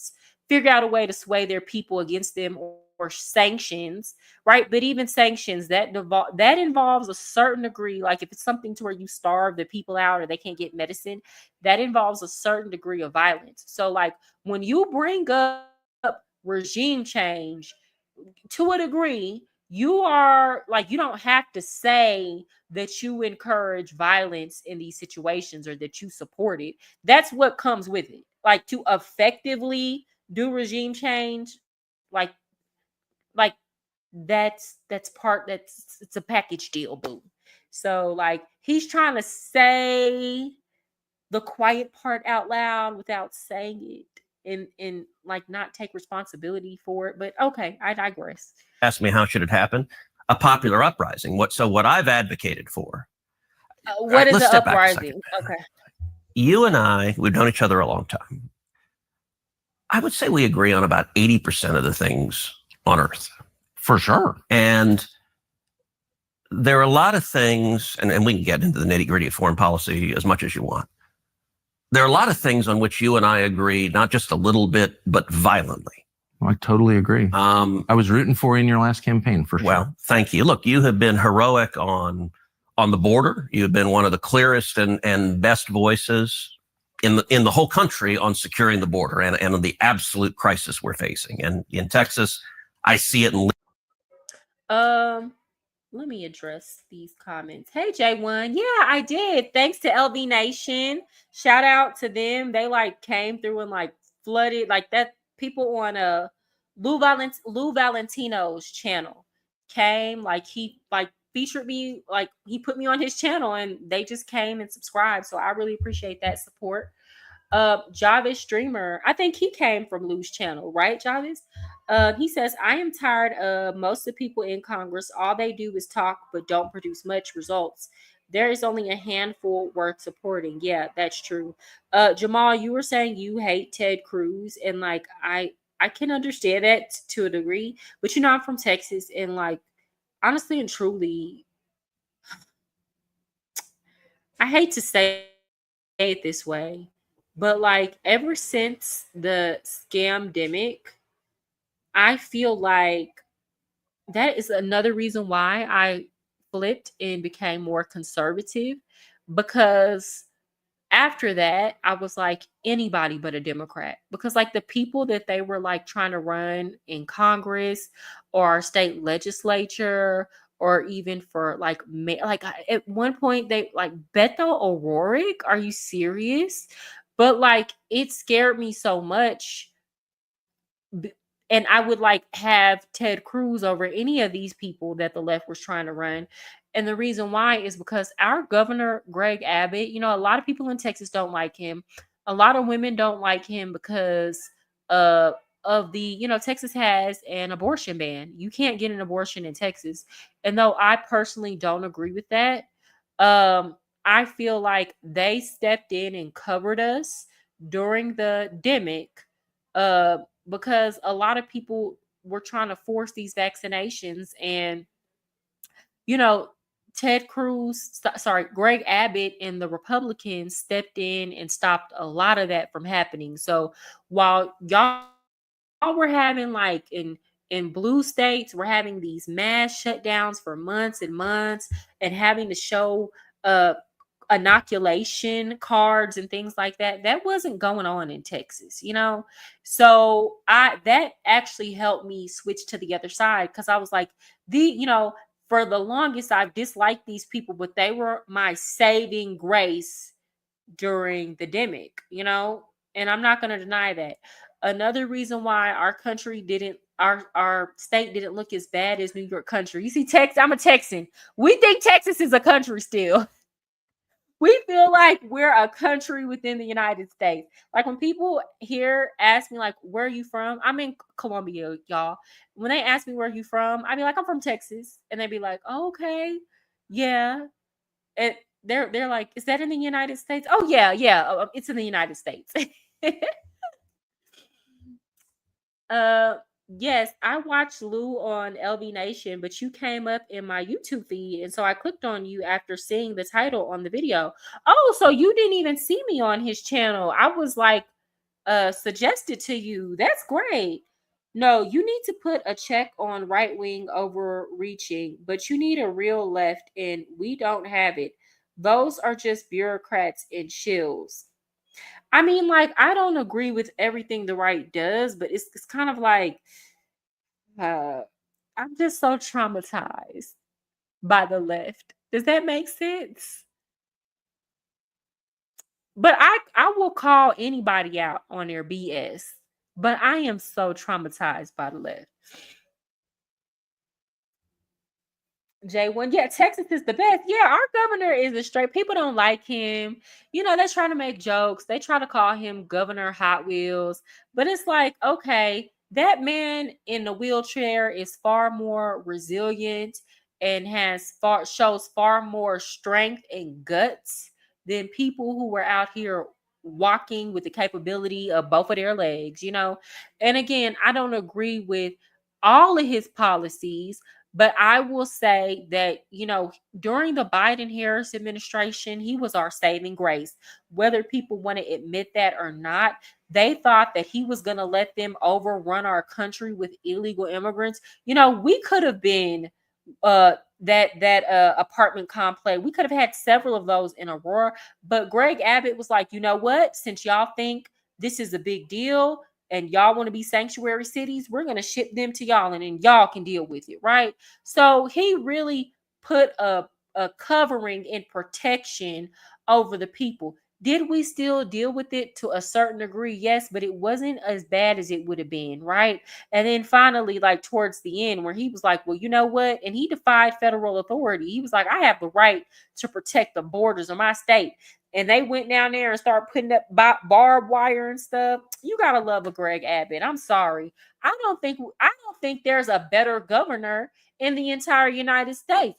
figure out a way to sway their people against them, or sanctions, right? But even sanctions that involves a certain degree, like if it's something to where you starve the people out or they can't get medicine, that involves a certain degree of violence. So like when you bring up regime change, to a degree, you are like, you don't have to say that you encourage violence in these situations or that you support it. That's what comes with it. Like to effectively do regime change, like like that's it's a package deal, boo. So like he's trying to say the quiet part out loud without saying it, and like not take responsibility for it. But okay, I digress. Asked me how should it happen? A popular uprising. What I've advocated for. What is let's the step back a uprising? Okay. You and I, we've known each other a long time. I would say we agree on about 80% of the things on Earth. For sure. And there are a lot of things, and we can get into the nitty-gritty of foreign policy as much as you want. There are a lot of things on which you and I agree, not just a little bit, but violently. I totally agree. I was rooting for you in your last campaign, for sure. Well, thank you. Look, you have been heroic on the border. You've been one of the clearest and best voices in the whole country on securing the border and on the absolute crisis we're facing. And in Texas, I see it in. Let me address these comments. Hey, J1. Yeah, I did. Thanks to LV Nation. Shout out to them. They like came through and like flooded like that. People on Lou Valentino's channel came, like he like featured me, like he put me on his channel and they just came and subscribed. So I really appreciate that support. Jarvis Streamer, I think he came from Lou's channel, right, Jarvis? He says, I am tired of most of the people in Congress. All they do is talk, but don't produce much results. There is only a handful worth supporting. Yeah, that's true. Jamal, you were saying you hate Ted Cruz, and like I can understand that to a degree, but you know, I'm from Texas, and like honestly and truly, I hate to say it this way, but like ever since the scamdemic, I feel like that is another reason why I flipped and became more conservative, because after that, I was like anybody but a Democrat, because like the people that they were like trying to run in Congress or our state legislature, or even for like at one point they like Beto O'Rourke. Are you serious? But like it scared me so much, and I would like have Ted Cruz over any of these people that the left was trying to run. And the reason why is because our governor, Greg Abbott, you know, a lot of people in Texas don't like him. A lot of women don't like him because of the, you know, Texas has an abortion ban. You can't get an abortion in Texas. And though I personally don't agree with that, I feel like they stepped in and covered us during the demic. Because a lot of people were trying to force these vaccinations, and you know, Greg Abbott and the Republicans stepped in and stopped a lot of that from happening. So while y'all were having like in blue states, we're having these mass shutdowns for months and months and having to show inoculation cards and things like that. That wasn't going on in Texas, you know? So that actually helped me switch to the other side, because I was like, for the longest I've disliked these people, but they were my saving grace during the demic, you know? And I'm not going to deny that. Another reason why our state didn't look as bad as New York country. You see, Texas, I'm a Texan. We think Texas is a country still. we feel like we're a country within the United States. Like when people here ask me, like, where are you from? I'm in Colombia, y'all. When they ask me where are you from, I be like, I'm from Texas. And they be like, oh, okay, yeah. And they're like, is that in the United States? Oh, yeah, it's in the United States. Uh, yes, I watched Lou on LB Nation, but you came up in my YouTube feed, and so I clicked on you after seeing the title on the video. Oh, so you didn't even see me on his channel. I was like suggested to you. That's great. No, you need to put a check on right wing overreaching, but you need a real left, and we don't have it. Those are just bureaucrats and shills. I mean, like, I don't agree with everything the right does, but it's kind of like uh I'm just so traumatized by the left. Does that make sense? But I will call anybody out on their BS. But I am so traumatized by the left. J1, yeah, Texas is the best. Yeah, our governor is a straight. People don't like him. You know, they try to make jokes. They try to call him Governor Hot Wheels. But it's like, okay, that man in the wheelchair is far more resilient and shows far more strength and guts than people who were out here walking with the capability of both of their legs, you know. And again, I don't agree with all of his policies, but I will say that, you know, during the Biden Harris administration, he was our saving grace. Whether people want to admit that or not, they thought that he was going to let them overrun our country with illegal immigrants. You know, we could have been that apartment complex. We could have had several of those in Aurora, but Greg Abbott was like, you know what? Since y'all think this is a big deal, and y'all want to be sanctuary cities, we're going to ship them to y'all, and then y'all can deal with it, right? So he really put a covering and protection over the people. Did we still deal with it to a certain degree? Yes, but it wasn't as bad as it would have been, right? And then finally, like towards the end, where he was like, well, you know what? And he defied federal authority. He was like, I have the right to protect the borders of my state. And they went down there and started putting up barbed wire and stuff. You gotta love a Greg Abbott. I'm sorry. I don't think there's a better governor in the entire United States.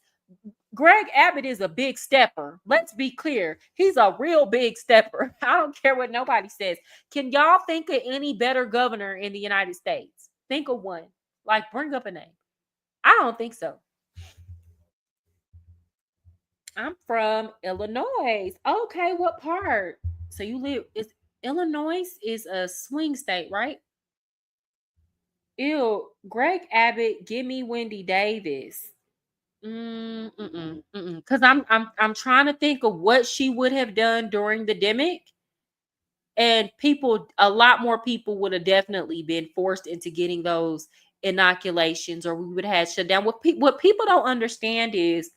Greg Abbott is a big stepper. Let's be clear. He's a real big stepper. I don't care what nobody says. Can y'all think of any better governor in the United States? Think of one. Like, bring up a name. I don't think so. I'm from Illinois. Okay, what part? So you live is Illinois is a swing state, right? Ew, Greg Abbott, give me Wendy Davis. Because I'm trying to think of what she would have done during the demic, and a lot more people would have definitely been forced into getting those inoculations, or we would have had shut down. What people don't understand is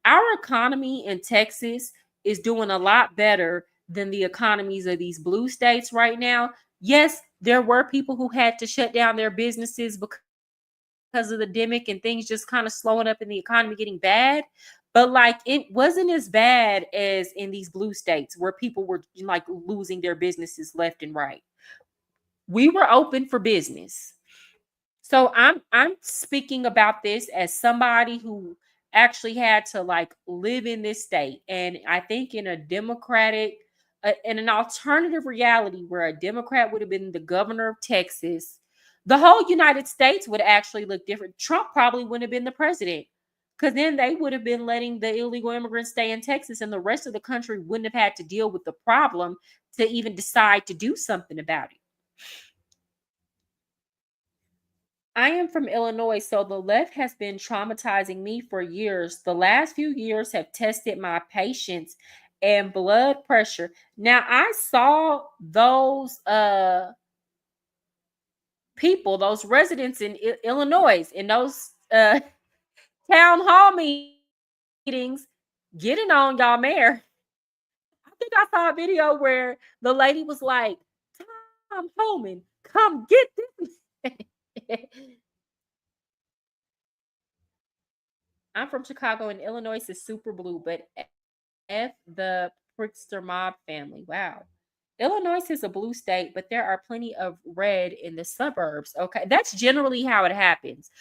our economy in Texas is doing a lot better than the economies of these blue states right now. Yes, there were people who had to shut down their businesses because of the demic and things just kind of slowing up and the economy getting bad. But like it wasn't as bad as in these blue states where people were like losing their businesses left and right. We were open for business. So I'm speaking about this as somebody who actually had to like live in this state, and I think in a democratic in an alternative reality where a Democrat would have been the governor of Texas, the whole United States would actually look different. Trump probably wouldn't have been the president, because then they would have been letting the illegal immigrants stay in Texas, and the rest of the country wouldn't have had to deal with the problem to even decide to do something about it. I am from Illinois, so the left has been traumatizing me for years. The last few years have tested my patience and blood pressure. Now, I saw those people, those residents in Illinois, in those town hall meetings getting on y'all mayor. I think I saw a video where the lady was like, Tom Homan, come get this. I'm from Chicago, and Illinois is super blue, but F the Pritzker mob family. Wow. Illinois is a blue state, but there are plenty of red in the suburbs. Okay. That's generally how it happens.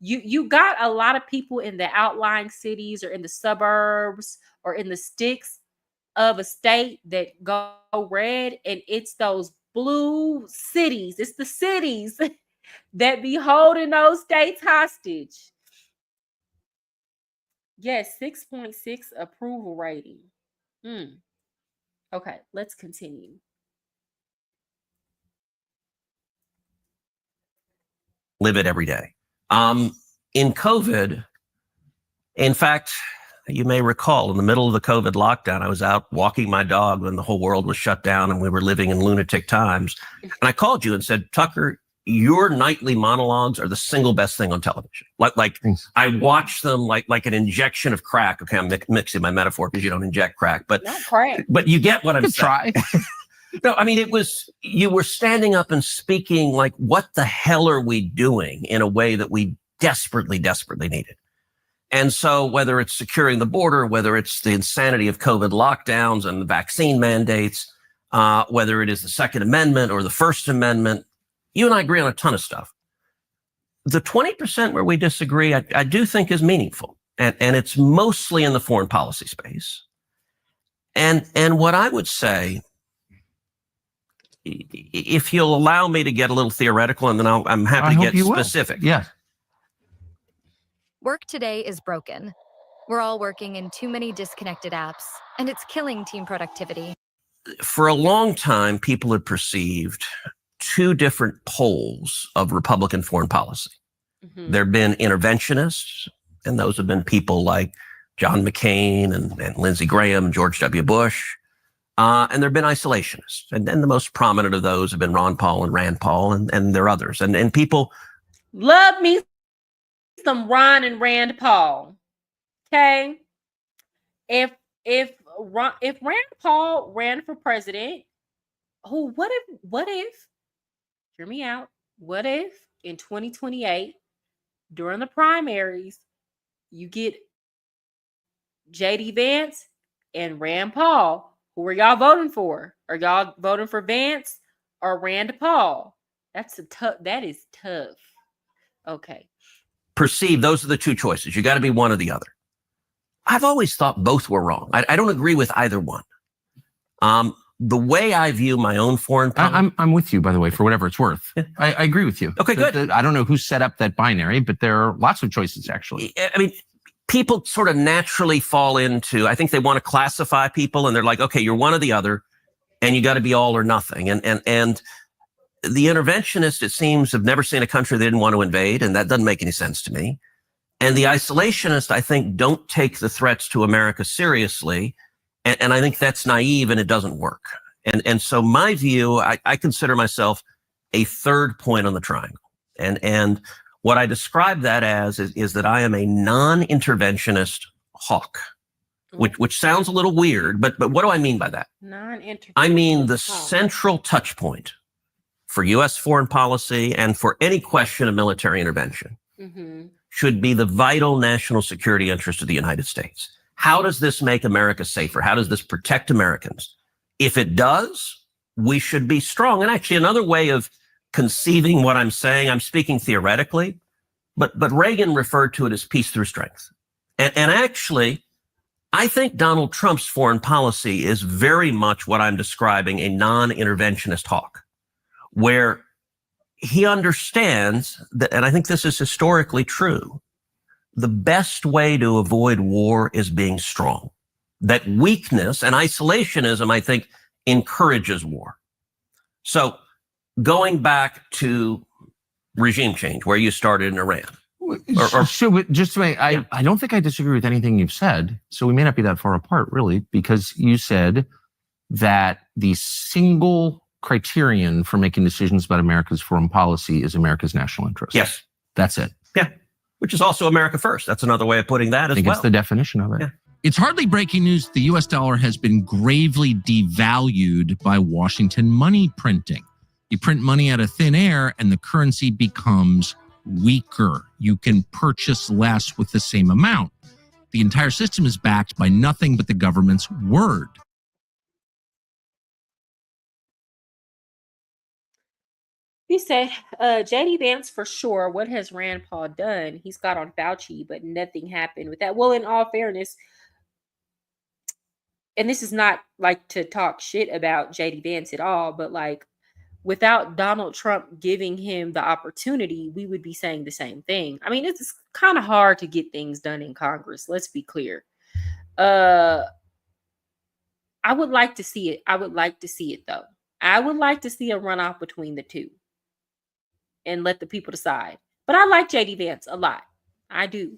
You got a lot of people in the outlying cities or in the suburbs or in the sticks of a state that go red, and it's those blue cities. It's the cities that be holding those states hostage. Yes, 6.6 approval rating. Okay, let's continue. Live it every day. In COVID, in fact, you may recall in the middle of the COVID lockdown, I was out walking my dog when the whole world was shut down and we were living in lunatic times. And I called you and said, Tucker, your nightly monologues are the single best thing on television. Like I watch them like an injection of crack. Okay, I'm mixing my metaphor because you don't inject crack, but not crack. But you get what I'm saying. Try. No, I mean, you were standing up and speaking like, what the hell are we doing, in a way that we desperately, desperately needed. And so whether it's securing the border, whether it's the insanity of COVID lockdowns and the vaccine mandates, whether it is the Second Amendment or the First Amendment, you and I agree on a ton of stuff. The 20% where we disagree, I do think is meaningful. And it's mostly in the foreign policy space. And what I would say, if you'll allow me to get a little theoretical, and then I'm happy to get specific. Yeah. Work today is broken. We're all working in too many disconnected apps, and it's killing team productivity. For a long time, people had perceived two different poles of Republican foreign policy. Mm-hmm. There have been interventionists, and those have been people like John McCain and Lindsey Graham, George W. Bush. And there have been isolationists. And the most prominent of those have been Ron Paul and Rand Paul, and there are others. And people love me some Ron and Rand Paul. Okay. If Rand Paul ran for president, what if, hear me out, what if in 2028, during the primaries, you get J.D. Vance and Rand Paul? Who are y'all voting for? Are y'all voting for Vance or Rand Paul? That is tough. Okay. Perceive those are the two choices. You got to be one or the other. I've always thought both were wrong. I don't agree with either one. The way I view my own foreign policy. I'm with you, by the way, for whatever it's worth. Yeah. I agree with you. Okay, good. I don't know who set up that binary, but there are lots of choices, actually. I mean, people sort of naturally fall into, I think they want to classify people, and they're like, okay, you're one or the other, and you got to be all or nothing. And the interventionists, it seems, have never seen a country they didn't want to invade, and that doesn't make any sense to me. And the isolationists, I think, don't take the threats to America seriously, and I think that's naive, and it doesn't work. And so my view, I consider myself a third point on the triangle. And what I describe that as is that I am a non-interventionist hawk, which sounds a little weird, but what do I mean by that? Non-interventionist. I mean the central touch point for U.S. foreign policy and for any question of military intervention should be the vital national security interest of the United States. How does this make America safer? How does this protect Americans? If it does, we should be strong. And actually, another way of conceiving what I'm saying, I'm speaking theoretically, but Reagan referred to it as peace through strength. And actually, I think Donald Trump's foreign policy is very much what I'm describing, a non-interventionist hawk, where he understands that, and I think this is historically true, the best way to avoid war is being strong. That weakness and isolationism, I think, encourages war. So going back to regime change, where you started in Iran. So just to make, I don't think I disagree with anything you've said. So we may not be that far apart, really, because you said that the single criterion for making decisions about America's foreign policy is America's national interest. Yes. That's it. Yeah. Which is also America first. That's another way of putting that as well. I think it's the definition of it. Yeah. It's hardly breaking news that the U.S. dollar has been gravely devalued by Washington money printing. You print money out of thin air and the currency becomes weaker. You can purchase less with the same amount. The entire system is backed by nothing but the government's word. He said, JD Vance for sure. What has Rand Paul done? He's got on Fauci, but nothing happened with that. Well, in all fairness, and this is not like to talk shit about JD Vance at all, but like without Donald Trump giving him the opportunity, we would be saying the same thing. I mean, it's kind of hard to get things done in Congress. Let's be clear. I would like to see it. I would like to see it though. I would like to see a runoff between the two and let the people decide. But I like JD Vance a lot. I do.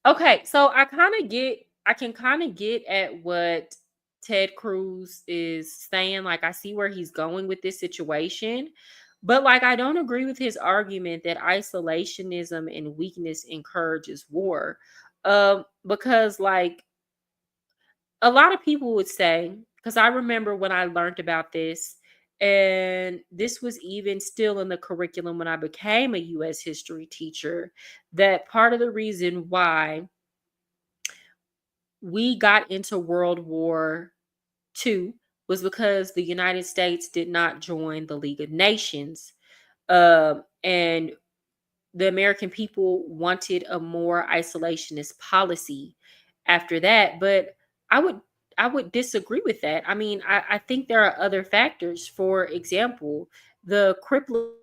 Okay, so I can kind of get at what Ted Cruz is saying. Like, I see where he's going with this situation, but like, I don't agree with his argument that isolationism and weakness encourages war. Because like a lot of people would say, because I remember when I learned about this, and this was even still in the curriculum when I became a U.S. history teacher, that part of the reason why we got into World War II was because the United States did not join the League of Nations. And the American people wanted a more isolationist policy after that. But I would disagree with that. I mean, I think there are other factors. For example, the crippling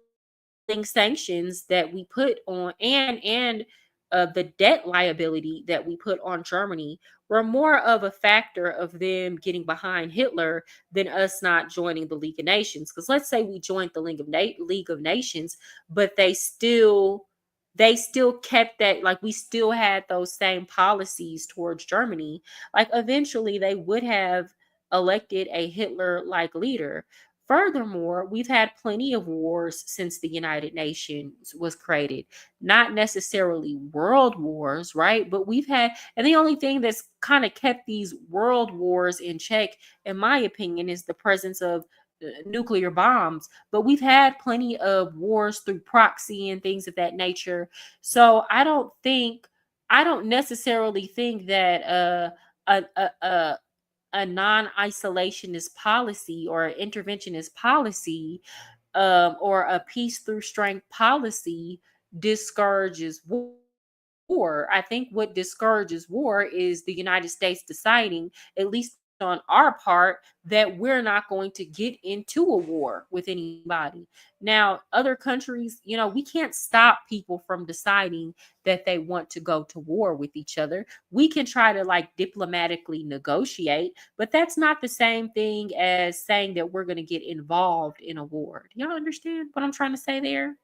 sanctions that we put on and the debt liability that we put on Germany were more of a factor of them getting behind Hitler than us not joining the League of Nations. Because let's say we joined the League of Nations, but they still kept that, like, we still had those same policies towards Germany. Like, eventually they would have elected a Hitler-like leader. Furthermore, we've had plenty of wars since the United Nations was created. Not necessarily world wars, right? But we've had, and the only thing that's kind of kept these world wars in check, in my opinion, is the presence of nuclear bombs. But we've had plenty of wars through proxy and things of that nature. So I don't necessarily think that a non-isolationist policy or an interventionist policy or a peace through strength policy discourages war. I think what discourages war is the United States deciding, at least on our part, that we're not going to get into a war with anybody. Now, other countries, we can't stop people from deciding that they want to go to war with each other. We can try to like diplomatically negotiate, but that's not the same thing as saying that we're going to get involved in a war. Do y'all understand what I'm trying to say there?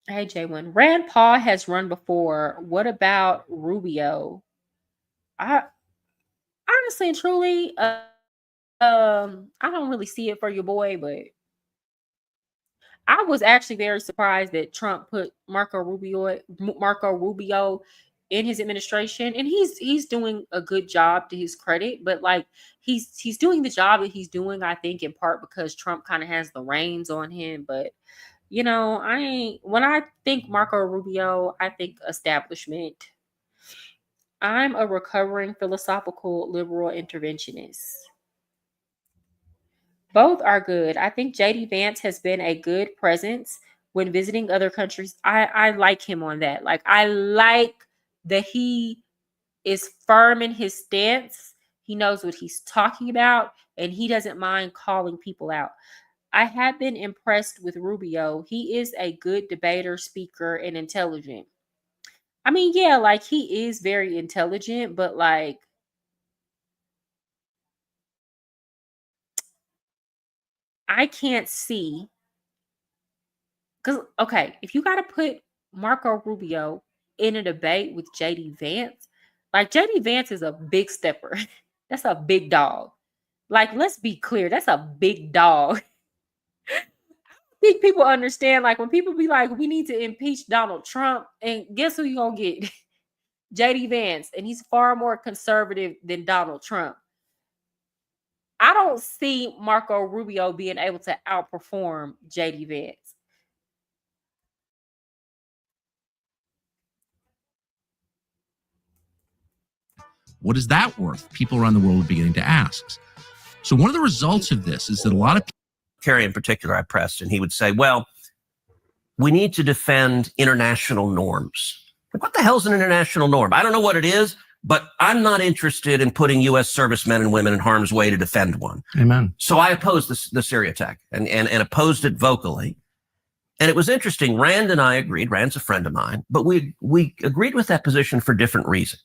Hey, J1. Rand Paul has run before. What about Rubio? I honestly and truly, I don't really see it for your boy, but I was actually very surprised that Trump put Marco Rubio in his administration, and he's doing a good job to his credit. But like he's doing the job that he's doing, I think, in part because Trump kind of has the reins on him. But when I think Marco Rubio, I think establishment. I'm a recovering philosophical liberal interventionist. Both are good. I think JD Vance has been a good presence when visiting other countries. I like him on that. Like, I like that he is firm in his stance. He knows what he's talking about, and he doesn't mind calling people out. I have been impressed with Rubio. He is a good debater, speaker, and intelligent. I mean, yeah, like he is very intelligent, but like I can't see, because okay, if you got to put Marco Rubio in a debate with JD Vance, like JD Vance is a big stepper. That's a big dog. Like, let's be clear, that's a big dog. I think people understand, like when people be like, we need to impeach Donald Trump, and guess who you gonna get? JD Vance, and he's far more conservative than Donald Trump. I don't see Marco Rubio being able to outperform JD Vance. What is that worth? People around the world are beginning to ask. So one of the results of this is that a lot of Kerry in particular, I pressed, and he would say, well, we need to defend international norms. What the hell's an international norm? I don't know what it is, but I'm not interested in putting U.S. servicemen and women in harm's way to defend one. Amen. So I opposed the Syria attack and opposed it vocally. And it was interesting. Rand and I agreed. Rand's a friend of mine, but we agreed with that position for different reasons.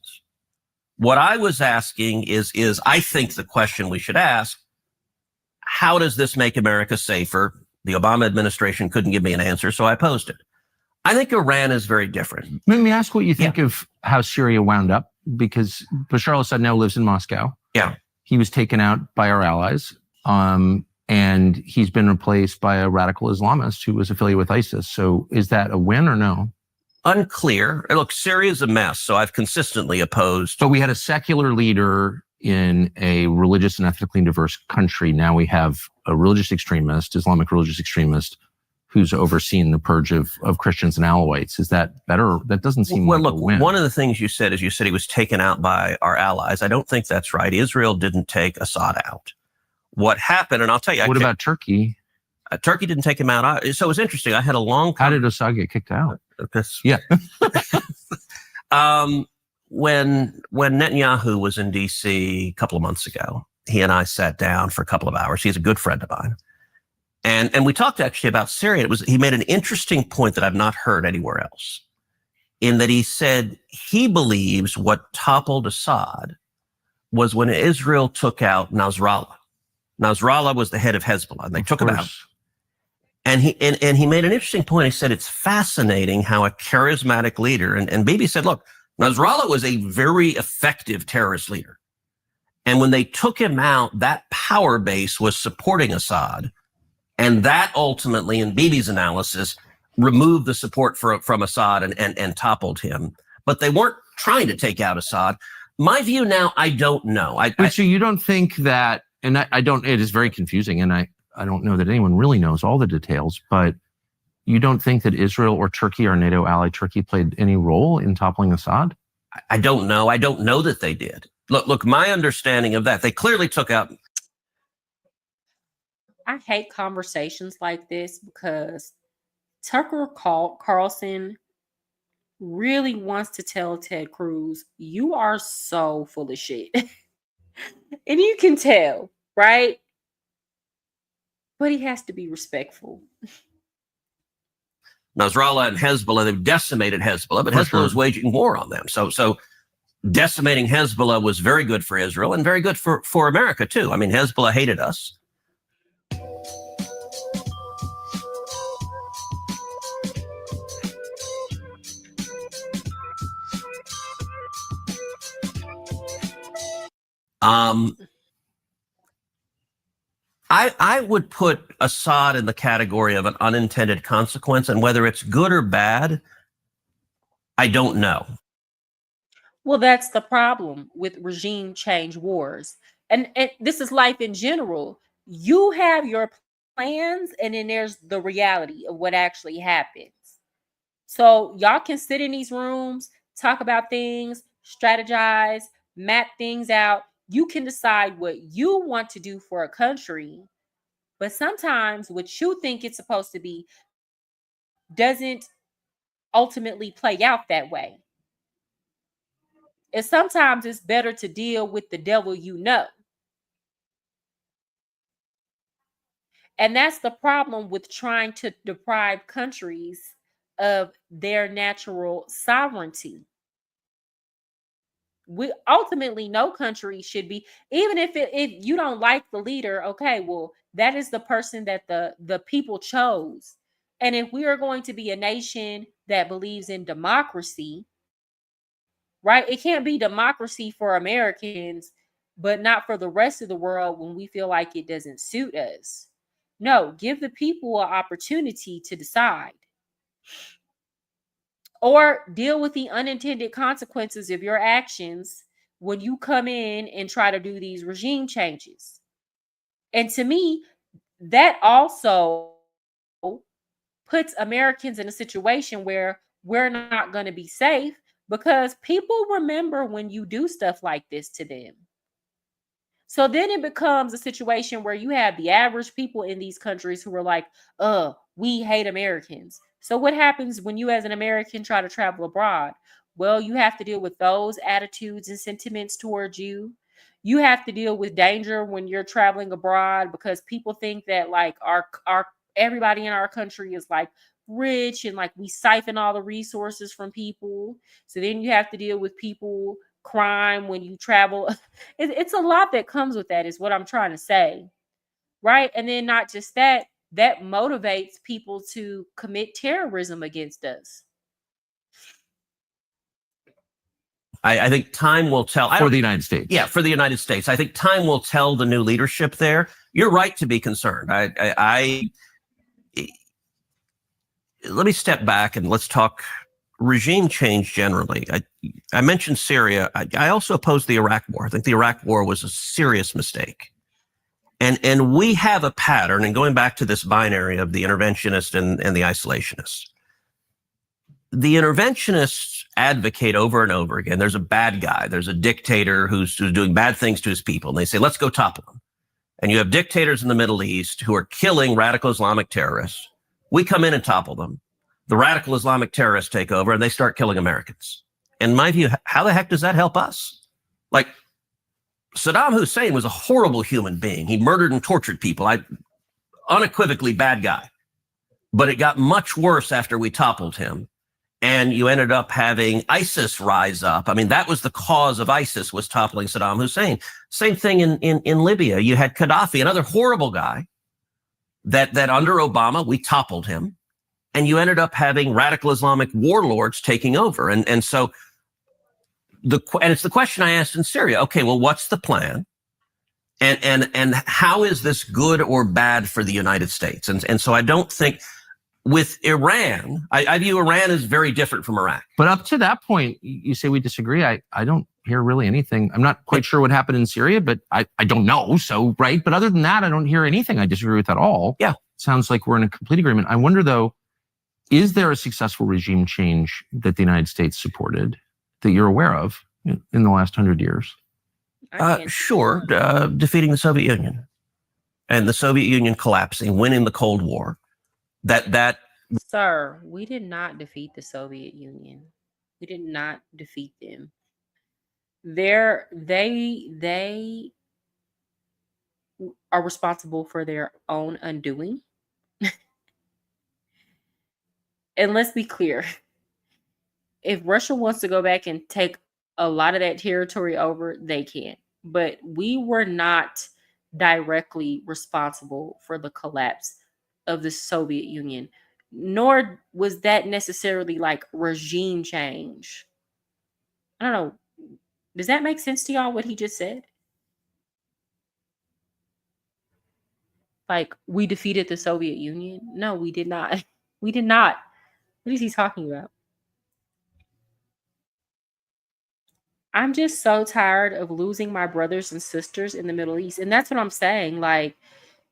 What I was asking is I think the question we should ask, how does this make America safer? The Obama administration couldn't give me an answer, so I opposed it. I think Iran is very different. Let me ask what you think of how Syria wound up, because Bashar al-Assad now lives in Moscow. Yeah. He was taken out by our allies, and he's been replaced by a radical Islamist who was affiliated with ISIS. So is that a win or no? Unclear. Look, Syria's a mess, so I've consistently opposed. But we had a secular leader in a religious and ethnically diverse country. Now we have a religious extremist, Islamic religious extremist, who's overseen the purge of Christians and Alawites. Is that better? That doesn't seem like a win. One of the things you said is you said he was taken out by our allies. I don't think that's right. Israel didn't take Assad out. What happened, and I'll tell you. What about Turkey? Turkey didn't take him out. So it was interesting. I had a long... How did Assad get kicked out? Yeah. When Netanyahu was in D.C. a couple of months ago, he and I sat down for a couple of hours. He's a good friend of mine. And we talked actually about Syria. He made an interesting point that I've not heard anywhere else, in that he said he believes what toppled Assad was when Israel took out Nasrallah. Nasrallah was the head of Hezbollah, and they took him out. And he made an interesting point. He said it's fascinating how a charismatic leader, and Bibi said, look, Nasrallah was a very effective terrorist leader. And when they took him out, that power base was supporting Assad. And that ultimately, in Bibi's analysis, removed the support from Assad and toppled him. But they weren't trying to take out Assad. My view now, I don't know. So you don't think that, and I don't, it is very confusing, and I don't know that anyone really knows all the details, but you don't think that Israel or Turkey, or NATO ally Turkey, played any role in toppling Assad? I don't know. I don't know that they did. Look, my understanding of that, they clearly took out. I hate conversations like this because Tucker Carlson really wants to tell Ted Cruz, you are so full of shit. And you can tell, right? But he has to be respectful. Nasrallah and Hezbollah, they've decimated Hezbollah, but Hezbollah was waging war on them. So decimating Hezbollah was very good for Israel and very good for America, too. I mean, Hezbollah hated us. I would put Assad in the category of an unintended consequence, and whether it's good or bad, I don't know. Well, that's the problem with regime change wars. And this is life in general. You have your plans, and then there's the reality of what actually happens. So y'all can sit in these rooms, talk about things, strategize, map things out. You can decide what you want to do for a country, but sometimes what you think it's supposed to be doesn't ultimately play out that way. And sometimes it's better to deal with the devil you know. And that's the problem with trying to deprive countries of their natural sovereignty. We ultimately, no country should be, even if you don't like the leader, okay, well, that is the person that the people chose. And if we are going to be a nation that believes in democracy, right, it can't be democracy for Americans, but not for the rest of the world when we feel like it doesn't suit us. No, give the people an opportunity to decide. Or deal with the unintended consequences of your actions when you come in and try to do these regime changes. And to me, that also puts Americans in a situation where we're not going to be safe because people remember when you do stuff like this to them. So then it becomes a situation where you have the average people in these countries who are like, we hate Americans. So what happens when you as an American try to travel abroad? Well, you have to deal with those attitudes and sentiments towards you. You have to deal with danger when you're traveling abroad because people think that like our everybody in our country is like rich and like we siphon all the resources from people. So then you have to deal with people crime when you travel. It's a lot that comes with that, is what I'm trying to say. Right. And then not just that, that motivates people to commit terrorism against us. I think time will tell. For the United States. Yeah, for the United States. I think time will tell the new leadership there. You're right to be concerned. Let me step back and let's talk regime change generally. I mentioned Syria. I also oppose the Iraq War. I think the Iraq War was a serious mistake. And we have a pattern, and going back to this binary of the interventionist and the isolationist. The interventionists advocate over and over again, there's a bad guy, there's a dictator who's doing bad things to his people, and they say, let's go topple him. And you have dictators in the Middle East who are killing radical Islamic terrorists. We come in and topple them. The radical Islamic terrorists take over, and they start killing Americans. In my view, how the heck does that help us? Like, Saddam Hussein was a horrible human being. He murdered and tortured people. Unequivocally bad guy. But it got much worse after we toppled him. And you ended up having ISIS rise up. I mean, that was the cause of ISIS, was toppling Saddam Hussein. Same thing in Libya. You had Gaddafi, another horrible guy, that under Obama, we toppled him. And you ended up having radical Islamic warlords taking over. And so, it's the question I asked in Syria. Okay, well, what's the plan? And how is this good or bad for the United States? And so I don't think... With Iran, I view Iran as very different from Iraq. But up to that point, you say we disagree. I don't hear really anything. I'm not quite sure what happened in Syria, but I don't know. So, right. But other than that, I don't hear anything I disagree with at all. Yeah. Sounds like we're in a complete agreement. I wonder, though, is there a successful regime change that the United States supported that you're aware of in the last 100 years? Sure. Defeating the Soviet Union and the Soviet Union collapsing, winning the Cold War. Sir, we did not defeat the Soviet Union. We did not defeat them. They are responsible for their own undoing. And let's be clear. If Russia wants to go back and take a lot of that territory over, they can. But we were not directly responsible for the collapse of the Soviet Union, nor was that necessarily like regime change. I don't know. Does that make sense to y'all, what he just said? Like, we defeated the Soviet Union? No, we did not. We did not. What is he talking about? I'm just so tired of losing my brothers and sisters in the Middle East. And that's what I'm saying. Like,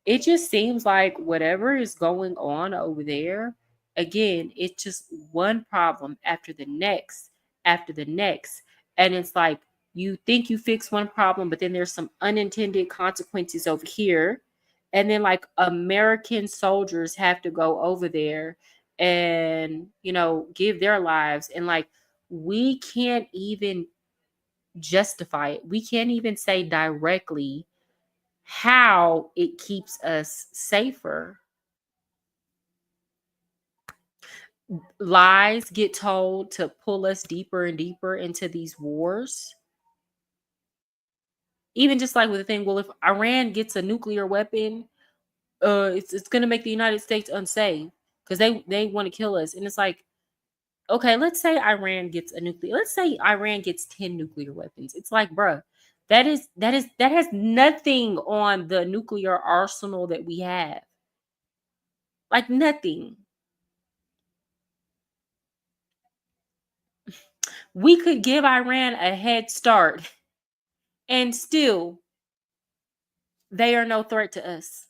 it just seems like whatever is going on over there, again, it's just one problem after the next, after the next. And it's like, you think you fix one problem, but then there's some unintended consequences over here. And then like American soldiers have to go over there and, give their lives. And like, we can't even justify it. We can't even say directly how it keeps us safer. Lies get told to pull us deeper and deeper into these wars. Even just like with the thing, well, if Iran gets a nuclear weapon, it's going to make the United States unsafe because they want to kill us. And it's like, okay, let's say Iran gets 10 nuclear weapons. It's like, bruh, that has nothing on the nuclear arsenal that we have. Like nothing. We could give Iran a head start and still they are no threat to us.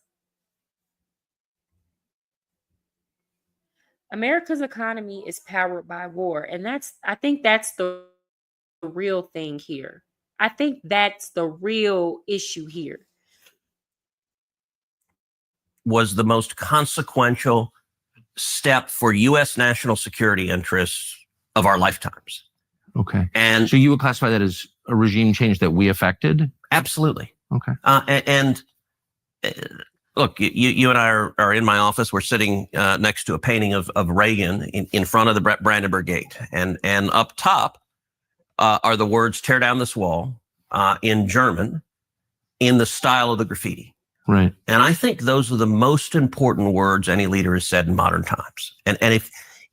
America's economy is powered by war. And I think that's the real thing here. I think that's the real issue here. Was the most consequential step for U.S. national security interests of our lifetimes. Okay. And so you would classify that as a regime change that we affected? Absolutely. Okay. Look, you and I are in my office. We're sitting next to a painting of Reagan in front of the Brandenburg Gate. And up top are the words, "Tear down this wall," in German, in the style of the graffiti. Right. And I think those are the most important words any leader has said in modern times. And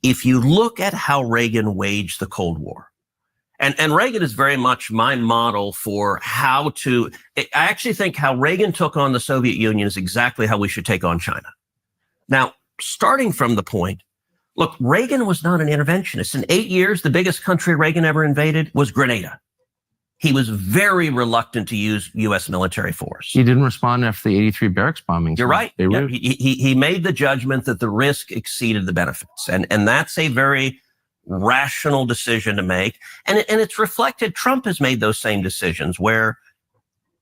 if you look at how Reagan waged the Cold War, and Reagan is very much my model for how to, I actually think how Reagan took on the Soviet Union is exactly how we should take on China. Now, starting from the point, look, Reagan was not an interventionist. In 8 years, the biggest country Reagan ever invaded was Grenada. He was very reluctant to use U.S. military force. He didn't respond after the 83 barracks bombings. You're right. Yeah, he made the judgment that the risk exceeded the benefits. And that's a very rational decision to make. And it's reflected. Trump has made those same decisions where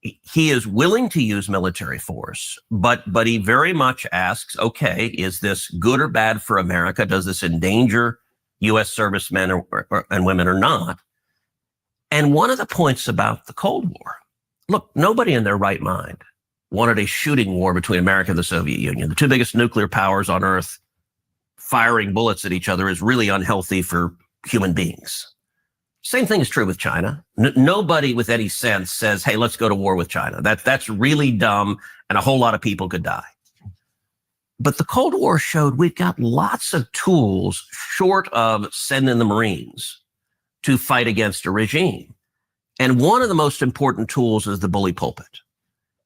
he is willing to use military force, but he very much asks, okay, is this good or bad for America? Does this endanger U.S. servicemen and women or not? And one of the points about the Cold War, look, nobody in their right mind wanted a shooting war between America and the Soviet Union. The two biggest nuclear powers on Earth firing bullets at each other is really unhealthy for human beings. Same thing is true with China. Nobody with any sense says, hey, let's go to war with China. That's really dumb, and a whole lot of people could die. But the Cold War showed we've got lots of tools short of sending the Marines to fight against a regime. And one of the most important tools is the bully pulpit.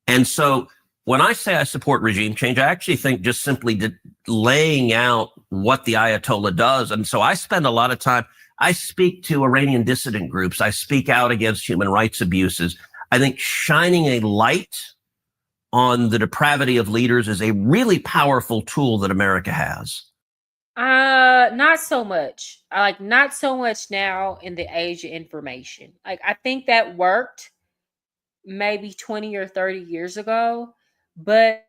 And so when I say I support regime change, I actually think just simply laying out what the Ayatollah does. And so I spend a lot of time, I speak to Iranian dissident groups. I speak out against human rights abuses. I think shining a light on the depravity of leaders is a really powerful tool that America has. Not so much. Not so much now in the age of information. I think that worked maybe 20 or 30 years ago, but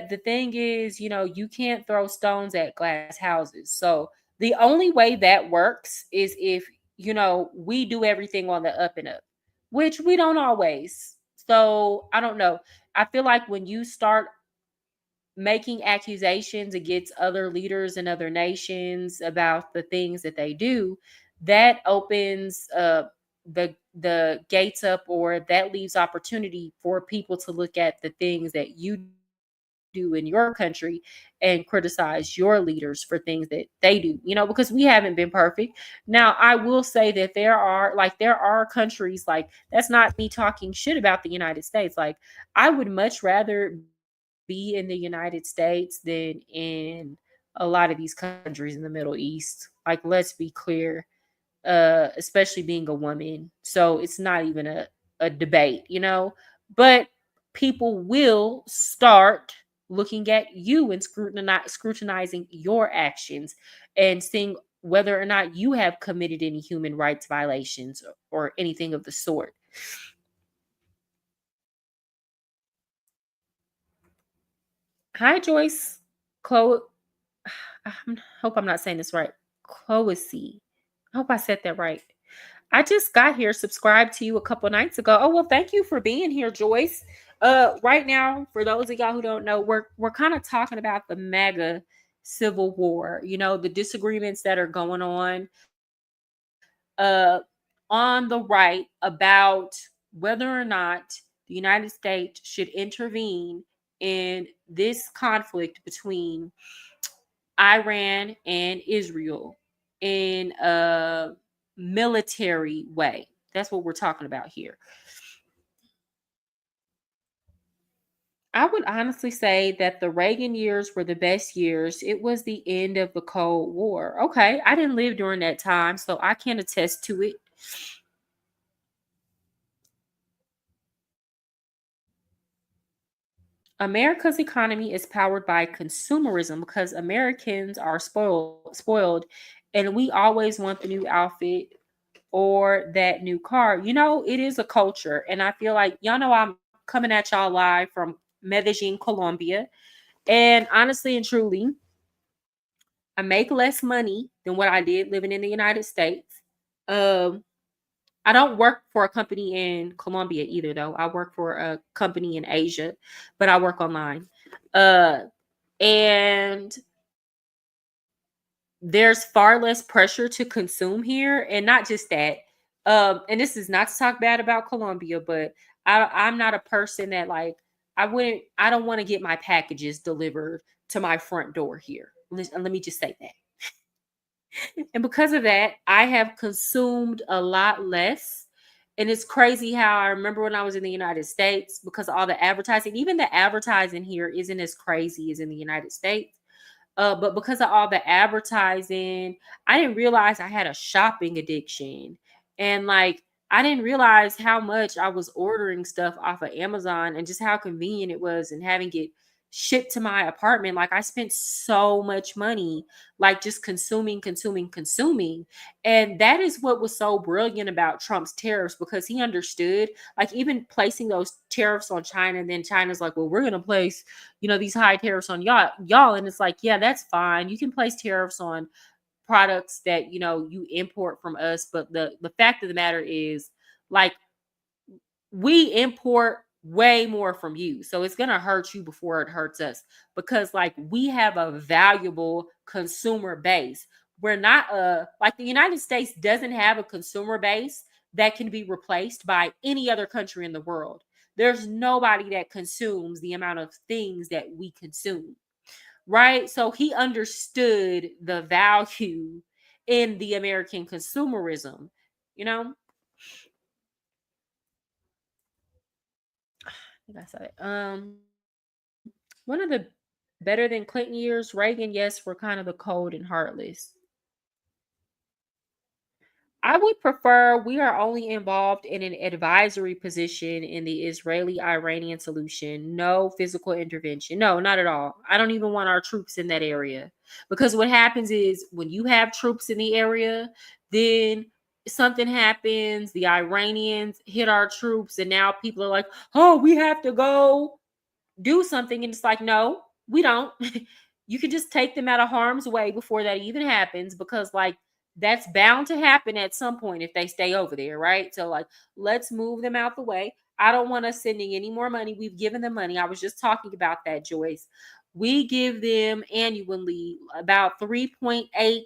the thing is, you can't throw stones at glass houses. So the only way that works is if, we do everything on the up and up, which we don't always. So I don't know. I feel like when you start making accusations against other leaders in other nations about the things that they do, that opens the gates up, or that leaves opportunity for people to look at the things that you do in your country and criticize your leaders for things that they do, because we haven't been perfect. Now, I will say that there are countries, that's not me talking shit about the United States. I would much rather be in the United States than in a lot of these countries in the Middle East. Let's be clear, especially being a woman. So it's not even a debate, but people will start looking at you and scrutinizing your actions and seeing whether or not you have committed any human rights violations or anything of the sort. Hi, Joyce. Chloe. I hope I'm not saying this right. Chloe. I hope I said that right. I just got here, subscribed to you a couple nights ago. Oh, well, thank you for being here, Joyce. Right now, for those of y'all who don't know, we're kind of talking about the MAGA civil war, the disagreements that are going on the right about whether or not the United States should intervene in this conflict between Iran and Israel in a military way. That's what we're talking about here. I would honestly say that the Reagan years were the best years. It was the end of the Cold War. Okay, I didn't live during that time, so I can attest to it. America's economy is powered by consumerism because Americans are spoiled, and we always want the new outfit or that new car. You know, it is a culture, and I feel like y'all know I'm coming at y'all live from Medellin, Colombia, and honestly and truly, I make less money than what I did living in the United States. I don't work for a company in Colombia either, though. I work for a company in Asia, but I work online. And there's far less pressure to consume here. And not just that. And this is not to talk bad about Colombia, but I'm not a person that like, I don't want to get my packages delivered to my front door here. Let me just say that. And because of that, I have consumed a lot less. And it's crazy how I remember when I was in the United States, because of all the advertising, even the advertising here isn't as crazy as in the United States. But because of all the advertising, I didn't realize I had a shopping addiction. And like, I didn't realize how much I was ordering stuff off of Amazon and just how convenient it was and having it shipped to my apartment. Like, I spent so much money, like just consuming. And that is what was so brilliant about Trump's tariffs, because he understood, like, even placing those tariffs on China, and then China's like, well, we're going to place, you know, these high tariffs on y'all. And it's like, yeah, that's fine. You can place tariffs on products that, you know, you import from us. But the fact of the matter is, like, we import way more from you. So it's going to hurt you before it hurts us, because like, we have a valuable consumer base. We're not like, the United States doesn't have a consumer base that can be replaced by any other country in the world. There's nobody that consumes the amount of things that we consume. Right? So he understood the value in the American consumerism, you know? I think I said it. One of the better than Clinton years, Reagan, yes, were kind of the cold and heartless. I would prefer we are only involved in an advisory position in the Israeli-Iranian solution. No physical intervention. No, not at all. I don't even want our troops in that area. Because what happens is, when you have troops in the area, then something happens, the Iranians hit our troops, and now people are like, oh, we have to go do something. And it's like, no, we don't. You can just take them out of harm's way before that even happens, because like, that's bound to happen at some point if they stay over there, right? So like, let's move them out the way. I don't want us sending any more money. We've given them money. I was just talking about that, Joyce. We give them annually about $3.8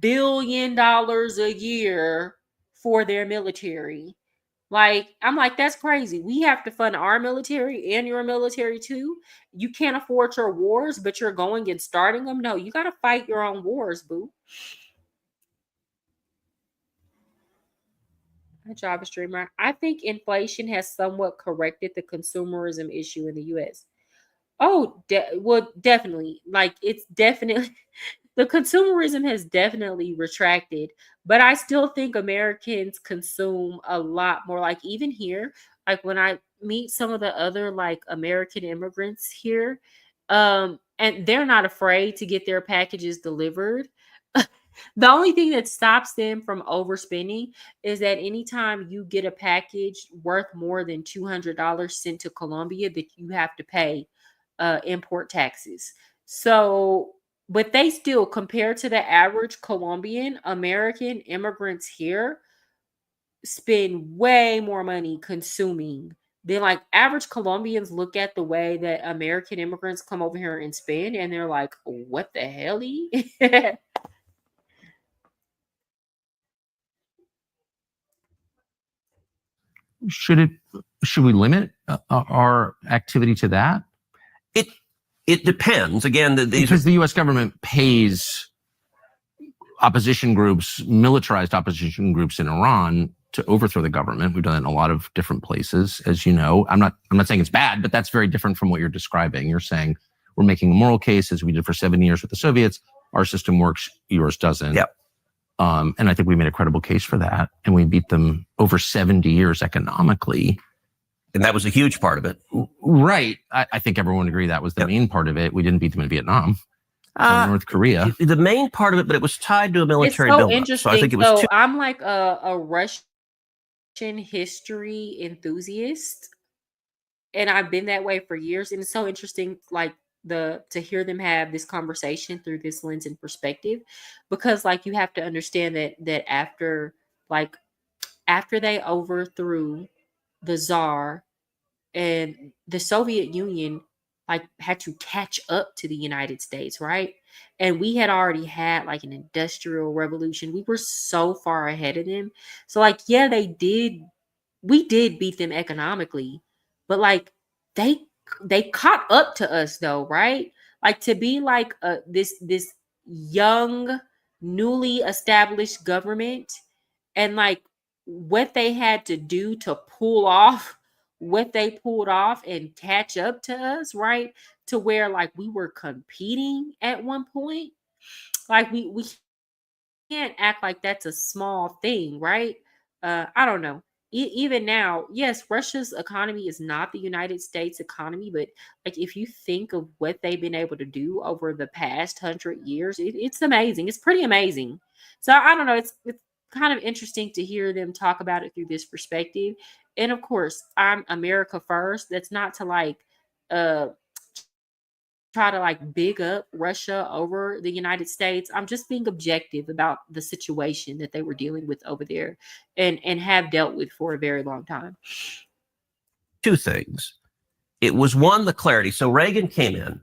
billion a year for their military. Like, I'm like, that's crazy. We have to fund our military and your military too. You can't afford your wars, but you're going and starting them. No, you got to fight your own wars, boo. A Java streamer. I think inflation has somewhat corrected the consumerism issue in the U.S. Oh, well, definitely. Like, it's definitely the consumerism has definitely retracted, but I still think Americans consume a lot more. Like, even here, like when I meet some of the other like American immigrants here, and they're not afraid to get their packages delivered. The only thing that stops them from overspending is that anytime you get a package worth more than $200 sent to Colombia, that you have to pay import taxes. So, but they still, compared to the average Colombian, American immigrants here spend way more money consuming than like average Colombians. Look at the way that American immigrants come over here and spend, and they're like, what the hell? Should we limit our activity to that? It depends. Again, because the U.S. government pays opposition groups, militarized opposition groups in Iran, to overthrow the government. We've done it in a lot of different places, as you know. I'm not saying it's bad, but that's very different from what you're describing. You're saying we're making a moral case, as we did for 7 years with the Soviets. Our system works, yours doesn't. Yep. And I think we made a credible case for that, and we beat them over 70 years economically. And that was a huge part of it. Right. I think everyone would agree that was the main part of it. We didn't beat them in Vietnam. North Korea. The main part of it, but it was tied to a military It's so buildup. interesting. So I think it was I'm like a Russian history enthusiast, and I've been that way for years. And it's so interesting, like to hear them have this conversation through this lens and perspective, because like you have to understand that after they overthrew the Tsar and the Soviet Union like had to catch up to the United States, right? And we had already had like an industrial revolution. We were so far ahead of them. So like, yeah, we did beat them economically, but like they caught up to us though, right? Like to be like this young, newly established government, and like what they had to do to pull off what they pulled off and catch up to us, right? To where like we were competing at one point. Like we can't act like that's a small thing, right? I don't know. Even now, yes, Russia's economy is not the United States economy, but like if you think of what they've been able to do over the past 100 years, it's amazing. It's pretty amazing. So I don't know. It's kind of interesting to hear them talk about it through this perspective. And of course, I'm America first. That's not to like try to like big up Russia over the United States. I'm just being objective about the situation that they were dealing with over there and have dealt with for a very long time. two things. It was one, the clarity. So Reagan came in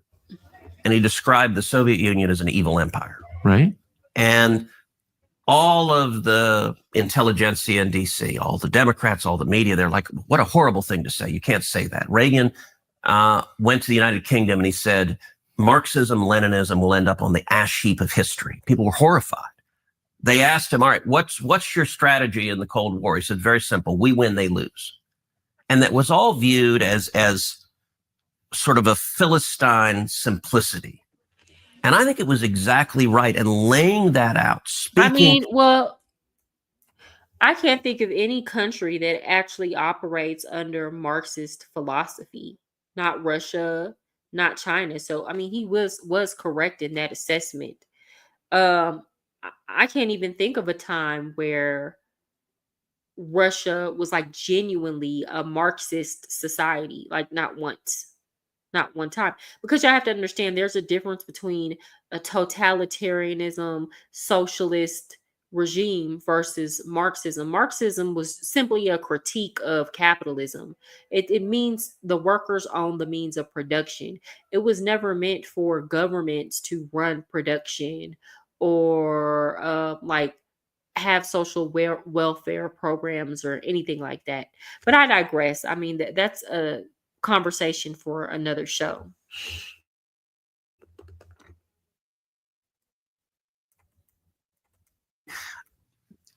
and he described the Soviet Union as an evil empire. Right. And all of the intelligentsia in DC, all the Democrats, all the media, they're like, what a horrible thing to say. You can't say that. Reagan went to the United Kingdom and he said, Marxism, Leninism will end up on the ash heap of history. People were horrified. They asked him, all right, what's your strategy in the Cold War? He said, very simple. We win, they lose. And that was all viewed as sort of a Philistine simplicity. And I think it was exactly right. And laying that out, speaking. I mean, well, I can't think of any country that actually operates under Marxist philosophy. Not Russia, not China. So, I mean, he was correct in that assessment. I can't even think of a time where Russia was like genuinely a Marxist society, like not once. Not one time. Because you have to understand there's a difference between a totalitarianism, socialist regime versus Marxism. Marxism was simply a critique of capitalism. It means the workers own the means of production. It was never meant for governments to run production or like have social welfare programs or anything like that. But I digress. I mean, that's a conversation for another show.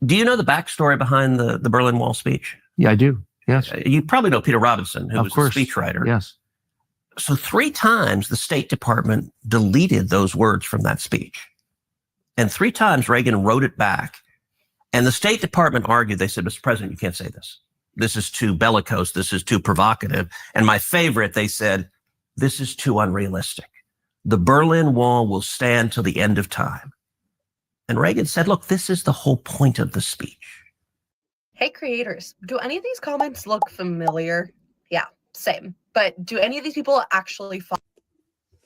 Do you know the backstory behind the Berlin Wall speech? Yeah, I do. Yes. You probably know Peter Robinson, who was the speechwriter. Yes. So 3 times the State Department deleted those words from that speech. And 3 times Reagan wrote it back. And the State Department argued, they said, Mr. President, you can't say this. This is too bellicose. This is too provocative. And my favorite, they said, this is too unrealistic. The Berlin Wall will stand till the end of time. And Reagan said, look, this is the whole point of the speech. Hey, creators, do any of these comments look familiar? Yeah, same. But do any of these people actually follow?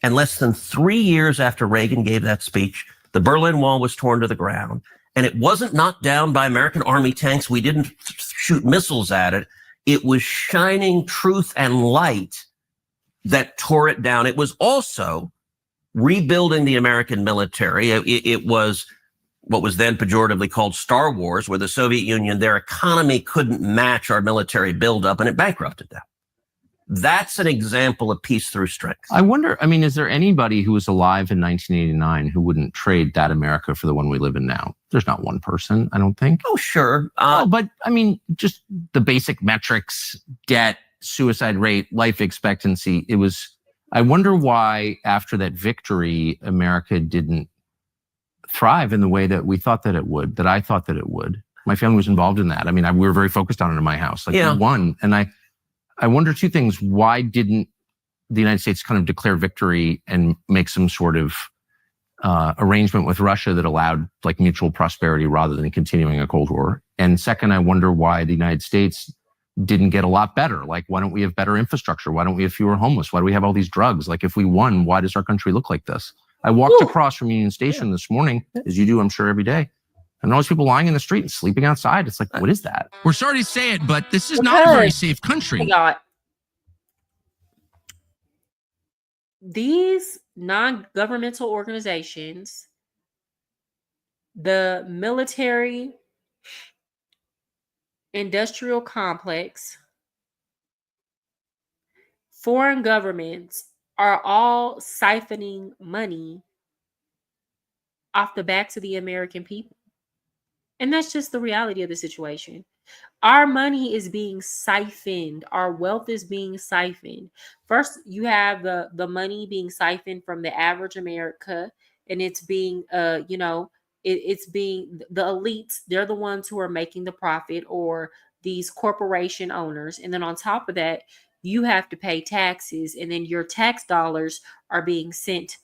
And less than 3 years after Reagan gave that speech, the Berlin Wall was torn to the ground. And it wasn't knocked down by American Army tanks. We didn't shoot missiles at it. It was shining truth and light that tore it down. It was also rebuilding the American military. It was what was then pejoratively called Star Wars, where the Soviet Union, their economy couldn't match our military buildup, and it bankrupted them. That's an example of peace through strength. I wonder, I mean, is there anybody who was alive in 1989 who wouldn't trade that America for the one we live in now? There's not one person, I don't think. Oh, sure. But I mean, just the basic metrics, debt, suicide rate, life expectancy. I wonder why after that victory, America didn't thrive in the way that we thought that it would, that I thought that it would. My family was involved in that. I mean, we were very focused on it in my house. Like, we won. And I wonder two things. Why didn't the United States kind of declare victory and make some sort of arrangement with Russia that allowed like mutual prosperity rather than continuing a Cold War? And second, I wonder why the United States didn't get a lot better. Like, why don't we have better infrastructure? Why don't we have fewer homeless? Why do we have all these drugs? Like, if we won, why does our country look like this? I walked across from Union Station this morning, as you do, I'm sure, every day. And all these people lying in the street and sleeping outside. It's like, what is that? We're sorry to say it, but this is not a very safe country. These non-governmental organizations, the military industrial complex, foreign governments are all siphoning money off the backs of the American people. And that's just the reality of the situation. Our money is being siphoned. Our wealth is being siphoned. First, you have the money being siphoned from the average America, and it's being, it's being the elites. They're the ones who are making the profit, or these corporation owners. And then on top of that, you have to pay taxes, and then your tax dollars are being sent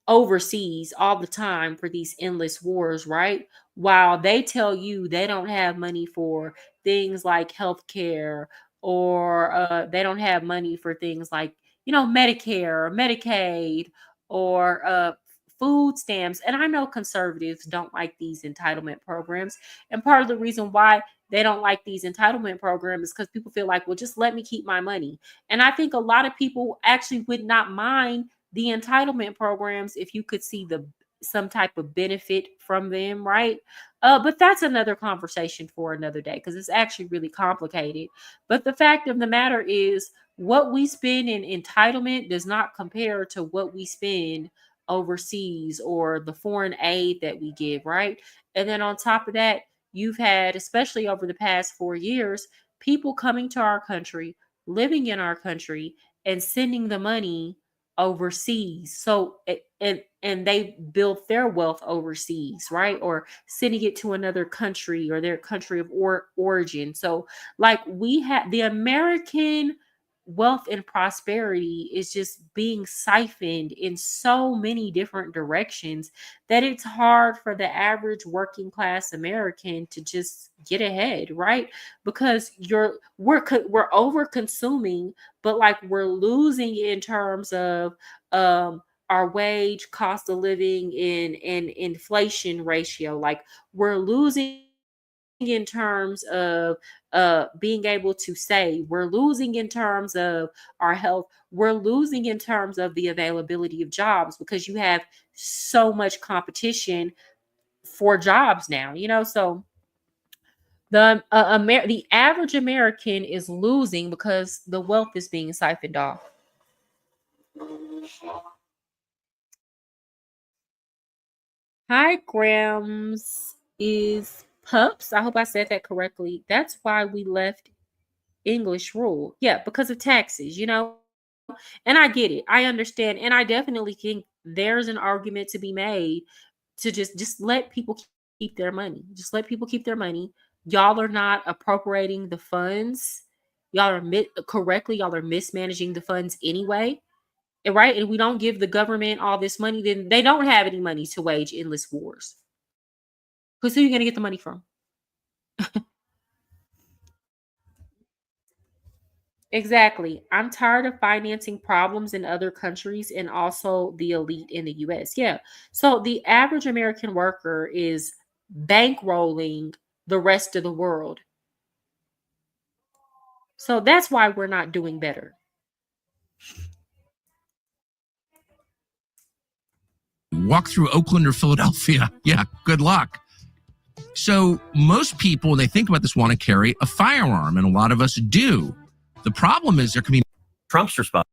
overseas all the time for these endless wars, right? While they tell you they don't have money for things like healthcare, or they don't have money for things like, Medicare or Medicaid, or food stamps. And I know conservatives don't like these entitlement programs. And part of the reason why they don't like these entitlement programs is because people feel like, well, just let me keep my money. And I think a lot of people actually would not mind the entitlement programs if you could see some type of benefit from them, right? But that's another conversation for another day, because it's actually really complicated. But the fact of the matter is, what we spend in entitlement does not compare to what we spend overseas, or the foreign aid that we give, right? And then on top of that, you've had, especially over the past 4 years, people coming to our country, living in our country, and sending the money overseas. So and they built their wealth overseas, right? Or sending it to another country, or their country of origin. So like, we have the American wealth and prosperity is just being siphoned in so many different directions that it's hard for the average working class American to just get ahead, right? Because we're over consuming, but like, we're losing in terms of our wage, cost of living, in inflation ratio. Like, we're losing in terms of being able to save. We're losing in terms of our health. We're losing in terms of the availability of jobs, because you have so much competition for jobs now, so the average American is losing because the wealth is being siphoned off. Hi, Grams is Pups. I hope I said that correctly. That's why we left English rule. Yeah, because of taxes, And I get it. I understand. And I definitely think there's an argument to be made to just let people keep their money. Just let people keep their money. Y'all are not appropriating the funds. Y'all are correctly. Y'all are mismanaging the funds anyway. Right? And we don't give the government all this money, then they don't have any money to wage endless wars. Because who are you going to get the money from? Exactly. I'm tired of financing problems in other countries, and also the elite in the US. Yeah. So the average American worker is bankrolling the rest of the world. So that's why we're not doing better. Walk through Oakland or Philadelphia. Yeah, good luck. So most people, when they think about this, want to carry a firearm, and a lot of us do. The problem is there can be Trump's response.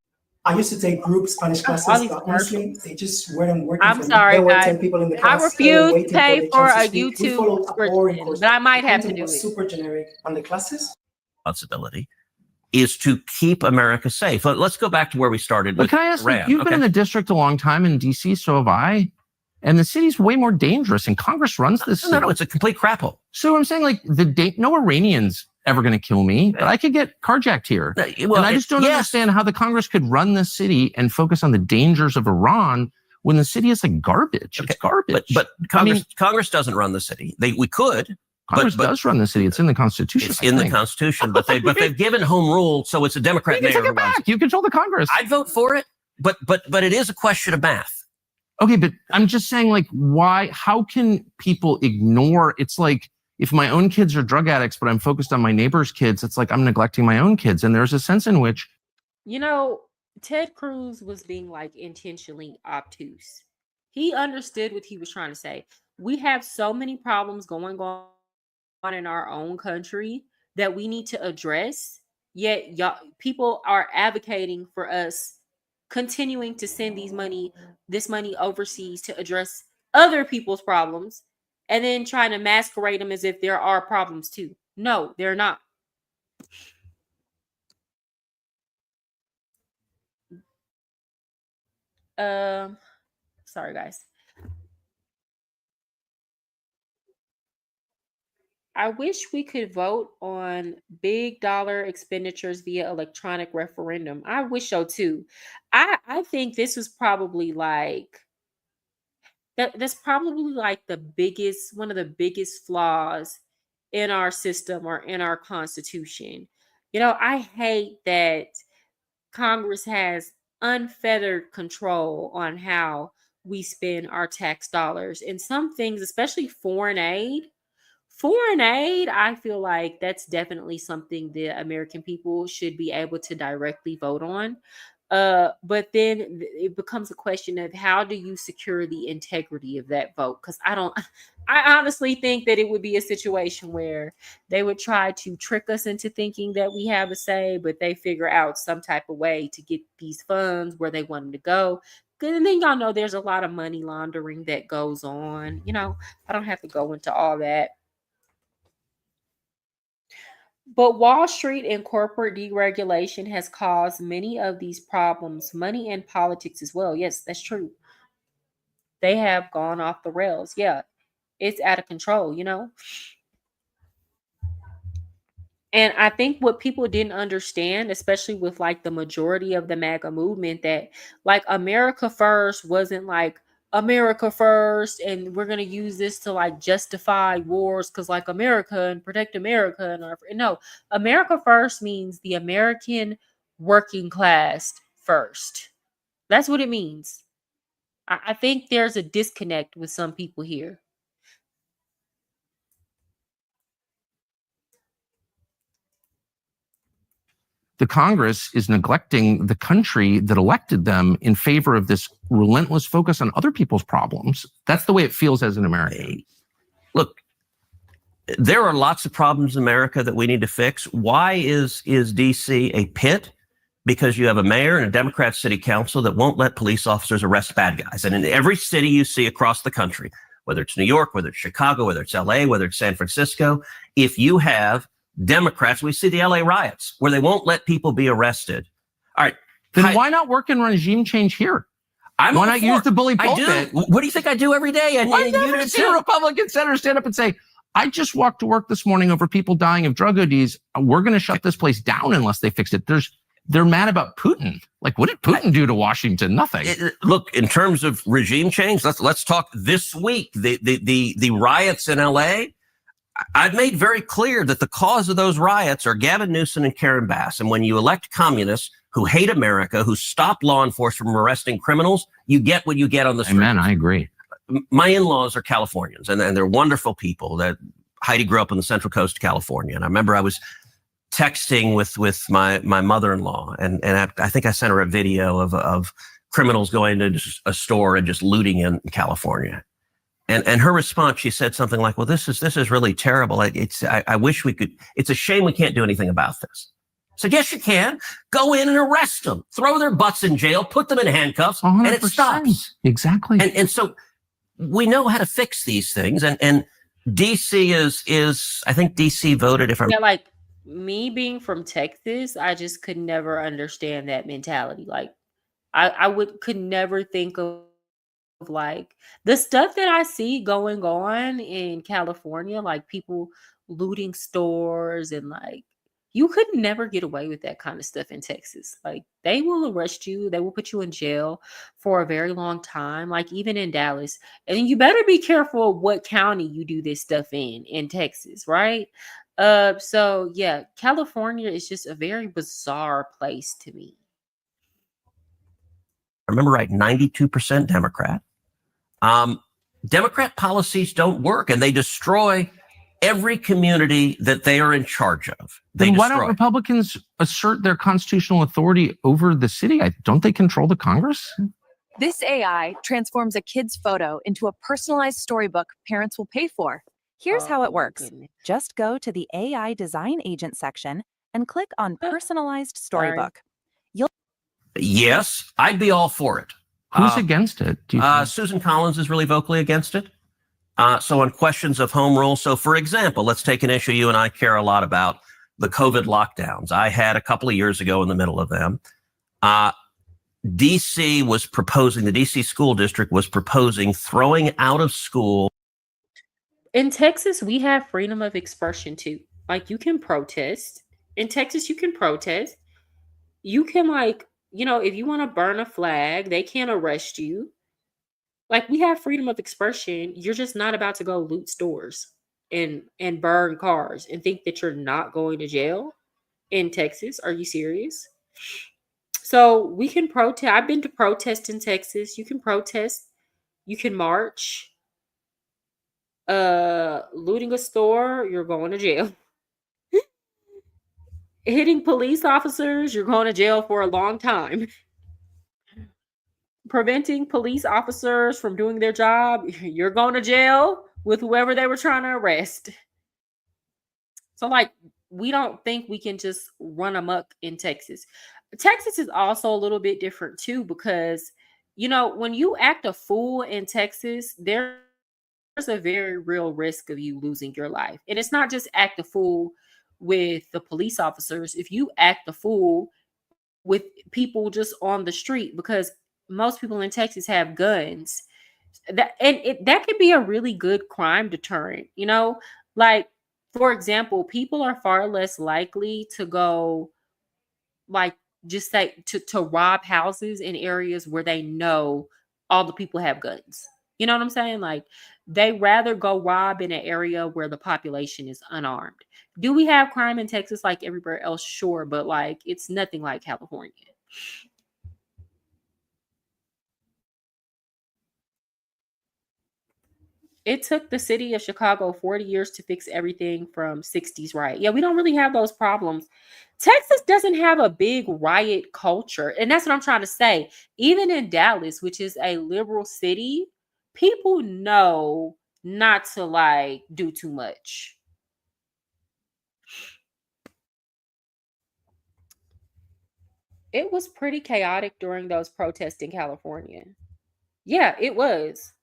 I used to take group Spanish classes, but honestly, they just weren't working. I'm sorry, guys. I refuse to pay for a YouTube subscription, but I might have to do it. Super generic on the classes. Responsibility is to keep America safe. Let's go back to where we started. But can I ask, you've been in the district a long time in DC, so have I. And the city's way more dangerous, and Congress runs this city. No, it's a complete crap hole. So I'm saying, like, no Iranians ever going to kill me, but I could get carjacked here. Well, and I just don't understand how the Congress could run this city and focus on the dangers of Iran when the city is like garbage. It's garbage. But Congress doesn't run the city. We could. Congress does run the city. It's in the Constitution. It's in the Constitution, but they've given home rule, so it's a Democrat mayor. Take it back. You control the Congress. I'd vote for it, but it is a question of math. Okay, but I'm just saying, like, why? How can people ignore? It's like if my own kids are drug addicts, but I'm focused on my neighbor's kids. It's like I'm neglecting my own kids, and there's a sense in which, Ted Cruz was being like intentionally obtuse. He understood what he was trying to say. We have so many problems going on in our own country that we need to address, yet people are advocating for us continuing to send this money overseas to address other people's problems and then trying to masquerade them as if there are problems too. No, they're not. Sorry guys. I wish we could vote on big dollar expenditures via electronic referendum. I wish so too. I think this was probably like that's probably like one of the biggest flaws in our system or in our Constitution. I hate that Congress has unfettered control on how we spend our tax dollars. And some things, especially foreign aid, I feel like that's definitely something the American people should be able to directly vote on. But then it becomes a question of how do you secure the integrity of that vote? Because I honestly think that it would be a situation where they would try to trick us into thinking that we have a say, but they figure out some type of way to get these funds where they want them to go. And then y'all know there's a lot of money laundering that goes on. I don't have to go into all that. But Wall Street and corporate deregulation has caused many of these problems, money and politics as well. Yes, that's true. They have gone off the rails. Yeah, it's out of control, And I think what people didn't understand, especially with like the majority of the MAGA movement, that like America First wasn't like America first and we're going to use this to like justify wars because like America and protect America. No, America first means the American working class first. That's what it means. I think there's a disconnect with some people here. the Congress is neglecting the country that elected them in favor of this relentless focus on other people's problems. That's the way it feels as an American. Look, there are lots of problems in America that we need to fix. Why is DC a pit? Because you have a mayor and a Democrat city council that won't let police officers arrest bad guys. And in every city you see across the country, whether it's New York, whether it's Chicago, whether it's LA, whether it's San Francisco, if you have Democrats, we see the LA riots where they won't let people be arrested. All right. Then why not work in regime change here? Why not use the bully pulpit? I do. What do you think I do every day? I never see a Republican senator stand up and say, I just walked to work this morning over people dying of drug ODs. We're going to shut this place down unless they fix it. They're mad about Putin. Like, what did Putin do to Washington? Nothing. Look, in terms of regime change, let's talk this week. The riots in LA. I've made very clear that the cause of those riots are Gavin Newsom and Karen Bass. And when you elect communists who hate America, who stop law enforcement from arresting criminals, you get what you get on the street. Amen. I agree. My in-laws are Californians, and they're wonderful people. That Heidi grew up on the Central Coast of California, and I remember I was texting with my mother-in-law, and I think I sent her a video of criminals going to a store and just looting in California. And her response, she said something like, "Well, this is really terrible. I wish we could. It's a shame we can't do anything about this." So yes, you can. Go in and arrest them, throw their butts in jail, put them in handcuffs, 100%. And it stops. Exactly. And so we know how to fix these things. And DC is I think DC voted like me being from Texas, I just could never understand that mentality. Like I could never think of like the stuff that I see going on in California, like people looting stores and like you could never get away with that kind of stuff in Texas. Like they will arrest you, they will put you in jail for a very long time, like even in Dallas. And you better be careful of what county you do this stuff in Texas, right? So yeah, California is just a very bizarre place to me. Remember, right, 92% Democrat. Democrat policies don't work, and they destroy every community that they are in charge of. Then why don't Republicans assert their constitutional authority over the city? Don't they control the Congress? This AI transforms a kid's photo into a personalized storybook parents will pay for. Here's how it works. Just go to the AI Design Agent section and click on Personalized Storybook. Yes, I'd be all for it. Who's against it? Susan Collins is really vocally against it. So on questions of home rule, so for example, let's take an issue you and I care a lot about, the COVID lockdowns. I had a couple of years ago in the middle of them. DC was proposing, the DC school district was proposing throwing out of school. In Texas, we have freedom of expression too. Like you can protest. In Texas, you can protest. You can like, you know, if you want to burn a flag, they can't arrest you. Like we have freedom of expression. You're just not about to go loot stores and burn cars and think that you're not going to jail in Texas. Are you serious? So we can protest. I've been to protest in Texas. You can protest. You can march. Looting a store, you're going to jail. Hitting police officers, you're going to jail for a long time. Preventing police officers from doing their job, you're going to jail with whoever they were trying to arrest. So like, we don't think we can just run amok in Texas. Texas is also a little bit different too, because, you know, when you act a fool in Texas, there's a very real risk of you losing your life. And it's not just act a fool with the police officers. If you act a fool with people just on the street, because most people in Texas have guns, that can be a really good crime deterrent. You know, like for example, people are far less likely to go, like, just say to rob houses in areas where they know all the people have guns. You know what I'm saying? Like they rather go rob in an area where the population is unarmed. Do we have crime in Texas like everywhere else? Sure, but like it's nothing like California. It took the city of Chicago 40 years to fix everything from 60s riot. Yeah, we don't really have those problems. Texas doesn't have a big riot culture. And that's what I'm trying to say. Even in Dallas, which is a liberal city, people know not to like do too much. It was pretty chaotic during those protests in California. Yeah, it was.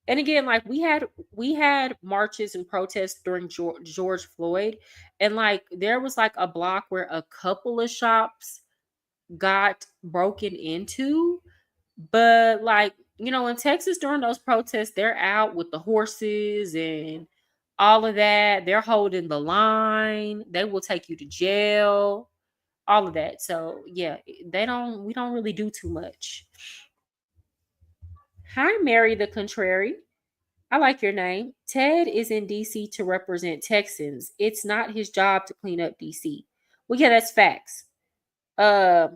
And again, like we had marches and protests during George Floyd, and like there was like a block where a couple of shops got broken into, but like, you know, in Texas during those protests, they're out with the horses and all of that. They're holding the line. They will take you to jail, all of that. So yeah, we don't really do too much. Hi, Mary the Contrary. I like your name. Ted is in DC to represent Texans. It's not his job to clean up DC. Well, yeah, that's facts. But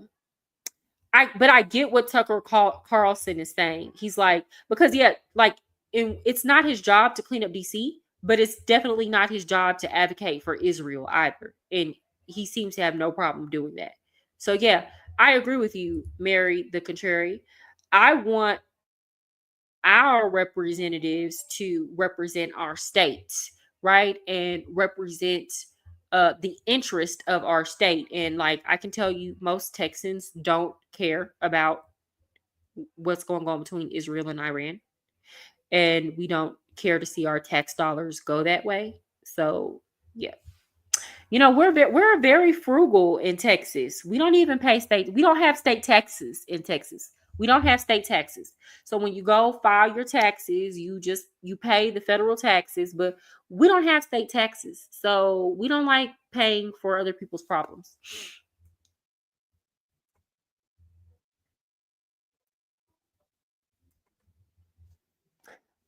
I get what Tucker Carlson is saying. He's like, because yeah, like it's not his job to clean up DC, but it's definitely not his job to advocate for Israel either. And he seems to have no problem doing that. So yeah, I agree with you, Mary the Contrary. I want our representatives to represent our states, right? And represent the interest of our state. And like, I can tell you, most Texans don't care about what's going on between Israel and Iran. And we don't care to see our tax dollars go that way. So yeah. You know, we're very frugal in Texas. We don't even pay state. We don't have state taxes in Texas. We don't have state taxes. So when you go file your taxes, you pay the federal taxes, but we don't have state taxes. So we don't like paying for other people's problems.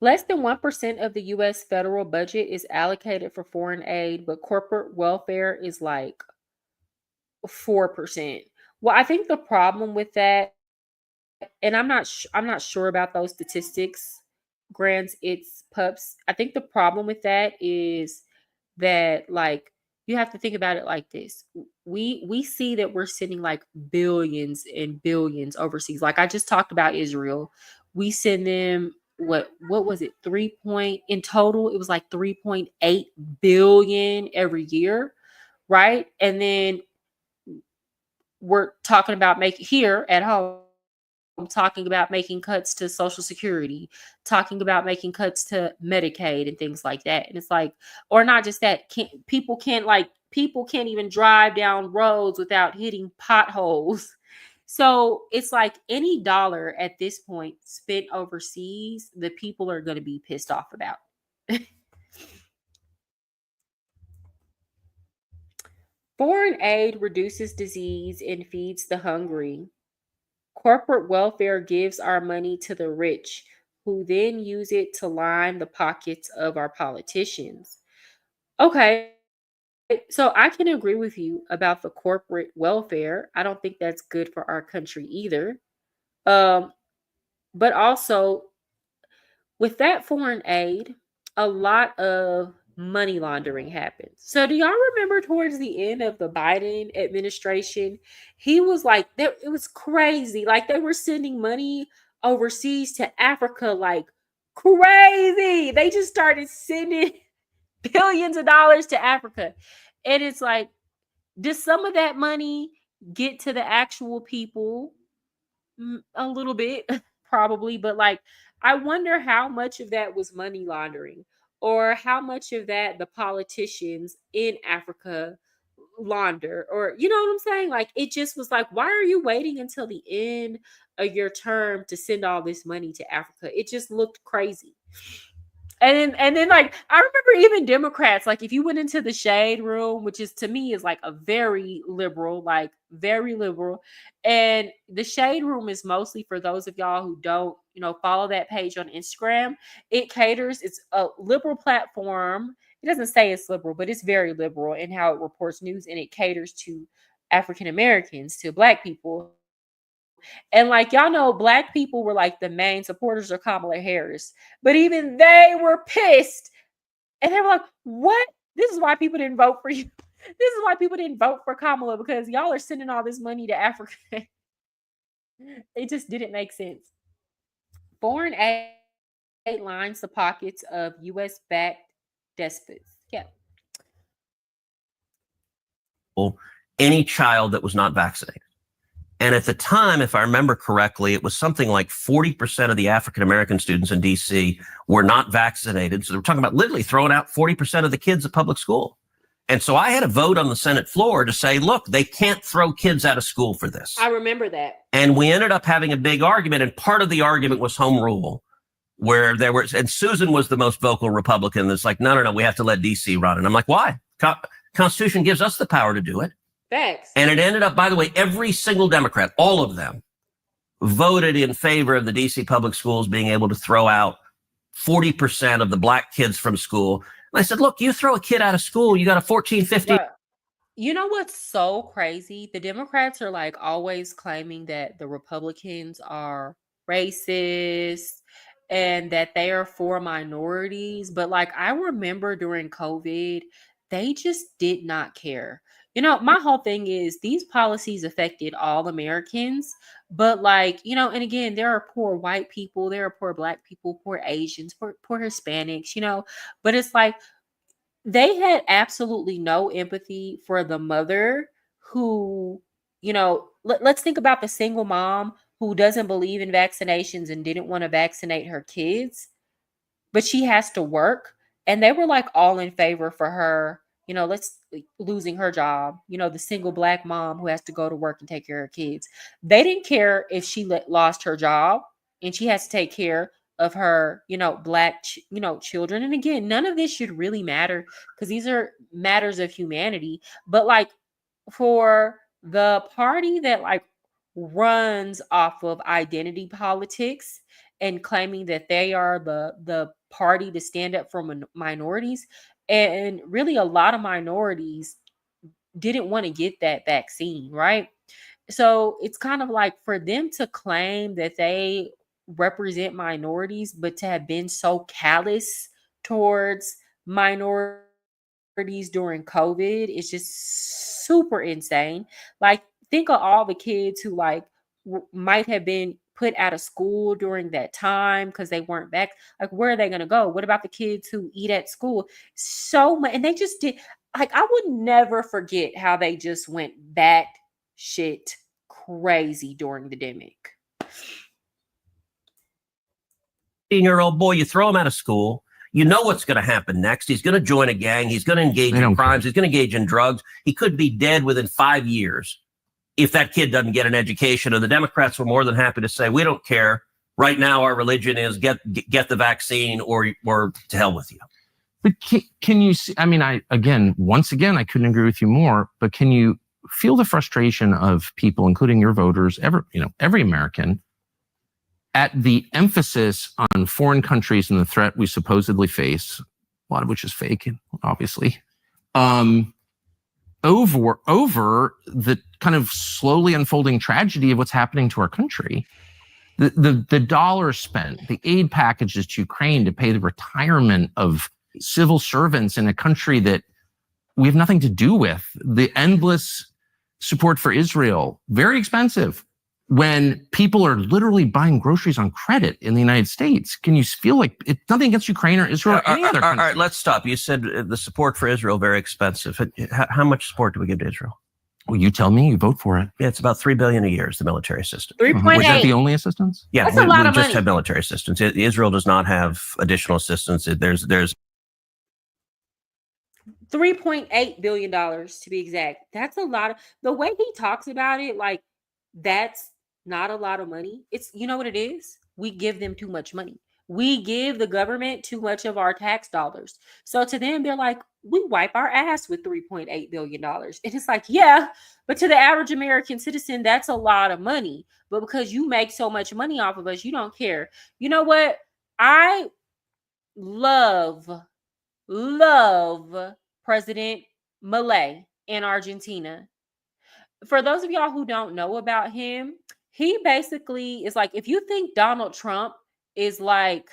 Less than 1% of the US federal budget is allocated for foreign aid, but corporate welfare is like 4%. Well, I think the problem with that, and I'm not sure about those statistics, grants it's pups. I think the problem with that is that, like, you have to think about it like this. We see that we're sending like billions and billions overseas. Like I just talked about Israel. We send them what was it? In total it was like 3.8 billion every year, right? And then we're talking about making here at home, talking about making cuts to Social Security, talking about making cuts to Medicaid and things like that. And it's like, or not just that, people can't even drive down roads without hitting potholes. So it's like any dollar at this point spent overseas, the people are going to be pissed off about. Foreign aid reduces disease and feeds the hungry. Corporate welfare gives our money to the rich, who then use it to line the pockets of our politicians. Okay, so I can agree with you about the corporate welfare. I don't think that's good for our country either. But also, with that foreign aid, a lot of money laundering happens. So do y'all remember towards the end of the Biden administration, he was like, it was crazy. Like they were sending money overseas to Africa like crazy. They just started sending billions of dollars to Africa. And it's like, does some of that money get to the actual people? A little bit, probably, but like, I wonder how much of that was money laundering or how much of that the politicians in Africa launder, or you know what I'm saying? Like, it just was like, why are you waiting until the end of your term to send all this money to Africa? It just looked crazy. And then like I remember even Democrats, like if you went into the shade room, which is to me is like a very liberal, and the shade room is mostly for those of y'all who don't, follow that page on Instagram. It's a liberal platform. It doesn't say it's liberal, but it's very liberal in how it reports news, and it caters to African Americans, to Black people. And like y'all know, Black people were like the main supporters of Kamala Harris, but even they were pissed, and they were like, "What? This is why people didn't vote for you. This is why people didn't vote for Kamala, because y'all are sending all this money to Africa." It just didn't make sense. Foreign aid lines the pockets of U.S.-backed despots. Yeah. Any child that was not vaccinated. And at the time, if I remember correctly, it was something like 40% of the African-American students in DC were not vaccinated. So they were talking about literally throwing out 40% of the kids at public school. And so I had a vote on the Senate floor to say, look, they can't throw kids out of school for this. I remember that. And we ended up having a big argument. And part of the argument was home rule, where and Susan was the most vocal Republican that's like, no, we have to let DC run. And I'm like, why? Constitution gives us the power to do it. Thanks. And it ended up, by the way, every single Democrat, all of them, voted in favor of the DC public schools being able to throw out 40% of the Black kids from school. And I said, look, you throw a kid out of school, you got a 14, 15. You know what's so crazy? The Democrats are like always claiming that the Republicans are racist and that they are for minorities. But like, I remember during COVID, they just did not care. My whole thing is these policies affected all Americans, but like, and again, there are poor white people, there are poor Black people, poor Asians, poor Hispanics, but it's like they had absolutely no empathy for the mother who, let's think about the single mom who doesn't believe in vaccinations and didn't want to vaccinate her kids, but she has to work. And they were like all in favor for her let's losing her job, the single Black mom who has to go to work and take care of kids. They didn't care if she lost her job and she has to take care of her, Black, children. And again, none of this should really matter because these are matters of humanity. But like for the party that like runs off of identity politics and claiming that they are the party to stand up for minorities, and really a lot of minorities didn't want to get that vaccine, right? So it's kind of like for them to claim that they represent minorities, but to have been so callous towards minorities during COVID is just super insane. Like, think of all the kids who like might have been put out of school during that time because they weren't back. Like, where are they going to go? What about the kids who eat at school? So much, and they just did. Like, I would never forget how they just went bat shit crazy during the demic. 18-year-old boy, you throw him out of school. You know what's going to happen next. He's going to join a gang. He's going to engage in crimes. He's going to engage in drugs. He could be dead within 5 years if that kid doesn't get an education. And the Democrats were more than happy to say, we don't care. Right now, our religion is get the vaccine or to hell with you. But can you see, I mean, once again, I couldn't agree with you more, but can you feel the frustration of people, including your voters, every American, at the emphasis on foreign countries and the threat we supposedly face, a lot of which is fake, obviously, over the kind of slowly unfolding tragedy of what's happening to our country? The dollars spent, the aid packages to Ukraine to pay the retirement of civil servants in a country that we have nothing to do with, the endless support for Israel, very expensive, when people are literally buying groceries on credit in the United States. Can you feel like it's nothing against Ukraine or Israel or any other country? All right, let's stop. You said the support for Israel, very expensive. How much support do we give to Israel? Well, you tell me. You vote for it. Yeah, it's about $3 billion a year is the military assistance. 3.8. Was that the only assistance? Yeah, That's a lot of just money. have military assistance. Israel does not have additional assistance. There's $3.8 billion to be exact. That's a lot of, the way he talks about it, like, that's not a lot of money. It's, you know what it is? We give them too much money. We give the government too much of our tax dollars. So to them, they're like, we wipe our ass with $3.8 billion. And it's like, yeah, but to the average American citizen, that's a lot of money. But because you make so much money off of us, you don't care. You know what? I love President Milei in Argentina. For those of y'all who don't know about him, he basically is like, if you think Donald Trump is like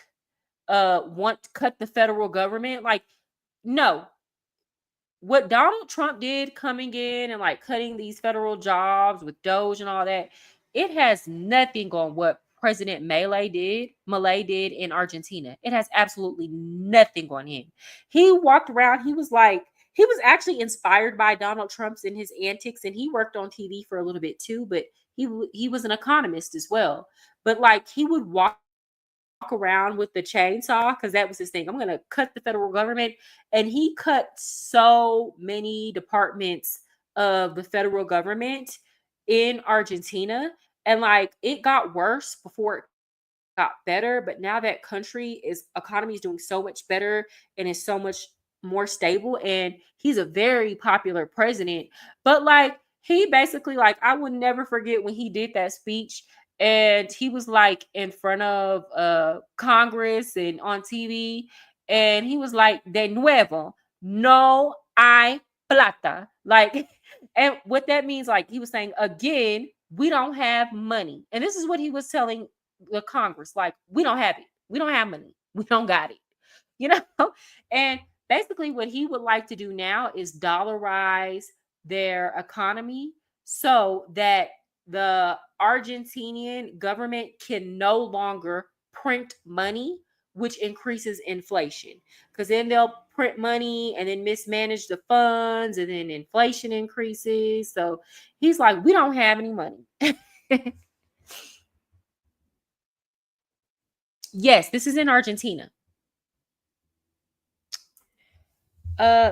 want to cut the federal government, like, no. What Donald Trump did coming in and like cutting these federal jobs with Doge and all that, it has nothing on what President Milei did in Argentina. It has absolutely nothing on him. He walked around, he was actually inspired by Donald Trump's and his antics, and he worked on TV for a little bit too, but he was an economist as well. But like, he would walk around with the chainsaw because that was his thing. I'm going to cut the federal government. And he cut so many departments of the federal government in Argentina. And like, it got worse before it got better. But now that economy is doing so much better and is so much more stable. And he's a very popular president. But like, he basically, like, I will never forget when he did that speech. And he was like in front of Congress and on TV. And he was like, de nuevo, no hay plata. Like, and what that means, like, he was saying, again, we don't have money. And this is what he was telling the Congress. Like, we don't have it. We don't have money. We don't got it. You know? And basically what he would like to do now is dollarize their economy so that the Argentinian government can no longer print money, which increases inflation. Because then they'll print money and then mismanage the funds, and then inflation increases. So he's like, we don't have any money. Yes, this is in Argentina.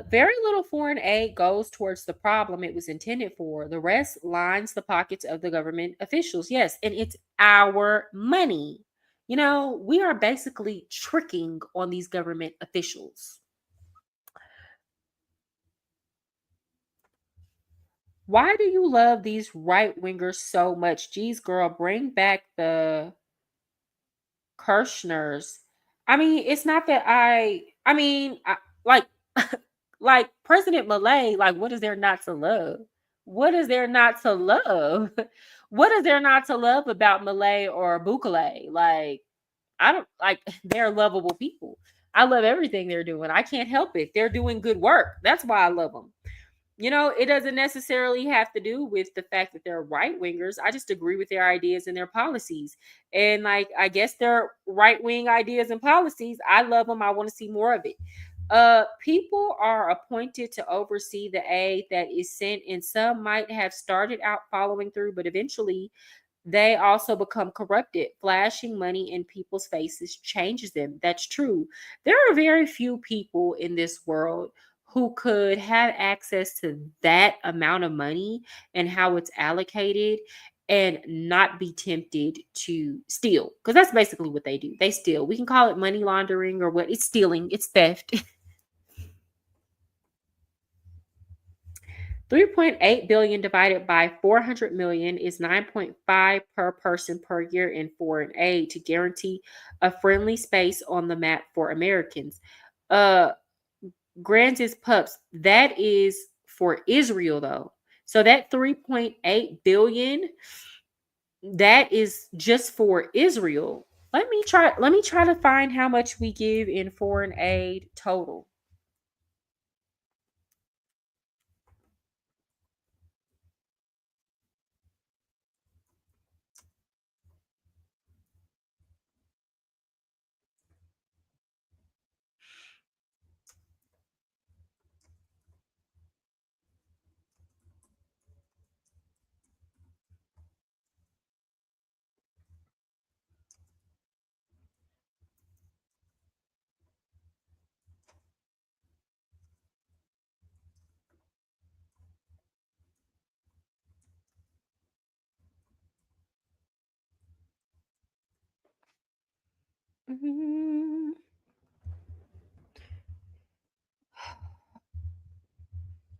Very little foreign aid goes towards the problem it was intended for. The rest lines the pockets of the government officials. Yes, and it's our money. You know, we are basically tricking on these government officials. Why do you love these right wingers so much? Geez, girl, bring back the Kirschners. I mean, it's not that like, like President Malay, like, what is there not to love? What is there not to love? What is there not to love about Malay or Bukele? Like, I don't like they're lovable people. I love everything they're doing. I can't help it. They're doing good work. That's why I love them. You know, it doesn't necessarily have to do with the fact that they're right wingers. I just agree with their ideas and their policies. And like, I guess their right wing ideas and policies, I love them. I want to see more of it. People are appointed to oversee the aid that is sent, and some might have started out following through, but eventually they also become corrupted. Flashing money in people's faces changes them. That's true. There are very few people in this world who could have access to that amount of money and how it's allocated and not be tempted to steal. Because that's basically what they do. They steal. We can call it money laundering or what. It's stealing. It's theft. 3.8 billion divided by 400 million is 9.5 per person per year in foreign aid to guarantee a friendly space on the map for Americans. Granted, pups, that is for Israel though. So that 3.8 billion, that is just for Israel. Let me try to find how much we give in foreign aid total.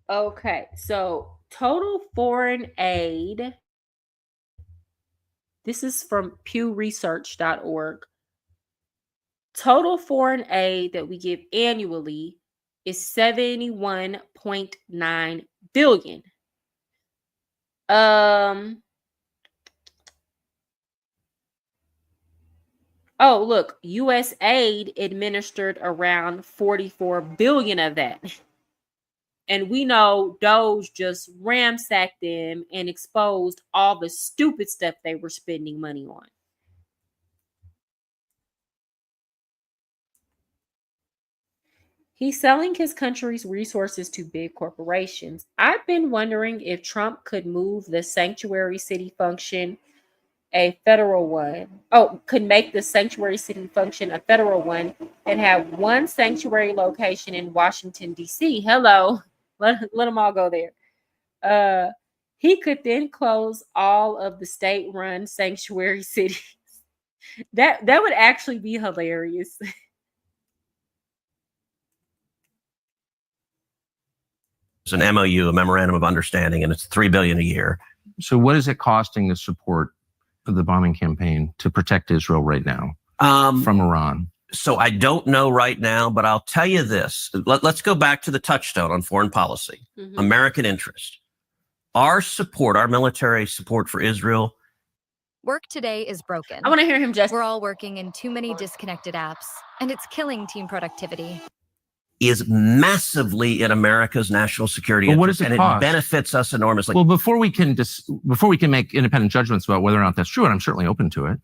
Okay, so total foreign aid. This is from pewresearch.org. Total foreign aid that we give annually is 71.9 billion. Oh, look, US aid administered around 44 billion of that. And we know Doge just ransacked them and exposed all the stupid stuff they were spending money on. He's selling his country's resources to big corporations. I've been wondering if Trump could move the sanctuary city function a federal one. Oh, could make the sanctuary city function a federal one and have one sanctuary location in Washington, D.C. Hello. Let them all go there. He could then close all of the state-run sanctuary cities. That would actually be hilarious. It's an MOU, a memorandum of understanding, and it's $3 billion a year. So what is it costing to support the bombing campaign to protect Israel right now from Iran? So I don't know right now, but I'll tell you this. Let's go back to the touchstone on foreign policy, American interest. Our support, our military support for Israel. Work today is broken. I want to hear him, Justin. We're all working in too many disconnected apps, and it's killing team productivity. Is massively in America's national security Well, interest, what does it and cost? it benefits us enormously. Well, before we can make independent judgments about whether or not that's true, and I'm certainly open to it,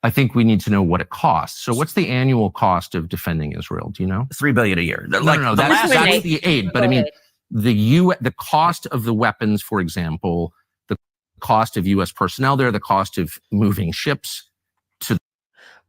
I think we need to know what it costs. So what's the annual cost of defending Israel? Do you know? $3 billion a year. No, that's the aid. But I mean, the cost of the weapons, for example, the cost of U.S. personnel there, the cost of moving ships to.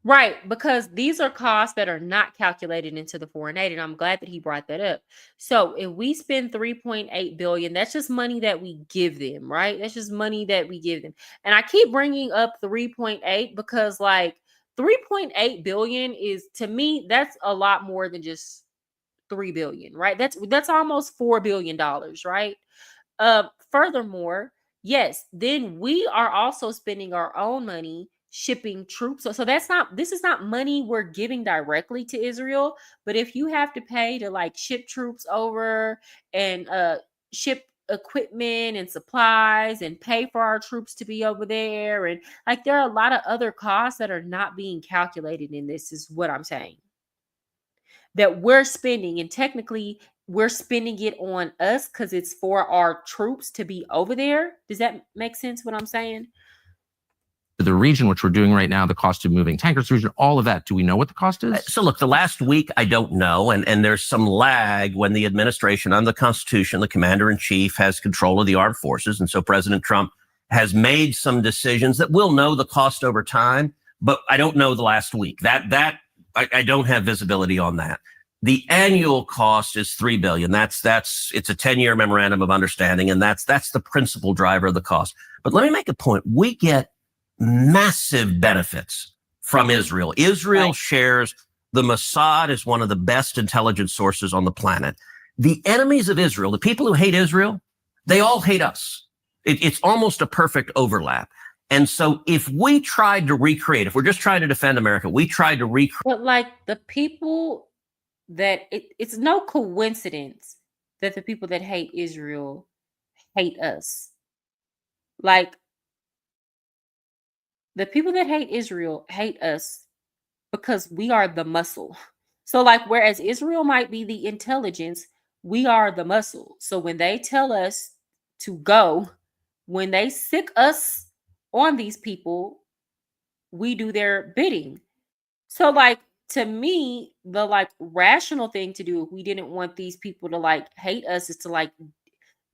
Right, because these are costs that are not calculated into the foreign aid, and I'm glad that he brought that up. So if we spend 3.8 billion, that's just money that we give them, right? That's just money that we give them. And I keep bringing up 3.8 because like 3.8 billion is, to me, that's a lot more than just 3 billion, right? That's almost $4 billion, right? Furthermore, yes, then we are also spending our own money shipping troops. So this is not money we're giving directly to Israel, but if you have to pay to like ship troops over and ship equipment and supplies and pay for our troops to be over there, and like there are a lot of other costs that are not being calculated in this, is what I'm saying, that we're spending, and technically we're spending it on us because it's for our troops to be over there. Does that make sense what I'm saying? The region, which we're doing right now, the cost of moving tankers, region, all of that. Do we know what the cost is? So look, the last week, I don't know. And there's some lag when the administration, under the Constitution, the commander-in-chief has control of the armed forces. And so President Trump has made some decisions that we'll know the cost over time, but I don't know the last week. I don't have visibility on that. The annual cost is $3 billion. It's a 10-year memorandum of understanding, and that's the principal driver of the cost. But let me make a point. We get massive benefits from Israel. Israel shares, the Mossad is one of the best intelligence sources on the planet. The enemies of Israel, the people who hate Israel, they all hate us. It's almost a perfect overlap. And so if we tried to recreate, if we're just trying to defend America, we tried to recreate. But like the people that, it's no coincidence that the people that hate Israel hate us. Like, the people that hate Israel hate us because we are the muscle. So like, whereas Israel might be the intelligence, we are the muscle. So when they tell us to go, when they sick us on these people, we do their bidding. So like, to me, the like rational thing to do if we didn't want these people to like hate us is to like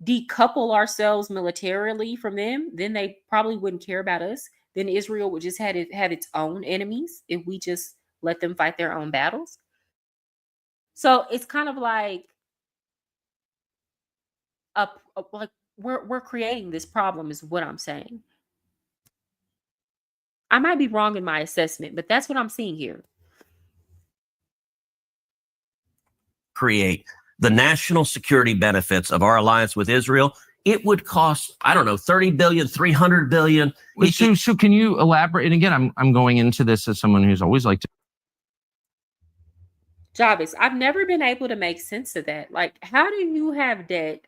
decouple ourselves militarily from them. Then they probably wouldn't care about us. Then Israel would just have its own enemies if we just let them fight their own battles. So it's kind of like like we're creating this problem, is what I'm saying. I might be wrong in my assessment, but that's what I'm seeing here. Create the national security benefits of our alliance with Israel. It would cost, I don't know, 30 billion, 300 billion. So can you elaborate? And again, I'm going into this as someone who's always liked to. Jarvis, I've never been able to make sense of that. Like, how do you have debt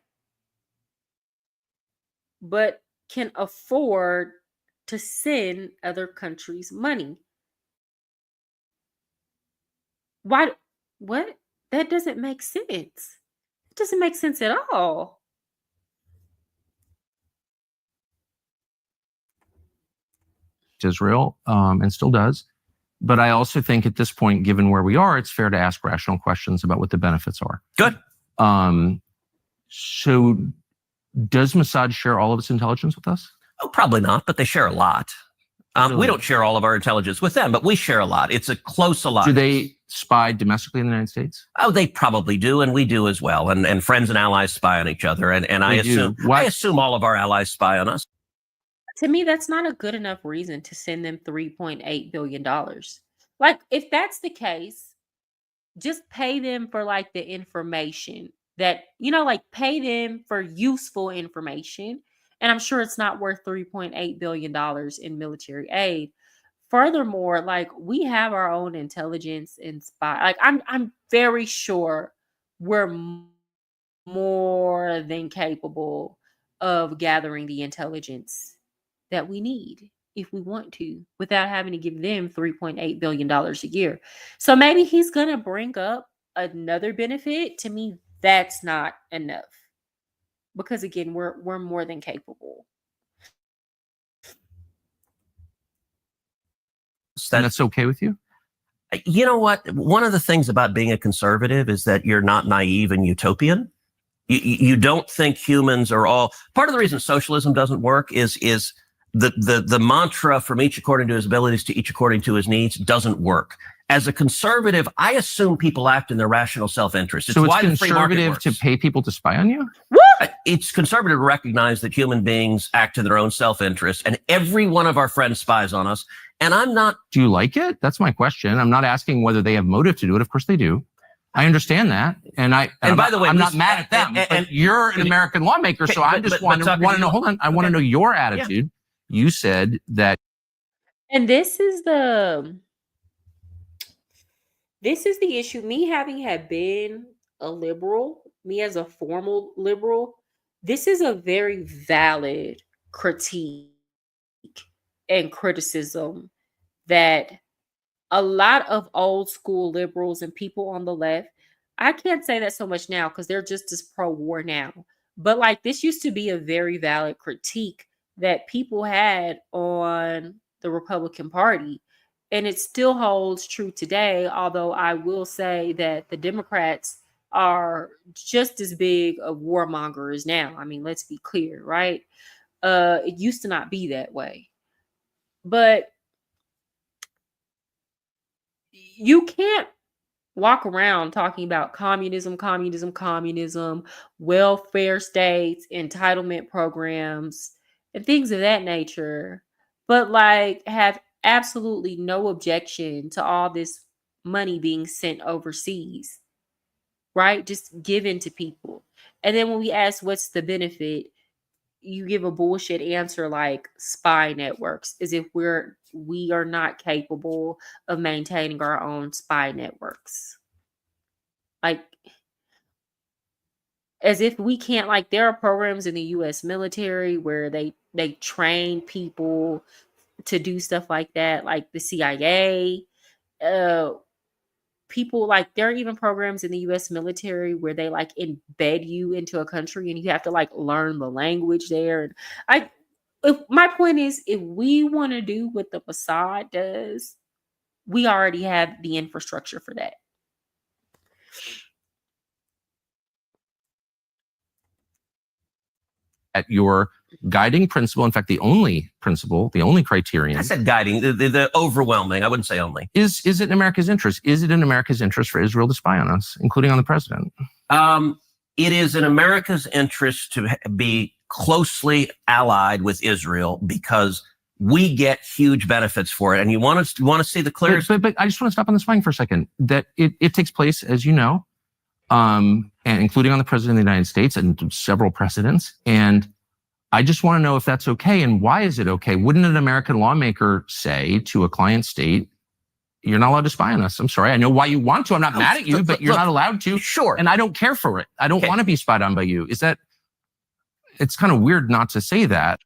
but can afford to send other countries money? Why? What? That doesn't make sense. It doesn't make sense at all. Israel, and still does. But I also think at this point, given where we are, it's fair to ask rational questions about what the benefits are. Good. So does Mossad share all of its intelligence with us? Oh, probably not, but they share a lot. Really? We don't share all of our intelligence with them, but we share a lot. It's a close alliance. Do they spy domestically in the United States? Oh, they probably do, and we do as well. And friends and allies spy on each other. And I assume all of our allies spy on us. To me, that's not a good enough reason to send them $3.8 billion. Like, if that's the case, just pay them for like the information that, like pay them for useful information. And I'm sure it's not worth $3.8 billion in military aid. Furthermore, like, we have our own intelligence and spy. Like, I'm very sure we're more than capable of gathering the intelligence that we need if we want to, without having to give them $3.8 billion a year. So maybe he's going to bring up another benefit. To me, that's not enough. Because again, we're more than capable. And that's okay with you? You know what? One of the things about being a conservative is that you're not naive and utopian. You don't think humans are all... Part of the reason socialism doesn't work is the mantra from each according to his abilities to each according to his needs doesn't work. As a conservative, I assume people act in their rational self-interest. So it's why the free market conservative works. to pay people to spy on you? It's conservative to recognize that human beings act in their own self-interest, and every one of our friends spies on us. And I'm not. Do you like it? That's my question. I'm not asking whether they have motive to do it. Of course they do. I understand that, and by the way, I'm not mad at them. But you're an American lawmaker, so I just want to know. Hold on, I want to know your attitude. Yeah. You said that, and this is the issue. Me having had been a liberal, me as a formal liberal, this is a very valid critique and criticism that a lot of old school liberals and people on the left, I can't say that so much now because they're just as pro-war now. But like this used to be a very valid critique that people had on the Republican Party. And it still holds true today, although I will say that the Democrats are just as big of warmongers now. I mean, let's be clear, right? It used to not be that way. But you can't walk around talking about communism, welfare states, entitlement programs, and things of that nature, but like have absolutely no objection to all this money being sent overseas, right? Just given to people. And then when we ask what's the benefit, you give a bullshit answer like spy networks, as if we are not capable of maintaining our own spy networks. Like, as if we can't, like, there are programs in the US military where they train people to do stuff like that, like the CIA. People, like, there are even programs in the US military where they like embed you into a country and you have to like learn the language there. And my point is, if we want to do what the Mossad does, we already have the infrastructure for that. at your guiding principle, in fact, the only principle, the only criterion. I said guiding, the overwhelming. I wouldn't say only. Is it in America's interest? Is it in America's interest for Israel to spy on us, including on the president? It is in America's interest to be closely allied with Israel because we get huge benefits for it. And you want to see the clearest. But I just want to stop on the spying for a second. That it takes place, as you know, and including on the president of the United States and several precedents. And I just want to know if that's okay and why is it okay? Wouldn't an American lawmaker say to a client state, you're not allowed to spy on us? I'm sorry. I know why you want to. I'm not mad at you, but you're not allowed to. Sure. And I don't care for it. I don't want to be spied on by you. It's kind of weird not to say that.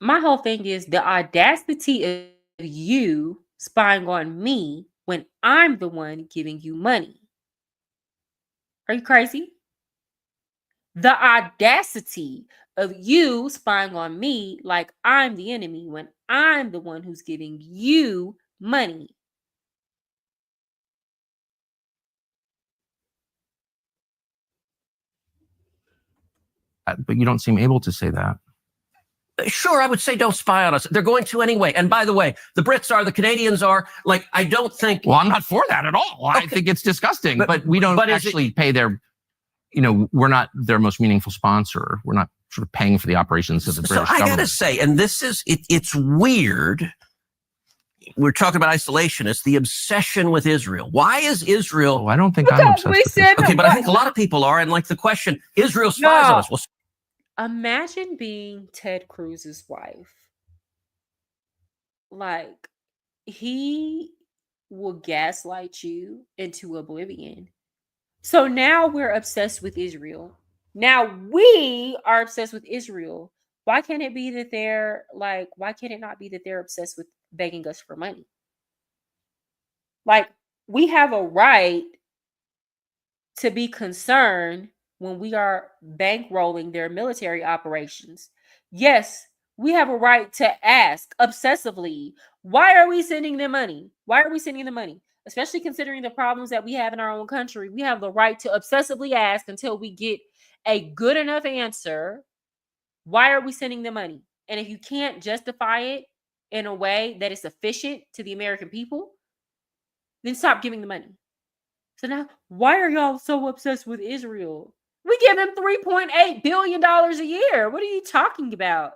My whole thing is the audacity of you spying on me when I'm the one giving you money. Are you crazy? The audacity of you spying on me like I'm the enemy when I'm the one who's giving you money. But you don't seem able to say that. Sure, I would say don't spy on us. They're going to anyway. And by the way, the Brits are, the Canadians are. Like, I don't think. Well, I'm not for that at all. Okay. I think it's disgusting. But we don't actually pay their. We're not their most meaningful sponsor. We're not sort of paying for the operations of the British government. So I got to say, and this is, it's weird. We're talking about isolationists, the obsession with Israel. Why is Israel? Oh, I don't think I'm obsessed with Israel. Okay, but I think a lot of people are. And like the question, Israel spies on us. Well, imagine being Ted Cruz's wife. Like, he will gaslight you into oblivion. So now we're obsessed with Israel. Now we are obsessed with Israel. Why can't it be that why can't it not be that they're obsessed with begging us for money? Like, we have a right to be concerned when we are bankrolling their military operations. Yes, we have a right to ask obsessively, why are we sending them money? Why are we sending them money? Especially considering the problems that we have in our own country. We have the right to obsessively ask until we get a good enough answer. Why are we sending them money? And if you can't justify it in a way that is sufficient to the American people, then stop giving the money. So now, why are y'all so obsessed with Israel? We give them $3.8 billion a year. What are you talking about?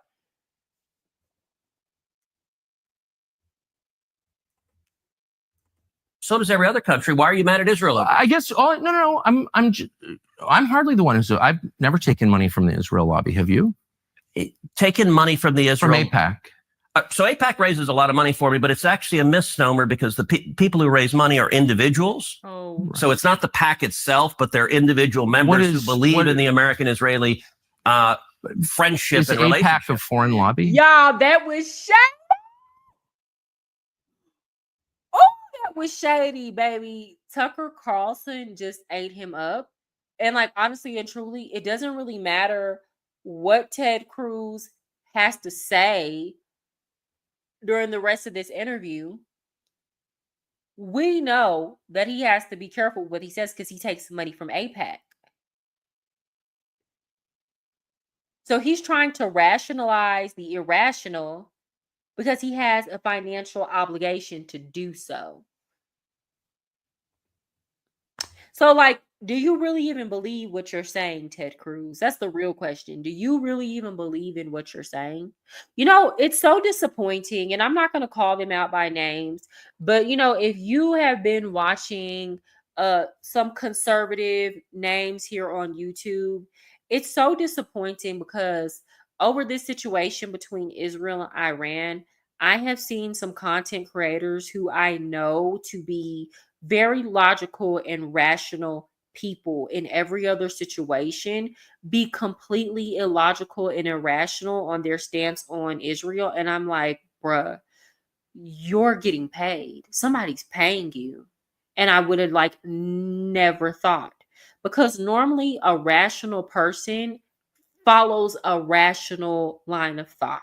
So does every other country. Why are you mad at Israel? I guess. Oh no. I'm hardly the one who's. I've never taken money from the Israel lobby. Have you? Taken money from the Israel from AIPAC? So AIPAC raises a lot of money for me, but it's actually a misnomer because the people who raise money are individuals. Oh, so it's not the PAC itself, but they're individual members who believe in the American-Israeli friendship and relationship. AIPAC a foreign lobby? Y'all, that was shady. Oh, that was shady, baby. Tucker Carlson just ate him up. And like, honestly and truly, it doesn't really matter what Ted Cruz has to say during the rest of this interview. We know that he has to be careful what he says because he takes money from AIPAC. So he's trying to rationalize the irrational because he has a financial obligation to do so. So, like, do you really even believe what you're saying, Ted Cruz? That's the real question. Do you really even believe in what you're saying? You know, it's so disappointing, and I'm not going to call them out by names, but, you know, if you have been watching some conservative names here on YouTube, it's so disappointing because over this situation between Israel and Iran, I have seen some content creators who I know to be very logical and rational people in every other situation be completely illogical and irrational on their stance on Israel. And I'm like, bruh, you're getting paid. Somebody's paying you. And I would have like never thought, because normally a rational person follows a rational line of thought.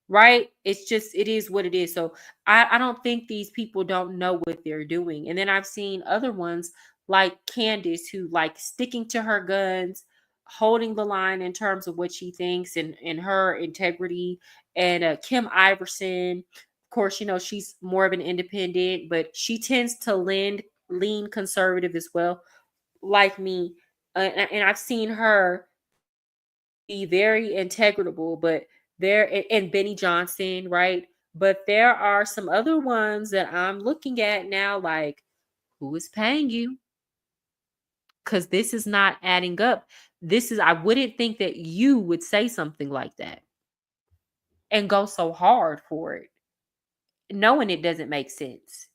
Right? It's just, it is what it is. So I don't think these people don't know what they're doing. And then I've seen other ones like Candace who like sticking to her guns, holding the line in terms of what she thinks and her integrity. And Kim Iverson, of course, you know, she's more of an independent, but she tends to lean conservative as well, like me. And I've seen her be very integrable, but there, and Benny Johnson, right? But there are some other ones that I'm looking at now, like, who is paying you? Because this is not adding up. I wouldn't think that you would say something like that and go so hard for it, knowing it doesn't make sense.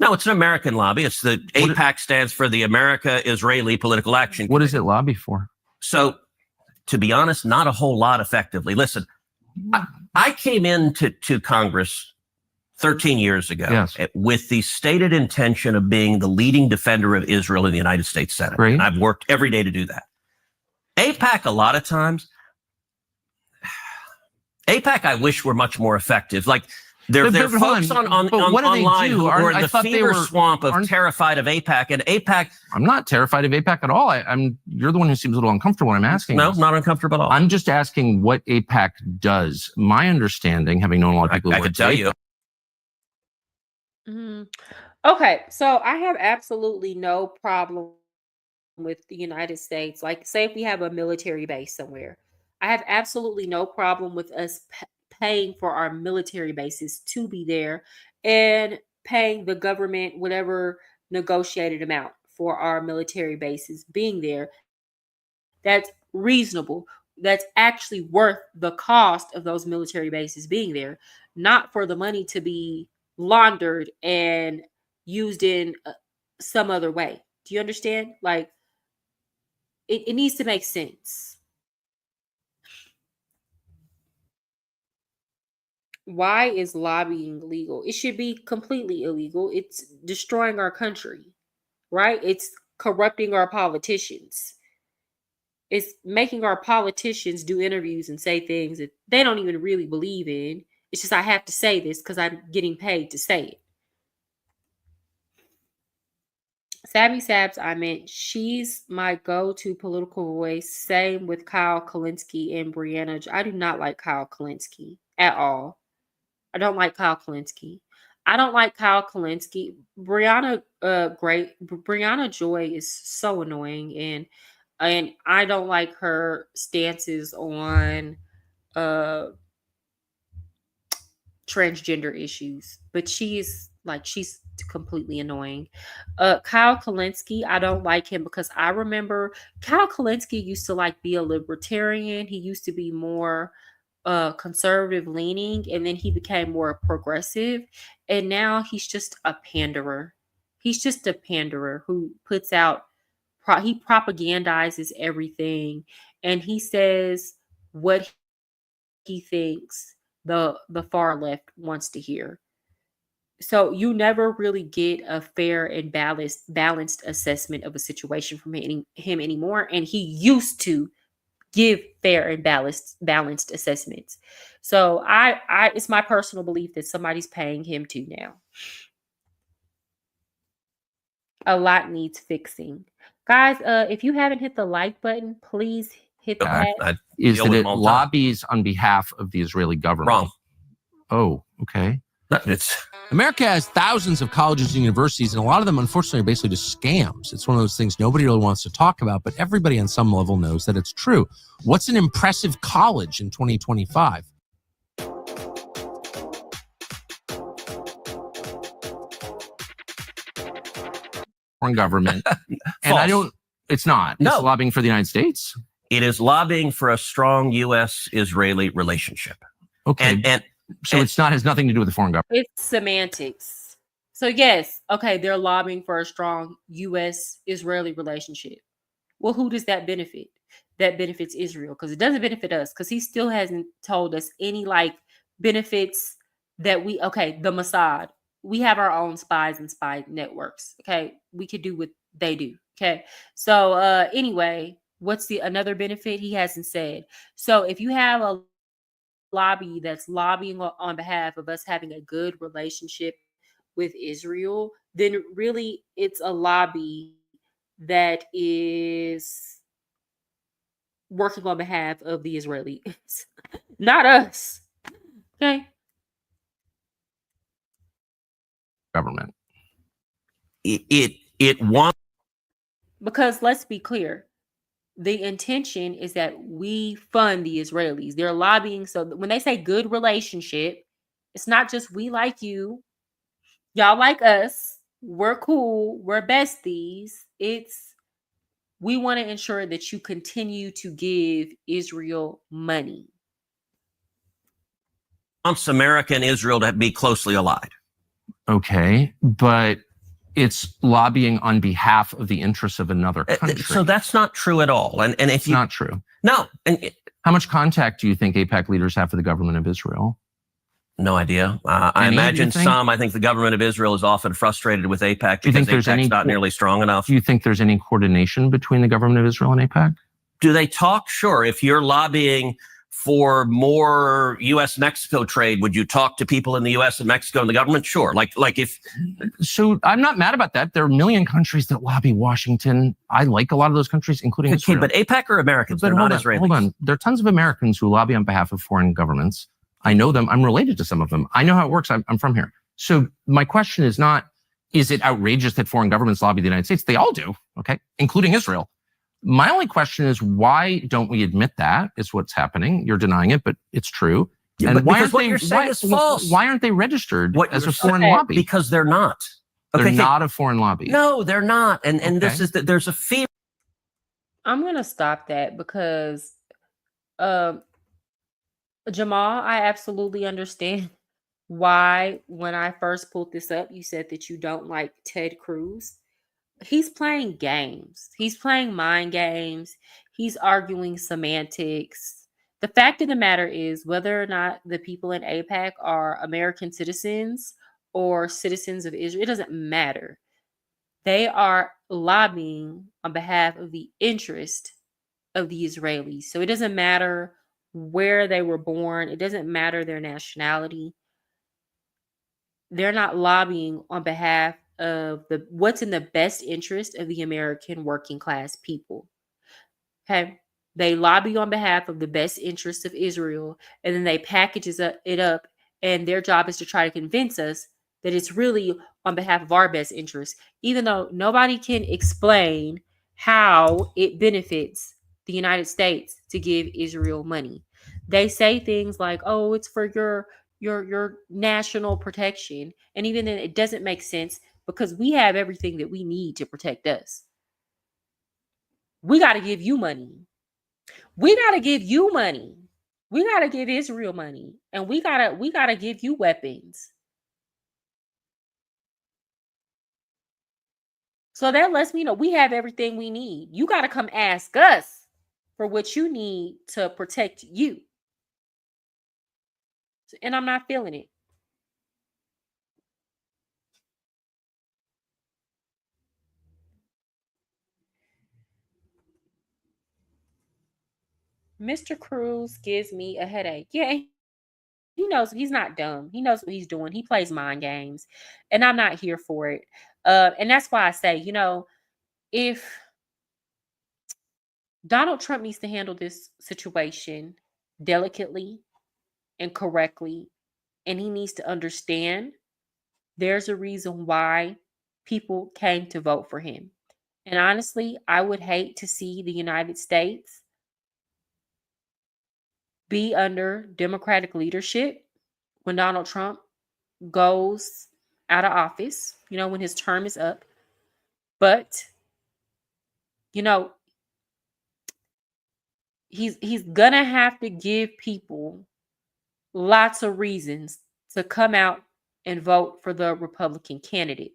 No, it's an American lobby. It's the AIPAC stands for the America-Israeli Political Action Committee. What does it lobby for? So, to be honest, not a whole lot effectively. Listen, I came into Congress 13 years ago with the stated intention of being the leading defender of Israel in the United States Senate. Great. And I've worked every day to do that. AIPAC, a lot of times, AIPAC, I wish were much more effective. Like, there are folks online who are in the fever swamp of terrified of AIPAC, and AIPAC. I'm not terrified of AIPAC at all. You're the one who seems a little uncomfortable when I'm asking. No, not uncomfortable at all. I'm just asking what AIPAC does. My understanding, having known a lot of people, I could tell you. Okay, so I have absolutely no problem with the United States. Like, say if we have a military base somewhere, I have absolutely no problem with us paying for our military bases to be there and paying the government whatever negotiated amount for our military bases being there. That's reasonable. That's actually worth the cost of those military bases being there, not for the money to be laundered and used in some other way. Do you understand? Like, it needs to make sense. Why is lobbying legal? It should be completely illegal. It's destroying our country, right? It's corrupting our politicians. It's making our politicians do interviews and say things that they don't even really believe in. It's just, I have to say this because I'm getting paid to say it. Sabby Sabs, I meant she's my go-to political voice. Same with Kyle Kalinske and Brianna. I do not like Kyle Kalinske at all. I don't like Kyle Kalinske. I don't like Kyle Kalinske. Brianna Joy is so annoying, and I don't like her stances on transgender issues. But she's completely annoying. Kyle Kalinske, I don't like him because I remember Kyle Kalinske used to be a libertarian. He used to be more conservative leaning, and then he became more progressive, and now he's just a panderer. He's just a panderer who puts out he propagandizes everything, and he says what he thinks the far left wants to hear. So you never really get a fair and balanced assessment of a situation from him anymore, and he used to give fair and balanced assessments. So I it's my personal belief that somebody's paying him to now. A lot needs fixing. Guys, if you haven't hit the like button, please hit that. Is that it lobbies on behalf of the Israeli government? Wrong. Oh, okay. America has thousands of colleges and universities, and a lot of them, unfortunately, are basically just scams. It's one of those things nobody really wants to talk about, but everybody on some level knows that it's true. What's an impressive college in 2025? Foreign government. And I don't, it's not. No. It's lobbying for the United States. It is lobbying for a strong U.S.-Israeli relationship. Okay. And it's not, has nothing to do with the foreign government. It's semantics. So yes, okay, they're lobbying for a strong U.S.-Israeli relationship. Well, who does that benefit? That benefits Israel, because it doesn't benefit us, because he still hasn't told us any benefits that the Mossad. We have our own spies and spy networks. Okay, we could do what they do. Okay, so anyway, what's another benefit? He hasn't said. So if you have a lobby that's lobbying on behalf of us having a good relationship with Israel, then really it's a lobby that is working on behalf of the Israelis, not us. Okay. Government. It wants, because let's be clear, the intention is that we fund the Israelis. They're lobbying. So when they say good relationship, it's not just we like you, y'all like us, we're cool, we're besties. It's we want to ensure that you continue to give Israel money. wants America and Israel to be closely allied. Okay, but it's lobbying on behalf of the interests of another country. So that's not true at all. And if it's not true. No. How much contact do you think AIPAC leaders have for the government of Israel? No idea. I imagine some. I think the government of Israel is often frustrated with AIPAC because AIPAC's not nearly strong enough. Do you think there's any coordination between the government of Israel and AIPAC? Do they talk? Sure. If you're lobbying for more U.S.-Mexico trade, would you talk to people in the U.S. and Mexico and the government? Sure. So I'm not mad about that. There are a million countries that lobby Washington. I like a lot of those countries, including Israel. But AIPAC are Americans. They're not Israelis. Hold on. There are tons of Americans who lobby on behalf of foreign governments. I know them. I'm related to some of them. I know how it works. I'm from here. So my question is not, is it outrageous that foreign governments lobby the United States? They all do, okay, including Israel. My only question is, why don't we admit that is what's happening? You're denying it, but it's true. Yeah, and why you're saying is false. Why aren't they registered as a foreign lobby? Because they're not. They're not a foreign lobby. No, they're not. And this is that there's a fear. I'm gonna stop that because Jamal, I absolutely understand why when I first pulled this up, you said that you don't like Ted Cruz. He's playing games. He's playing mind games. He's arguing semantics. The fact of the matter is, whether or not the people in AIPAC are American citizens or citizens of Israel, it doesn't matter. They are lobbying on behalf of the interest of the Israelis. So it doesn't matter where they were born. It doesn't matter their nationality. They're not lobbying on behalf of what's in the best interest of the American working class people. Okay. They lobby on behalf of the best interests of Israel, and then they package it up, and their job is to try to convince us that it's really on behalf of our best interests, even though nobody can explain how it benefits the United States to give Israel money. They say things like, "Oh, it's for your national protection," and even then, it doesn't make sense because we have everything that we need to protect us. We got to give you money. We got to give you money. We got to give Israel money, and we got to give you weapons. So that lets me know we have everything we need. You got to come ask us for what you need to protect you. And I'm not feeling it. Mr. Cruz gives me a headache. Yeah, he knows he's not dumb. He knows what he's doing. He plays mind games, and I'm not here for it. And that's why I say, if Donald Trump needs to handle this situation delicately and correctly, and he needs to understand there's a reason why people came to vote for him. And honestly, I would hate to see the United States be under Democratic leadership when Donald Trump goes out of office, when his term is up. But, he's gonna have to give people lots of reasons to come out and vote for the Republican candidate.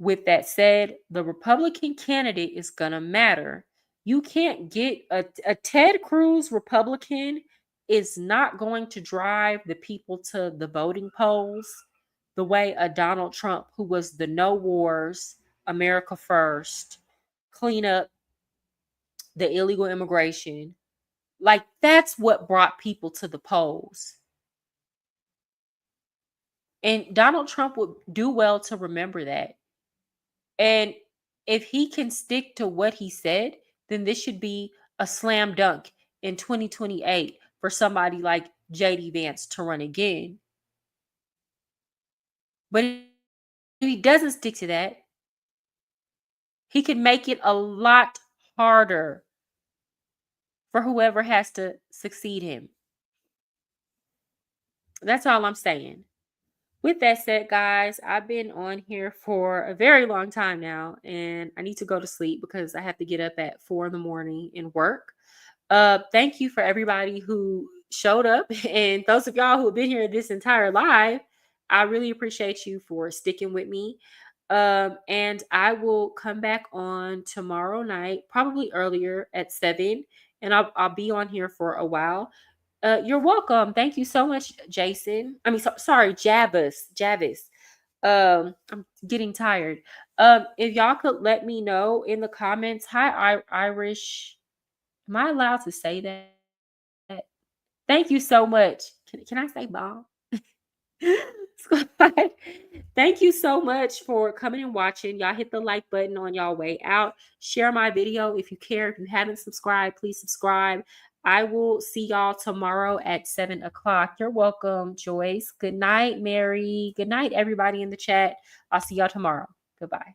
With that said, the Republican candidate is gonna matter. You can't get a Ted Cruz Republican is not going to drive the people to the voting polls the way a Donald Trump, who was the no wars, America first, clean up the illegal immigration. Like, that's what brought people to the polls. And Donald Trump would do well to remember that. And if he can stick to what he said, then this should be a slam dunk in 2028 for somebody like JD Vance to run again. But if he doesn't stick to that, he can make it a lot harder for whoever has to succeed him. That's all I'm saying. With that said, guys, I've been on here for a very long time now, and I need to go to sleep because I have to get up at 4 a.m. and work. Thank you for everybody who showed up, and those of y'all who have been here this entire live. I really appreciate you for sticking with me. And I will come back on tomorrow night, probably earlier at 7, and I'll be on here for a while. You're welcome. Thank you so much, Jason. Sorry, Javis. I'm getting tired. If y'all could let me know in the comments. Hi, Irish. Am I allowed to say that? Thank you so much. Can I say bomb? Thank you so much for coming and watching. Y'all hit the like button on y'all way out. Share my video if you care. If you haven't subscribed, please subscribe. I will see y'all tomorrow at 7 o'clock. You're welcome, Joyce. Good night, Mary. Good night, everybody in the chat. I'll see y'all tomorrow. Goodbye.